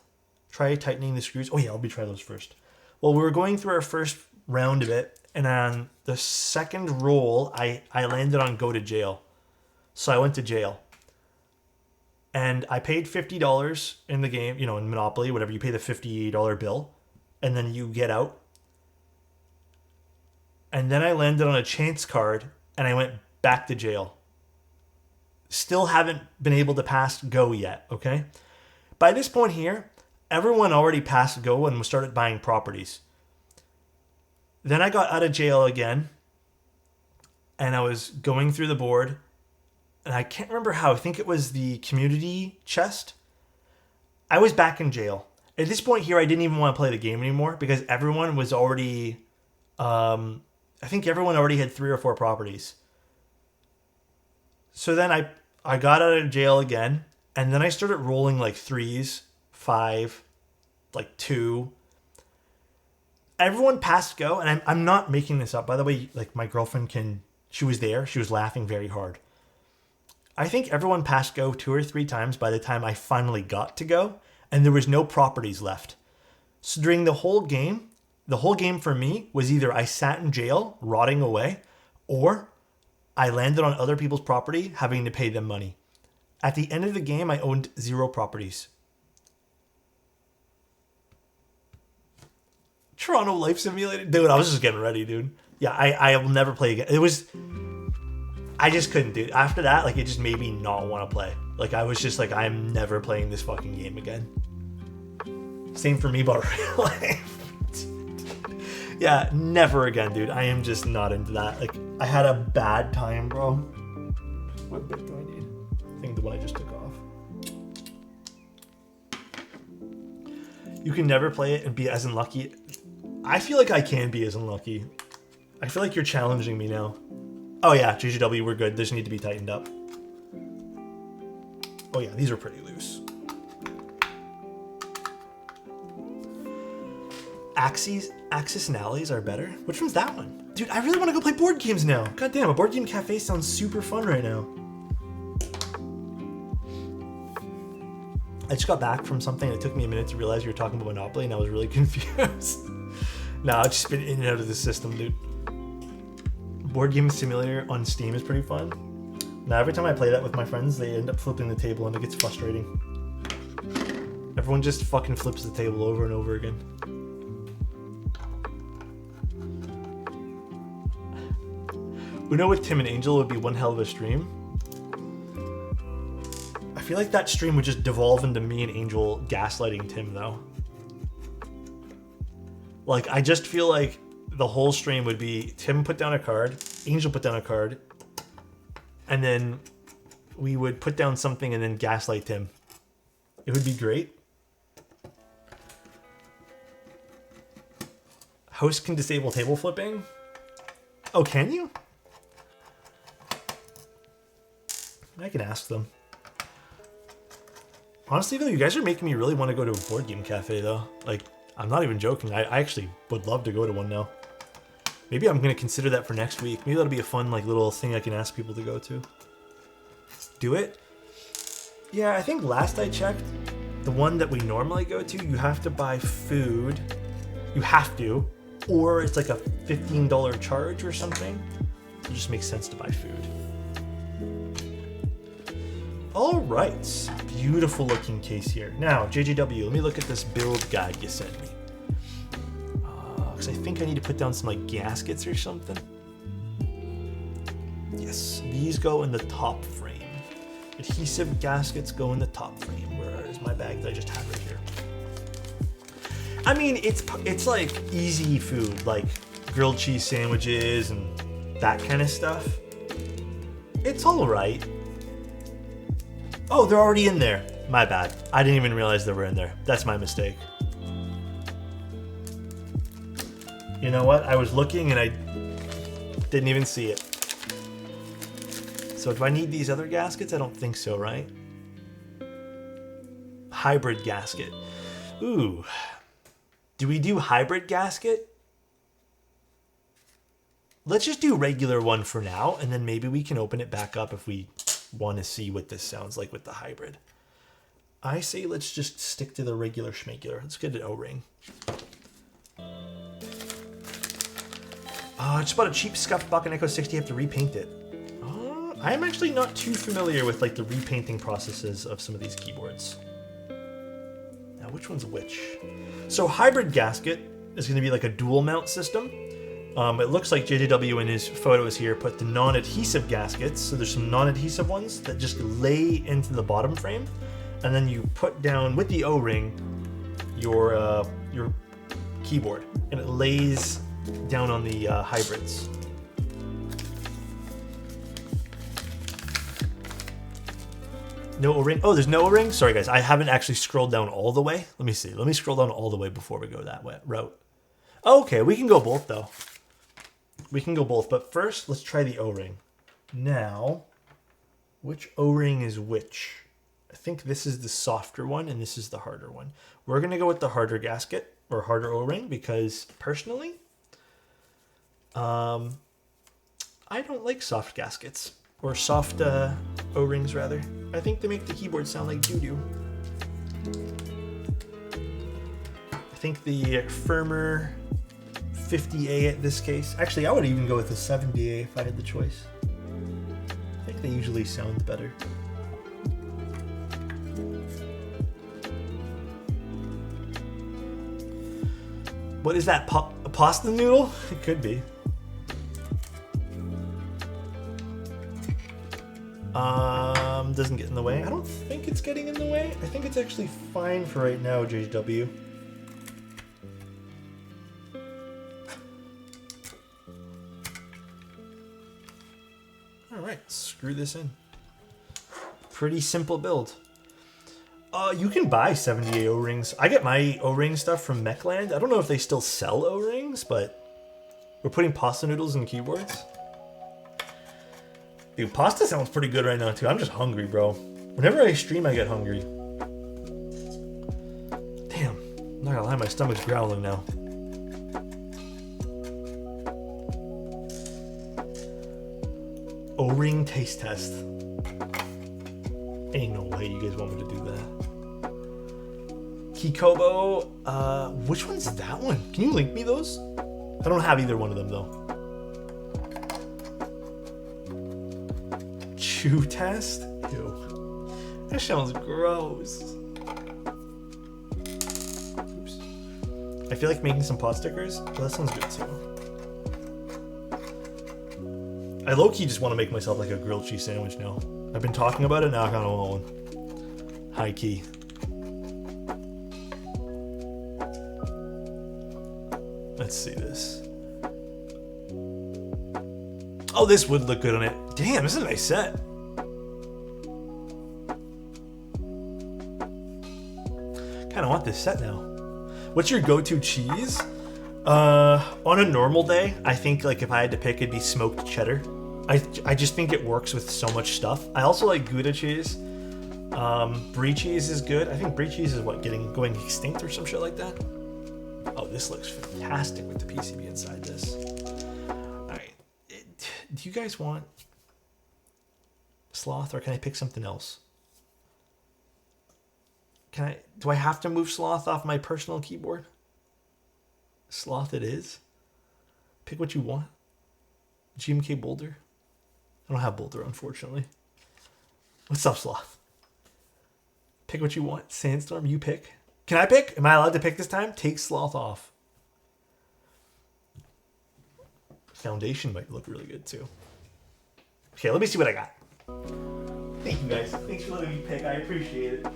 try tightening the screws. Oh yeah, I'll try those first. Well, we were going through our first round of it, and on the second roll, I landed on go to jail. So I went to jail. And I paid $50 in the game, you know, in Monopoly, whatever, you pay the $50 bill, and then you get out. And then I landed on a chance card and I went back to jail. Still haven't been able to pass go yet, okay? By this point here, everyone already passed go and started buying properties. Then I got out of jail again and I was going through the board and I can't remember how. I think it was the community chest. I was back in jail. At this point here, I didn't even want to play the game anymore because everyone was already... I think everyone already had 3 or 4 properties. So then I got out of jail again, and then I started rolling like 3s, 5, like 2. Everyone passed go, and I'm not making this up. By the way, like my girlfriend she was there. She was laughing very hard. I think everyone passed go 2 or 3 times by the time I finally got to go, and there was no properties left. So during the whole game for me was either I sat in jail, rotting away, or I landed on other people's property, having to pay them money. At the end of the game, I owned 0 properties. Toronto Life Simulator? Dude, I was just getting ready, dude. Yeah, I will never play again. I just couldn't do it. After that, like, it just made me not want to play. Like, I was just like, I'm never playing this fucking game again. Same for me about real life. Yeah, never again, dude. I am just not into that. Like, I had a bad time, bro. What bit do I need? I think the one I just took off. You can never play it and be as unlucky. I feel like I can be as unlucky. I feel like you're challenging me now. Oh yeah, GGW, we're good. These need to be tightened up. Oh yeah, these are pretty loose. Axis and Allies are better. Which one's that one? Dude, I really want to go play board games now. God damn, a board game cafe sounds super fun right now. I just got back from something. It took me a minute to realize you were talking about Monopoly, and I was really confused. Nah, I've just been in and out of the system, dude. Board game simulator on Steam is pretty fun. Now, every time I play that with my friends, they end up flipping the table, and it gets frustrating. Everyone just fucking flips the table over and over again. Uno with Tim and Angel would be one hell of a stream. I feel like that stream would just devolve into me and Angel gaslighting Tim, though. Like, I just feel like the whole stream would be Tim put down a card, Angel put down a card, and then we would put down something and then gaslight Tim. It would be great. Host can disable table flipping? Oh, can you? I can ask them. Honestly, though, you guys are making me really want to go to a board game cafe, though. Like, I'm not even joking. I actually would love to go to one now. Maybe I'm going to consider that for next week. Maybe that'll be a fun, like, little thing I can ask people to go to. Do it? Yeah, I think last I checked, the one that we normally go to, you have to buy food. You have to. Or it's like a $15 charge or something. It just makes sense to buy food. All right, beautiful looking case here. Now, JJW, let me look at this build guide you sent me. Because I think I need to put down some like gaskets or something. Yes, these go in the top frame. Adhesive gaskets go in the top frame. Where is my bag that I just had right here? I mean, it's like easy food, like grilled cheese sandwiches and that kind of stuff. It's all right. Oh, they're already in there. My bad. I didn't even realize they were in there. That's my mistake. You know what? I was looking and I didn't even see it. So do I need these other gaskets? I don't think so, right? Hybrid gasket. Ooh. Do we do hybrid gasket? Let's just do regular one for now, and then maybe we can open it back up if we want to see what this sounds like with the hybrid. I say let's just stick to the regular schmegular. Let's get an O-ring. I just bought a cheap scuffed Buck and Echo 60. I have to repaint it. I'm actually not too familiar with like the repainting processes of some of these keyboards. Now, which one's which? So hybrid gasket is going to be like a dual mount system. It looks like JJW in his photos here put the non-adhesive gaskets. So there's some non-adhesive ones that just lay into the bottom frame, and then you put down with the O-ring your keyboard, and it lays down on the hybrids. No O-ring? Oh, there's no O-ring? Sorry, guys. I haven't actually scrolled down all the way. Let me see. Let me scroll down all the way before we go that way route. Okay, we can go both, though. We can go both. But first, let's try the O-ring. Now, which O-ring is which? I think this is the softer one, and this is the harder one. We're going to go with the harder gasket, or harder O-ring, because, personally, I don't like soft gaskets. Or soft O-rings, rather. I think they make the keyboard sound like doo-doo. I think the firmer 50A at this case. Actually, I would even go with the 70A if I had the choice. I think they usually sound better. What is that? A pasta noodle? It could be. Doesn't get in the way. I don't think it's getting in the way. I think it's actually fine for right now, JW. Alright, screw this in. Pretty simple build. You can buy 70 O-rings. I get my O-ring stuff from Mechland. I don't know if they still sell O-rings, but we're putting pasta noodles in keyboards. Dude, pasta sounds pretty good right now, too. I'm just hungry, bro. Whenever I stream, I get hungry. Damn. I'm not gonna lie, my stomach's growling now. O-ring taste test. Ain't no way you guys want me to do that. Kikobo, which one's that one? Can you link me those? I don't have either one of them, though. Chew test? Ew. That sounds gross. Oops. I feel like making some pot stickers, but that sounds good too. I low-key just want to make myself like a grilled cheese sandwich now. I've been talking about it, now I kind of want one. High key. Let's see this. Oh, this would look good on it. Damn, this is a nice set. Kind of want this set now. What's your go-to cheese? On a normal day, I think like if I had to pick, it'd be smoked cheddar. I just think it works with so much stuff. I also like Gouda cheese. Brie cheese is good. I think Brie cheese is what, going extinct or some shit like that. Oh, this looks fantastic with the PCB inside this. All right, do you guys want sloth, or can I pick something else? Do I have to move sloth off my personal keyboard? Sloth it is. Pick what you want. GMK Boulder. I don't have Boulder, unfortunately. What's up, sloth? Pick what you want. Sandstorm, you pick. Can I pick? Am I allowed to pick this time? Take sloth off. Foundation might look really good too. Okay, let me see what I got. Thank you guys. Thanks for letting me pick. I appreciate it.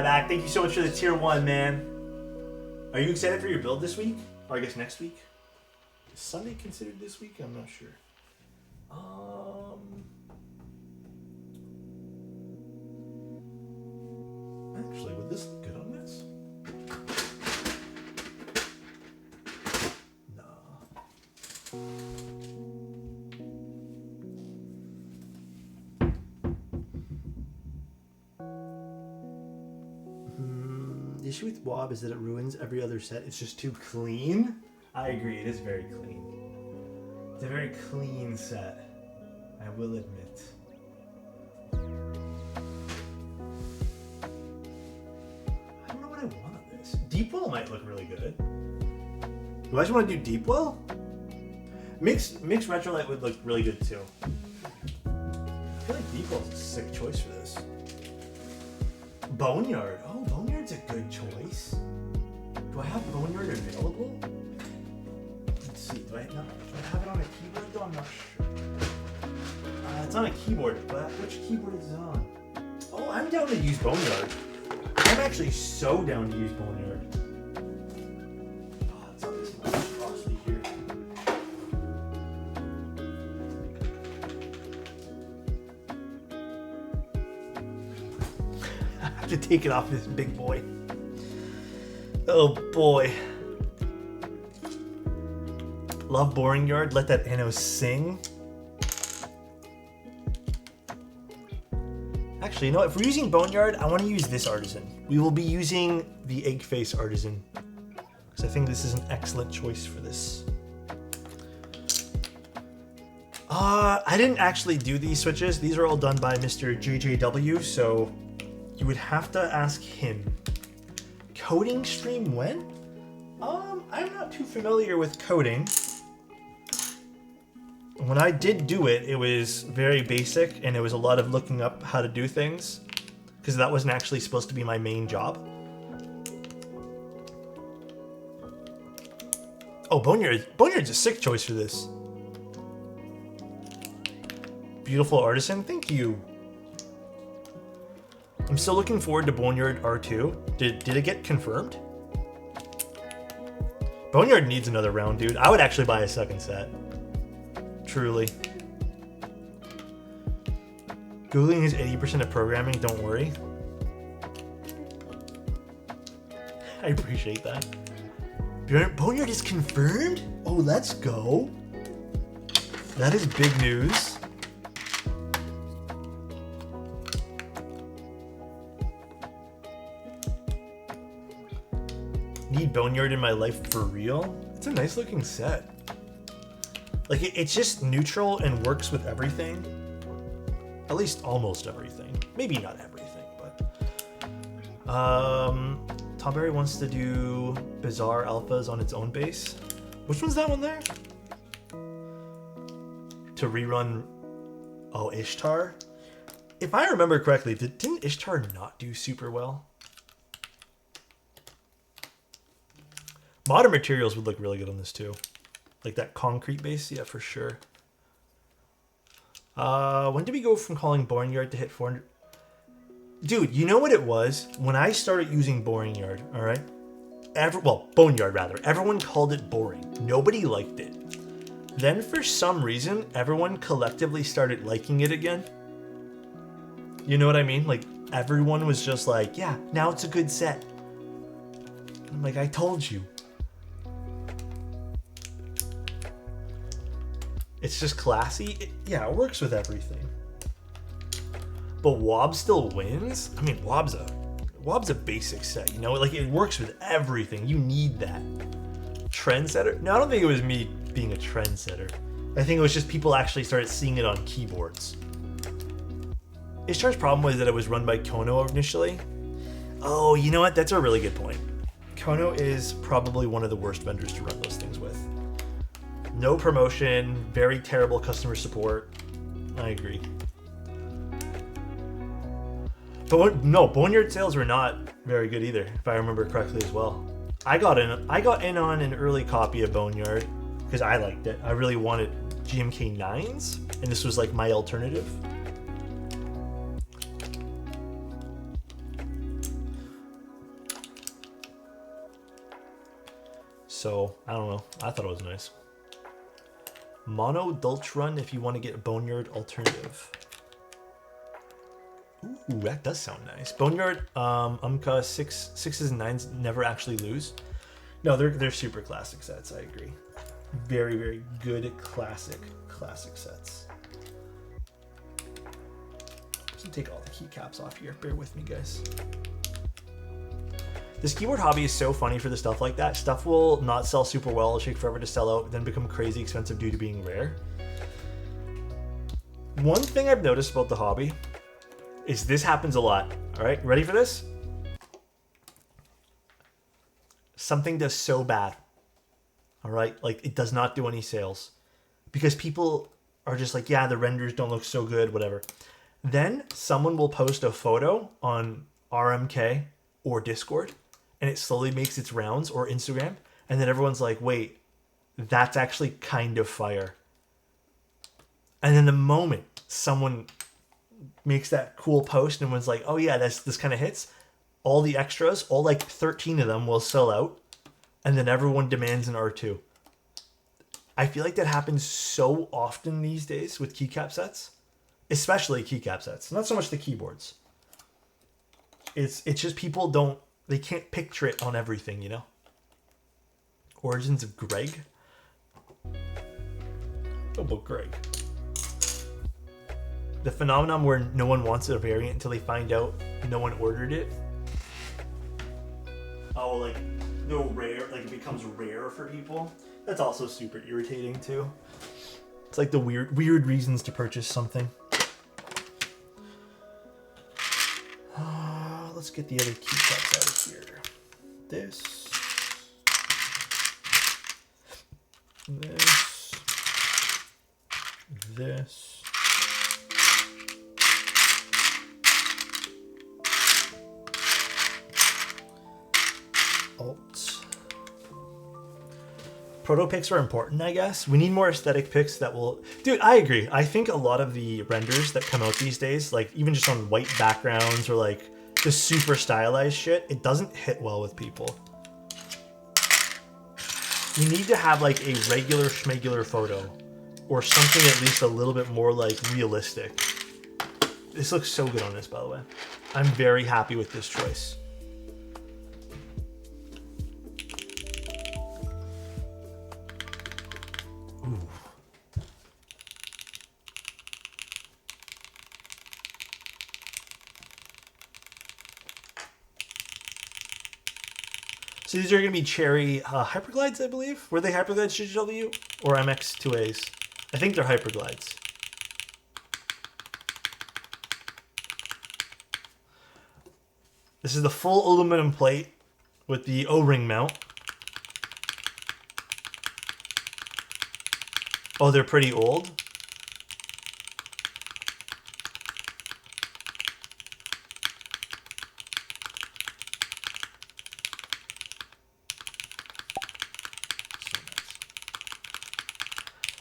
Back. Thank you so much for the tier 1, man. Are you excited for your build this week? Or I guess next week? Is Sunday considered this week? I'm not sure. Actually, would this look good on this? No. The issue with WOB is that it ruins every other set. It's just too clean. I agree, it is very clean. It's a very clean set, I will admit. I don't know what I want on this. Deep well might look really good. Do I just want to do deep well? Mixed retrolight would look really good too. I feel like deep well is a sick choice for this. Boneyard. Oh, Boneyard's a good choice. Do I have Boneyard available? Let's see. Do I have it on a keyboard though? I'm not sure. It's on a keyboard, but which keyboard is it on? Oh, I'm down to use Boneyard. I'm actually so down to use Boneyard. Oh, it's not this monstrosity here. I have to take it off this big boy. Oh boy. Love Boring Yard. Let that Anno sing. Actually, you know what? If we're using Boneyard, I want to use this artisan. We will be using the egg face artisan, because I think this is an excellent choice for this. I didn't actually do these switches. These are all done by Mr. JJW, so you would have to ask him. Coding stream when? I'm not too familiar with coding. When I did do it, it was very basic, and it was a lot of looking up how to do things, because that wasn't actually supposed to be my main job. Oh, Boneyard's a sick choice for this. Beautiful artisan, thank you. I'm still looking forward to Boneyard R2. Did it get confirmed? Boneyard needs another round, dude. I would actually buy a second set. Truly. Googling is 80% of programming, don't worry. I appreciate that. Boneyard is confirmed? Oh, let's go. That is big news. Need Boneyard in my life for real? It's a nice looking set. Like, it's just neutral and works with everything. At least almost everything. Maybe not everything, but... Tawberry wants to do Bizarre Alphas on its own base. Which one's that one there? To rerun... Oh, Ishtar? If I remember correctly, didn't Ishtar not do super well? Modern materials would look really good on this too. Like that concrete base, yeah, for sure. When did we go from calling Boring Yard to hit 400? Dude, you know what it was? When I started using Boring Yard, all right? Boneyard rather. Everyone called it boring. Nobody liked it. Then for some reason, everyone collectively started liking it again. You know what I mean? Like, everyone was just like, yeah, now it's a good set. I'm like, I told you. It's just classy. Yeah, it works with everything. But Wob still wins? I mean, Wob's a basic set, you know? Like, it works with everything. You need that. Trendsetter? No, I don't think it was me being a trendsetter. I think it was just people actually started seeing it on keyboards. Ishtar's problem was that it was run by Kono initially. Oh, you know what? That's a really good point. Kono is probably one of the worst vendors to run those things with. No promotion, very terrible customer support. I agree. But no, Boneyard sales were not very good either, if I remember correctly as well. I got in on an early copy of Boneyard because I liked it. I really wanted GMK 9s, and this was like my alternative. So, I don't know. I thought it was nice. Mono Dulch run if you want to get a Boneyard alternative. Ooh, that does sound nice. Boneyard, Umka, 6s and 9s never actually lose. No, they're super classic sets, I agree. Very, very good classic sets. Just gonna take all the keycaps off here. Bear with me, guys. This keyboard hobby is so funny for the stuff like that. Stuff will not sell super well, it'll take forever to sell out, then become crazy expensive due to being rare. One thing I've noticed about the hobby is this happens a lot. All right, ready for this? Something does so bad. All right, like it does not do any sales because people are just like, yeah, the renders don't look so good, whatever. Then someone will post a photo on RMK or Discord and it slowly makes its rounds, or Instagram, and then everyone's like, wait, that's actually kind of fire. And then the moment someone makes that cool post and was like, oh yeah, this kind of hits, all the extras, all like 13 of them will sell out, and then everyone demands an R2. I feel like that happens so often these days with keycap sets, especially keycap sets. Not so much the keyboards. It's just people they can't picture it on everything, you know? Origins of Greg? Oh, but Greg. The phenomenon where no one wants a variant until they find out no one ordered it. Oh, like no rare, like it becomes rare for people. That's also super irritating too. It's like the weird reasons to purchase something. Let's get the other keycaps out of here. This. Alt. Proto picks are important, I guess. We need more aesthetic picks that will... Dude, I agree. I think a lot of the renders that come out these days, like even just on white backgrounds or like the super stylized shit, it doesn't hit well with people. You need to have like a regular schmegular photo or something at least a little bit more like realistic. This looks so good on this, by the way. I'm very happy with this choice. Ooh. So these are going to be Cherry Hyperglides, I believe. Were they Hyperglides GW or MX2As? I think they're Hyperglides. This is the full aluminum plate with the O-ring mount. Oh, they're pretty old.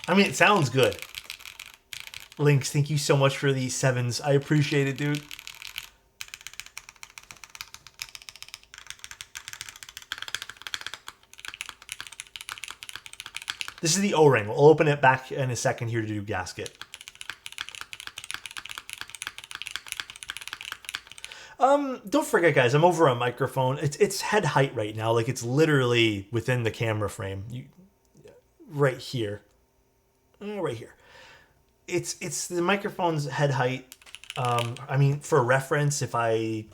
I mean, it sounds good. Lynx, thank you so much for these 7s. I appreciate it, dude. This is the O-ring. We'll open it back in a second here to do gasket. Don't forget, guys, I'm over a microphone. It's head height right now. Like, it's literally within the camera frame. Right here. Right here. It's the microphone's head height. I mean, for reference, if I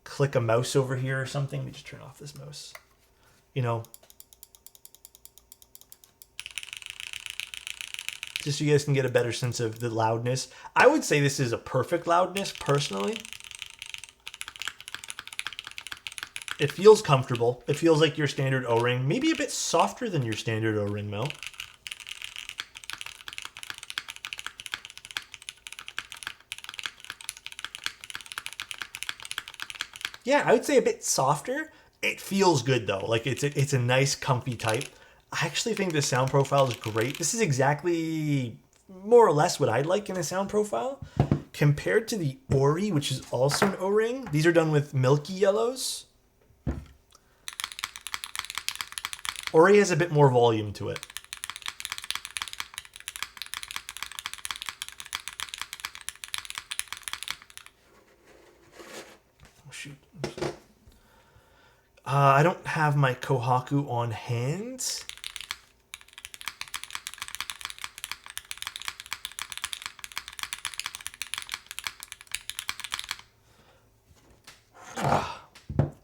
click a mouse over here or something, let me just turn off this mouse. You know, just so you guys can get a better sense of the loudness. I would say this is a perfect loudness, personally. It feels comfortable. It feels like your standard O-ring, maybe a bit softer than your standard O-ring mount. Yeah, I would say a bit softer. It feels good though. Like it's a nice comfy type. I actually think the sound profile is great. This is exactly more or less what I'd like in a sound profile. Compared to the Ori, which is also an O-ring, these are done with milky yellows. Ori has a bit more volume to it. Oh, shoot. I don't have my Kohaku on hand.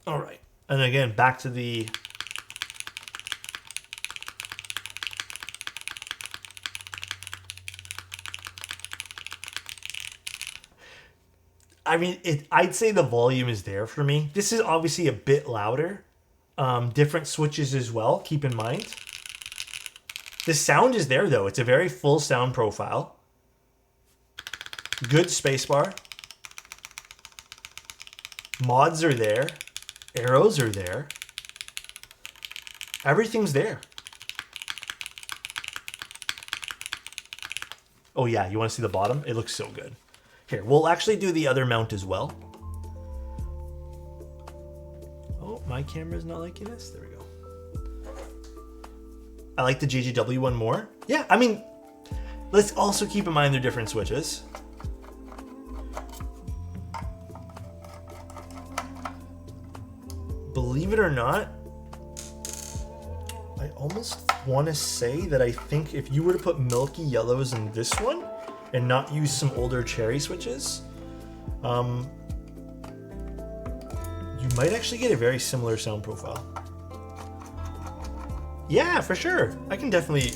All right. And again, back to the... I mean, I'd say the volume is there for me. This is obviously a bit louder. Different switches as well, keep in mind. The sound is there, though. It's a very full sound profile. Good spacebar. Mods are there. Arrows are there. Everything's there. Oh yeah, you want to see the bottom? It looks so good. Here, we'll actually do the other mount as well. Oh, my camera's not liking this. There we go. I like the JGW one more. Yeah, I mean, let's also keep in mind they're different switches. Believe it or not, I almost want to say that I think if you were to put milky yellows in this one and not use some older cherry switches, you might actually get a very similar sound profile. Yeah, for sure. I can definitely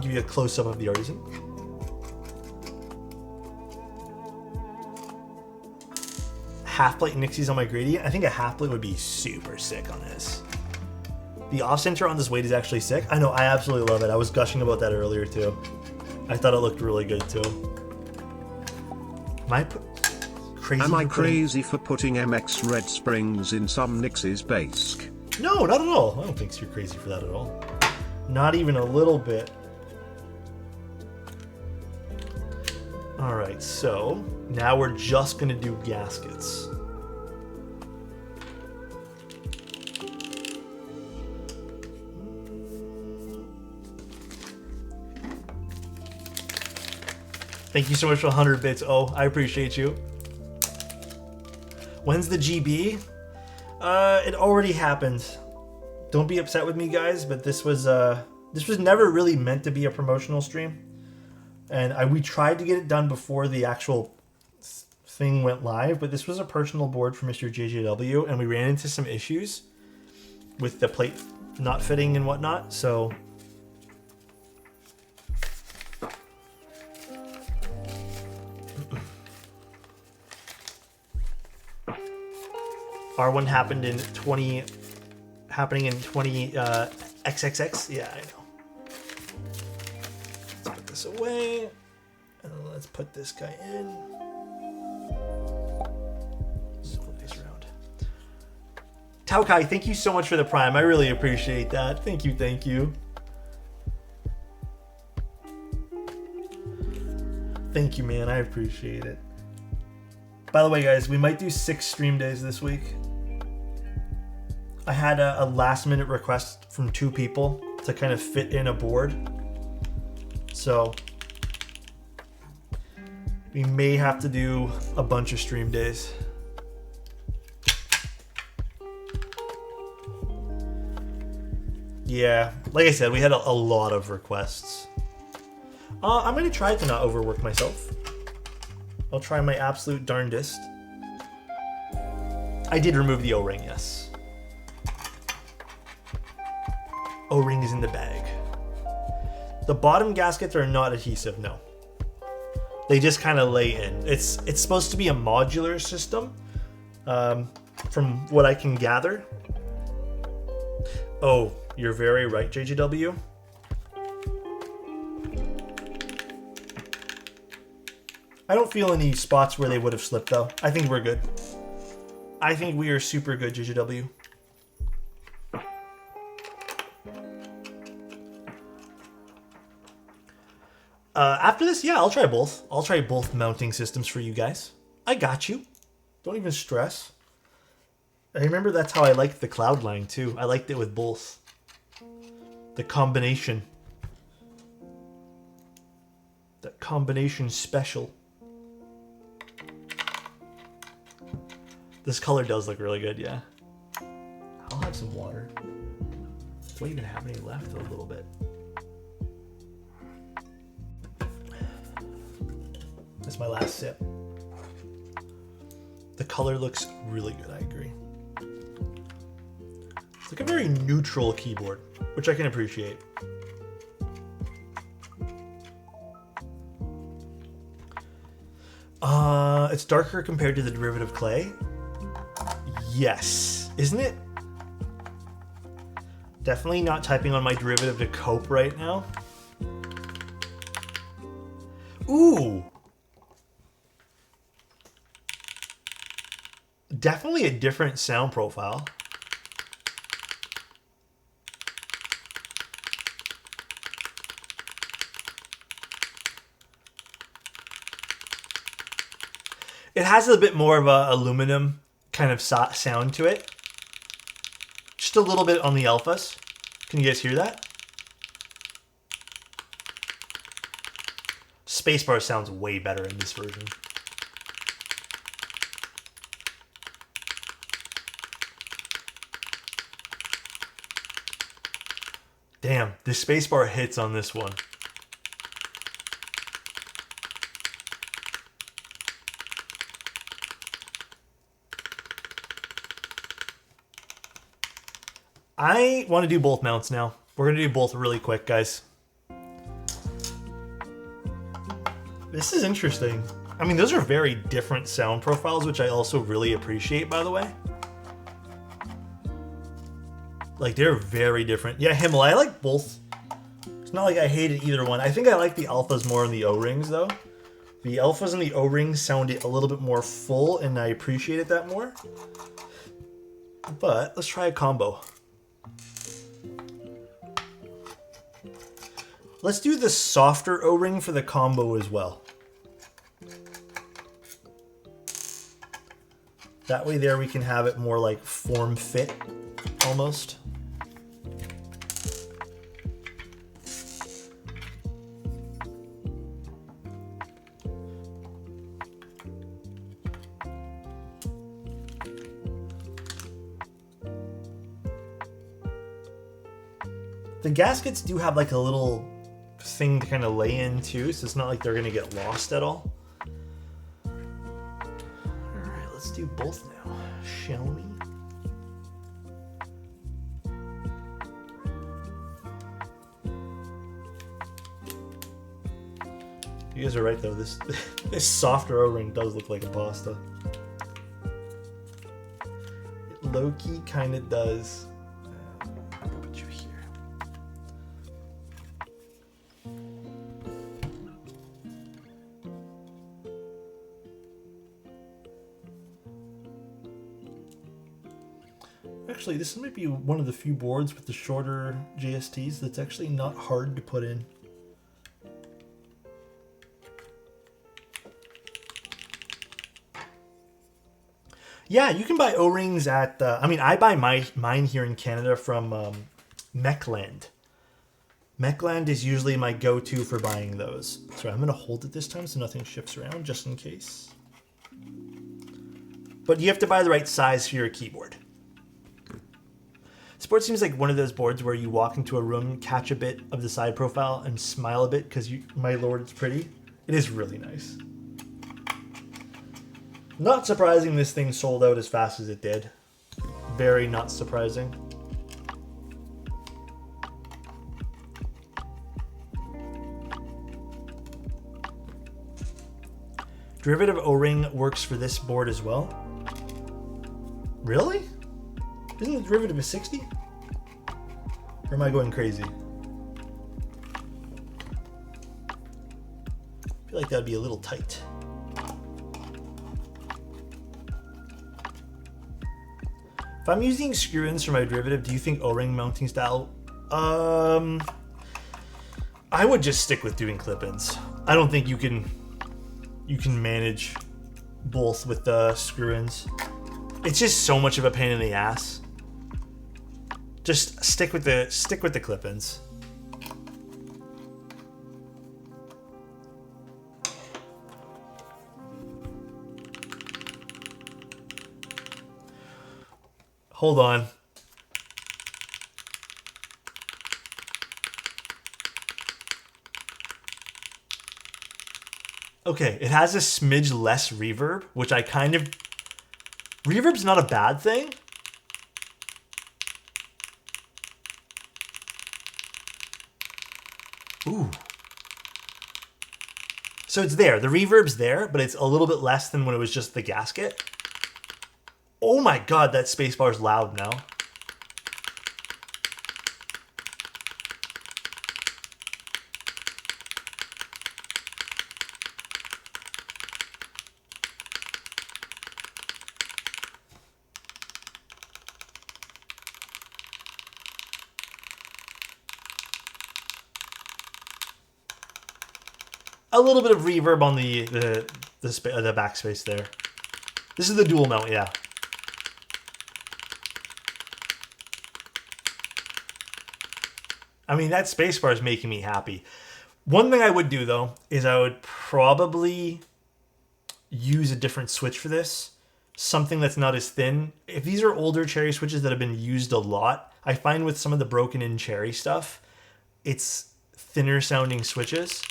give you a close-up of the Artisan. Half-plate Nixies on my Gradient. I think a half-plate would be super sick on this. The off-center on this weight is actually sick. I know, I absolutely love it. I was gushing about that earlier too. I thought it looked really good too. Am I crazy for putting MX Red Springs in some Nixies Basque? No, not at all. I don't think you're crazy for that at all. Not even a little bit. Alright, so now we're just going to do gaskets. Thank you so much for 100 bits. Oh, I appreciate you. When's the GB? It already happened. Don't be upset with me, guys, but this was never really meant to be a promotional stream. And we tried to get it done before the actual thing went live, but this was a personal board for Mr. JJW, and we ran into some issues with the plate not fitting and whatnot, so... R1 happened in 20... happening in 20 XXX? Yeah, I know. Let's put this away. And then let's put this guy in. Let's flip this around. Taukai, thank you so much for the Prime. I really appreciate that. Thank you, thank you. Thank you, man. I appreciate it. By the way, guys, we might do 6 stream days this week. I had a last-minute request from 2 people to kind of fit in a board. So we may have to do a bunch of stream days. Yeah, like I said, we had a lot of requests. I'm going to try to not overwork myself. I'll try my absolute darndest. I did remove the O-ring, yes. O-ring is in the bag. The bottom gaskets are not adhesive, no. They just kind of lay in. It's supposed to be a modular system, from what I can gather. Oh, you're very right, JGW. I don't feel any spots where they would have slipped, though. I think we're good. I think we are super good, JGW. After this, yeah, I'll try both. I'll try both mounting systems for you guys. I got you. Don't even stress. I remember that's how I liked the Cloudline, too. I liked it with both. The combination. That combination special. This color does look really good, yeah. I'll have some water. Do I even have any left? A little bit. That's my last sip. The color looks really good, I agree. It's like a very neutral keyboard, which I can appreciate. It's darker compared to the derivative clay. Yes, isn't it? Definitely not typing on my derivative to cope right now. Ooh. Definitely a different sound profile. It has a bit more of a aluminum kind of sound to it. Just a little bit on the alphas. Can you guys hear that? Spacebar sounds way better in this version. Damn, the spacebar hits on this one. I want to do both mounts now. We're going to do both really quick, guys. This is interesting. I mean, those are very different sound profiles, which I also really appreciate, by the way. Like, they're very different. Yeah, Himmel, I like both. It's not like I hated either one. I think I like the alphas more in the O-rings, though. The alphas and the O-rings sounded a little bit more full, and I appreciated that more. But let's try a combo. Let's do the softer O-ring for the combo as well. That way there we can have it more like form fit, almost. The gaskets do have like a little thing to kind of lay in too, so it's not like they're gonna get lost at all. Alright, let's do both now, shall we? You guys are right though, this softer O-ring does look like a pasta. It low-key kind of does. I'll put you here. Actually, this might be one of the few boards with the shorter JSTs that's actually not hard to put in. Yeah, you can buy O-rings at, I mean, I buy mine here in Canada from Mechland. Mechland is usually my go-to for buying those. So I'm going to hold it this time so nothing shifts around, just in case. But you have to buy the right size for your keyboard. This board seems like one of those boards where you walk into a room, catch a bit of the side profile, and smile a bit because, my lord, it's pretty. It is really nice. Not surprising this thing sold out as fast as it did. Very not surprising. Derivative O-ring works for this board as well. Really? Isn't the derivative a 60? Or am I going crazy? I feel like that'd be a little tight. If I'm using screw-ins for my derivative, do you think O-ring mounting style? I would just stick with doing clip-ins. I don't think you can manage both with the screw-ins. It's just so much of a pain in the ass. Just stick with the clip-ins. Hold on. Okay, it has a smidge less reverb, which I kind of... Reverb's not a bad thing. So it's there. The reverb's there, but it's a little bit less than when it was just the gasket. Oh my god, that spacebar is loud now. A little bit of reverb on the backspace there. This is the dual mount, yeah. I mean, that spacebar is making me happy. One thing I would do, though, is I would probably use a different switch for this. Something that's not as thin. If these are older Cherry switches that have been used a lot, I find with some of the broken-in Cherry stuff, it's thinner sounding switches.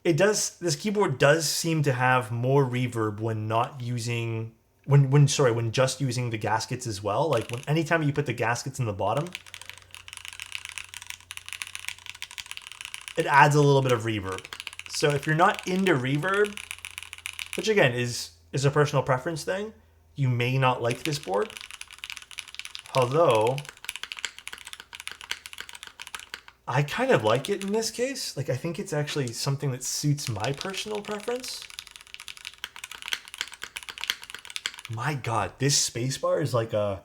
This keyboard does seem to have more reverb when not using, when just using the gaskets as well. Like anytime you put the gaskets in the bottom, it adds a little bit of reverb. So if you're not into reverb, which again is a personal preference thing, you may not like this board. Although I kind of like it in this case. Like, I think it's actually something that suits my personal preference. My god, this spacebar is like a...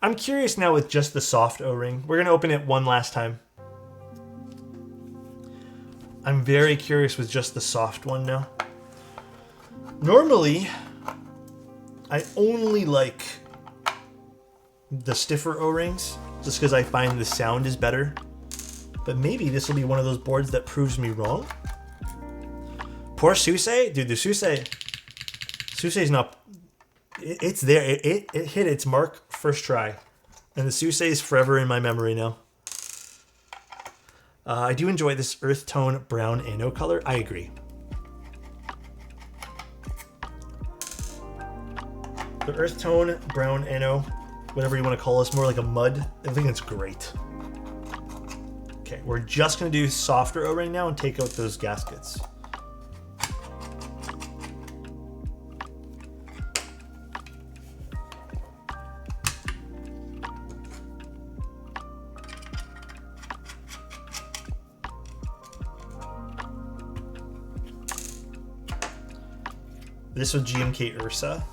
I'm curious now with just the soft O-ring. We're going to open it one last time. I'm very curious with just the soft one now. Normally, I only like the stiffer O-rings just because I find the sound is better. But maybe this will be one of those boards that proves me wrong. Poor Suisei. Dude, the Suisei's not... It's there. It hit its mark first try. And the Suisei is forever in my memory now. I do enjoy this earth tone brown anno color. I agree. The earth tone brown anno, whatever you want to call this, more like a mud. I think it's great. Okay, we're just going to do softer O-ring now and take out those gaskets. This was GMK Ursa.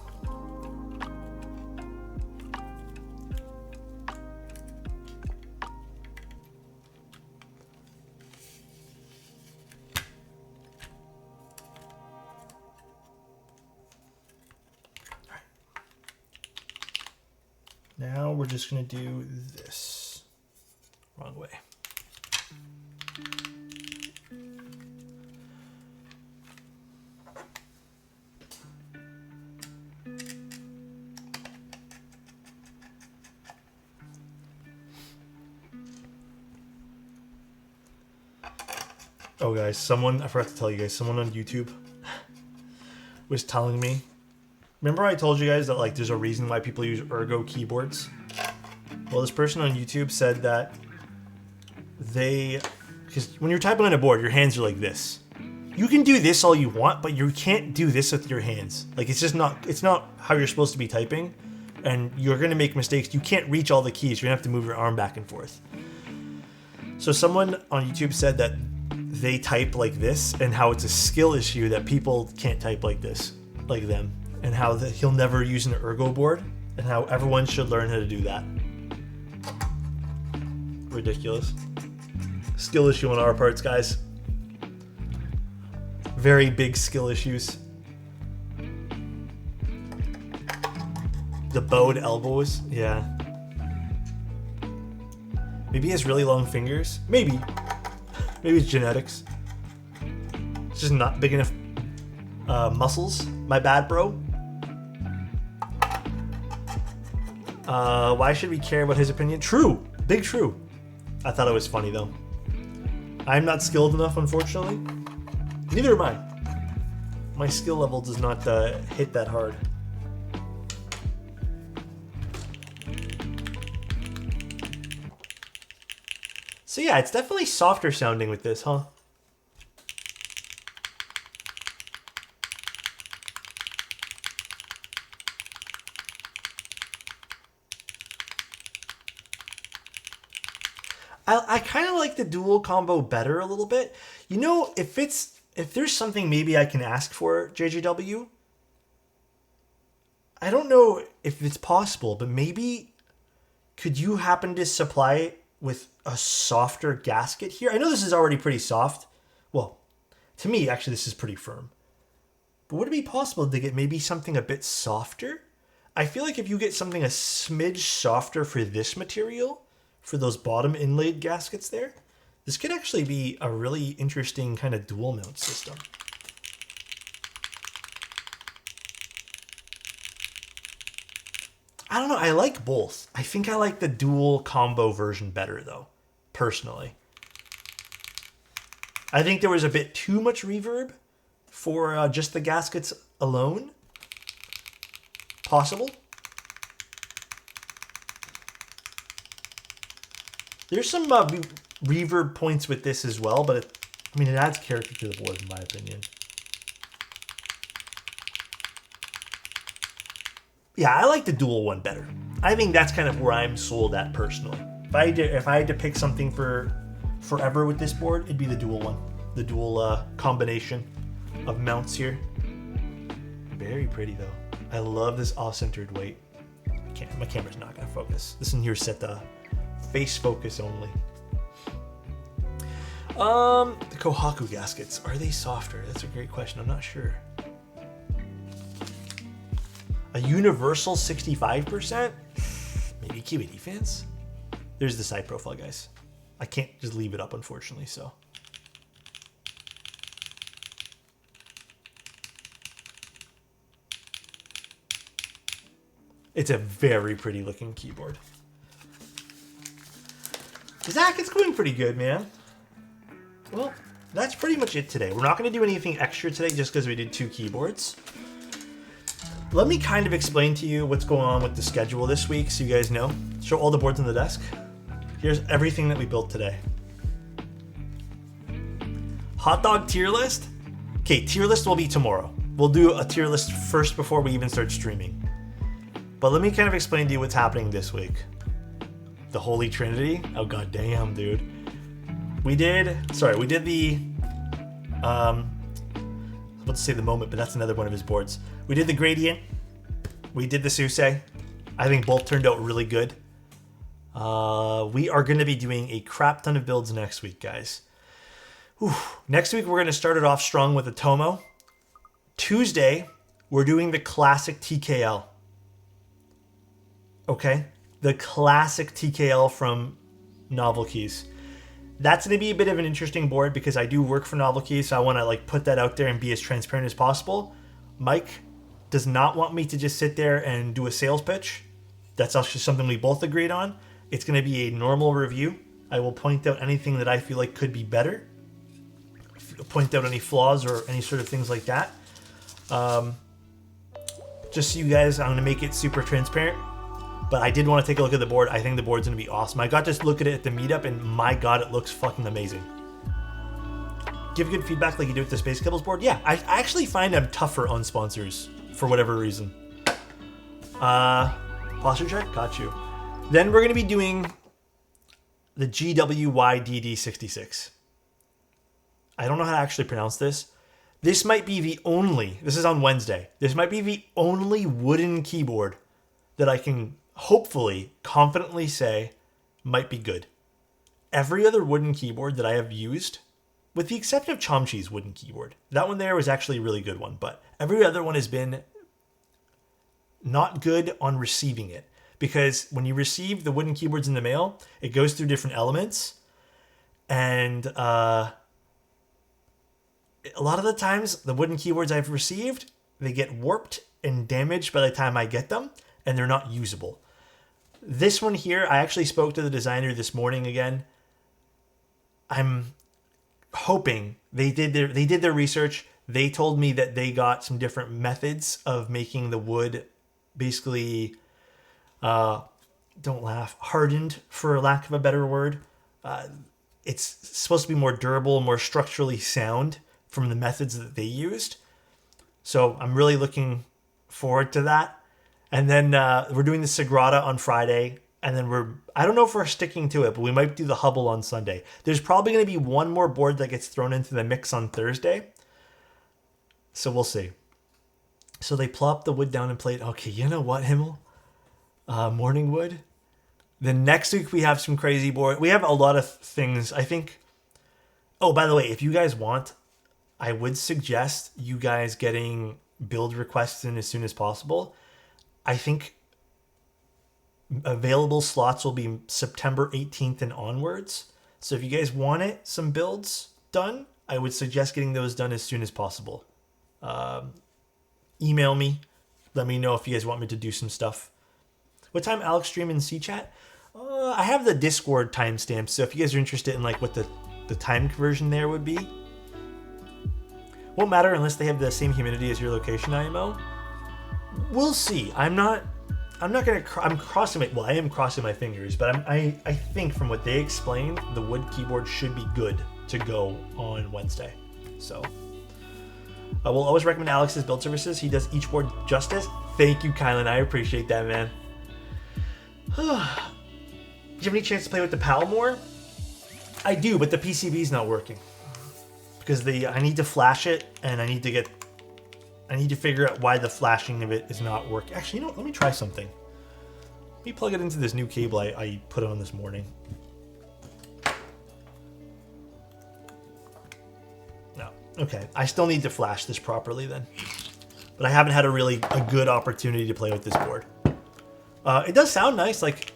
Now we're just going to do this. Wrong way. Oh guys, I forgot to tell you guys, someone on YouTube was telling me, remember I told you guys that like there's a reason why people use ergo keyboards? Well, this person on YouTube said that because when you're typing on a board, your hands are like this. You can do this all you want, but you can't do this with your hands. Like it's not how you're supposed to be typing, and you're gonna make mistakes. You can't reach all the keys. You're gonna have to move your arm back and forth. So someone on YouTube said that they type like this, and how it's a skill issue that people can't type like this, like them, and how he'll never use an ergo board, and how everyone should learn how to do that. Ridiculous. Skill issue on our parts, guys. Very big skill issues. The bowed elbows, yeah. Maybe he has really long fingers. Maybe. Maybe it's genetics. It's just not big enough muscles. My bad, bro. Why should we care about his opinion? True. Big true. I thought it was funny, though. I'm not skilled enough, unfortunately. Neither am I. My skill level does not hit that hard. So yeah, it's definitely softer sounding with this, huh? I kind of like the dual combo better a little bit. You know, if there's something maybe I can ask for, JJW, I don't know if it's possible, but maybe could you happen to supply with a softer gasket here? I know this is already pretty soft. Well, to me, actually, this is pretty firm. But would it be possible to get maybe something a bit softer? I feel like if you get something a smidge softer for this material, for those bottom inlaid gaskets there, this could actually be a really interesting kind of dual mount system. I don't know, I like both. I think I like the dual combo version better though, personally. I think there was a bit too much reverb for just the gaskets alone. Possible. There's some reverb points with this as well, but it adds character to the board in my opinion. Yeah, I like the dual one better. I think that's kind of where I'm sold at personally. If I had to pick something for forever with this board, it'd be the dual one. The dual combination of mounts here. Very pretty though. I love this off-centered weight. My camera's not gonna focus. This one here's set to face focus only. The Kohaku gaskets, are they softer? That's a great question. I'm not sure. A universal 65%? Maybe QA defense? There's the side profile, guys. I can't just leave it up, unfortunately, so. It's a very pretty looking keyboard. Zach, it's going pretty good, man. Well, that's pretty much it today. We're not going to do anything extra today just because we did 2 keyboards. Let me kind of explain to you what's going on with the schedule this week so you guys know. Show all the boards on the desk. Here's everything that we built today. Hot dog tier list? Okay, tier list will be tomorrow. We'll do a tier list first before we even start streaming. But let me kind of explain to you what's happening this week. The Holy Trinity? Oh god damn, dude. We did the I was about to say the Moment, but that's another one of his boards. We did the Gradient. We did the Suisei. I think both turned out really good. We are going to be doing a crap ton of builds next week, guys. Whew. Next week, we're going to start it off strong with a Tomo. Tuesday, we're doing the classic TKL. Okay? The classic TKL from Novel Keys. That's going to be a bit of an interesting board because I do work for Novel Keys, so I want to put that out there and be as transparent as possible. Mike does not want me to just sit there and do a sales pitch. That's also something we both agreed on. It's going to be a normal review. I will point out anything that I feel like could be better. Point out any flaws or any sort of things like that. Just so you guys, I'm going to make it super transparent. But I did want to take a look at the board. I think the board's going to be awesome. I got to look at it at the meetup, and my god, it looks fucking amazing. Give good feedback like you do with the Space Cables board. Yeah, I actually find I'm tougher on sponsors for whatever reason. Posture check? Got you. Then we're going to be doing the GWYDD66. I don't know how to actually pronounce this. This might be the only, this is on Wednesday, this might be the only wooden keyboard that I can hopefully confidently say might be good. Every other wooden keyboard that I have used, with the exception of Chomchi's wooden keyboard, that one there was actually a really good one, but every other one has been not good on receiving it. Because when you receive the wooden keyboards in the mail, it goes through different elements, and a lot of the times, the wooden keyboards I've received, they get warped and damaged by the time I get them, and they're not usable. This one here, I actually spoke to the designer this morning again. I'm hoping they did their research. They told me that they got some different methods of making the wood basically, don't laugh, hardened, for lack of a better word. It's supposed to be more durable, more structurally sound from the methods that they used. So I'm really looking forward to that. And then we're doing the Sagrada on Friday. And then I don't know if we're sticking to it, but we might do the Hubble on Sunday. There's probably going to be one more board that gets thrown into the mix on Thursday. So we'll see. So they plop the wood down and plate. Okay, you know what, Himmel? Morning wood. Then next week we have some crazy board. We have a lot of things, I think. Oh, by the way, if you guys want, I would suggest you guys getting build requests in as soon as possible. I think available slots will be September 18th and onwards. So if you guys want some builds done, I would suggest getting those done as soon as possible. Email me. Let me know if you guys want me to do some stuff. What time Alex stream in C-Chat? I have the Discord timestamp, so if you guys are interested in like what the time conversion there would be. Won't matter unless they have the same humidity as your location IMO. We'll see. I'm crossing my fingers, but I think from what they explained, the wood keyboard should be good to go on Wednesday. So we'll always recommend Alex's build services. He does each board justice. Thank you, Kylan. I appreciate that, man. Do you have any chance to play with the PAL more? I do, but the PCB's not working. Because I need to flash it, and I need to figure out why the flashing of it is not working. Actually, you know what? Let me try something. Let me plug it into this new cable I put on this morning. No. Okay. I still need to flash this properly then. But I haven't had a good opportunity to play with this board. It does sound nice, like...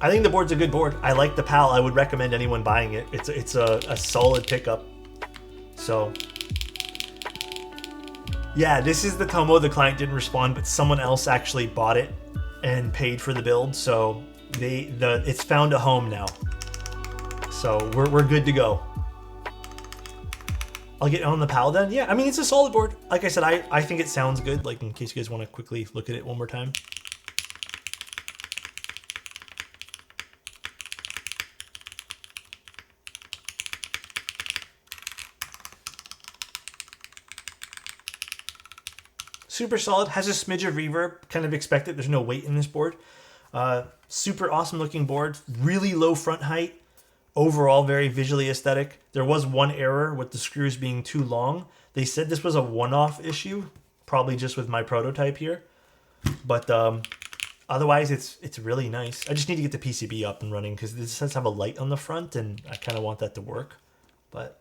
I think the board's a good board. I like the PAL. I would recommend anyone buying it. It's a solid pickup. So... yeah, this is the Tomo. The client didn't respond, but someone else actually bought it and paid for the build. So it's found a home now. So we're good to go. I'll get on the PAL then. Yeah, I mean, it's a solid board. Like I said, I think it sounds good. Like, in case you guys want to quickly look at it one more time. Super solid. Has a smidge of reverb. Kind of expected. There's no weight in this board. Super awesome looking board. Really low front height. Overall, very visually aesthetic. There was one error with the screws being too long. They said this was a one-off issue, probably just with my prototype here. But otherwise, it's really nice. I just need to get the PCB up and running because this does have a light on the front, and I kind of want that to work. But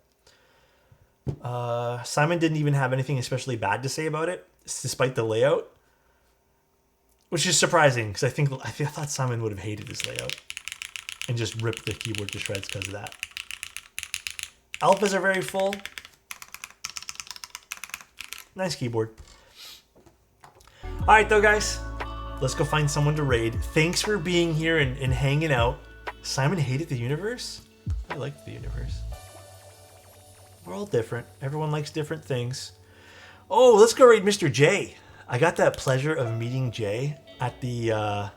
Simon didn't even have anything especially bad to say about it, despite the layout, which is surprising because I thought Simon would have hated this layout and just ripped the keyboard to shreds because of that. Alphas are very full. Nice keyboard. Alright though, guys. Let's go find someone to raid. Thanks for being here and hanging out. Simon hated the universe? I liked the universe. We're all different. Everyone likes different things. Oh, let's go raid Mr. J. I got that pleasure of meeting Jay at the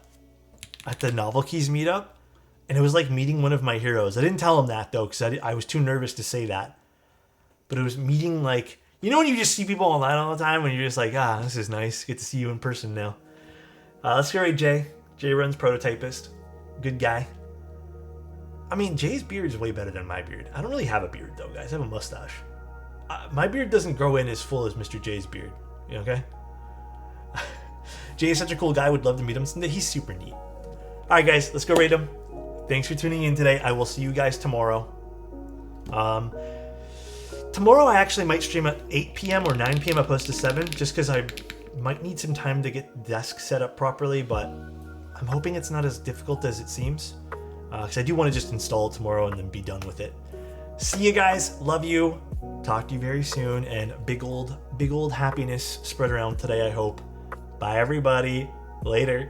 Novel Keys meetup. And it was like meeting one of my heroes. I didn't tell him that, though, because I was too nervous to say that. But it was meeting, like... you know when you just see people online all the time, when you're just like, this is nice. Get to see you in person now. Let's go raid Jay. Jay runs Prototypist. Good guy. I mean, Jay's beard is way better than my beard. I don't really have a beard, though, guys. I have a mustache. My beard doesn't grow in as full as Mr. Jay's beard. You okay? Jay is such a cool guy. Would love to meet him someday. He's super neat. All right, guys. Let's go raid him. Thanks for tuning in today. I will see you guys tomorrow. Tomorrow I actually might stream at 8 p.m. or 9 p.m. opposed to 7, just because I might need some time to get the desk set up properly, but I'm hoping it's not as difficult as it seems, because I do want to just install it tomorrow and then be done with it. See you guys. Love you. Talk to you very soon, and big old happiness spread around today, I hope. Bye, everybody. Later.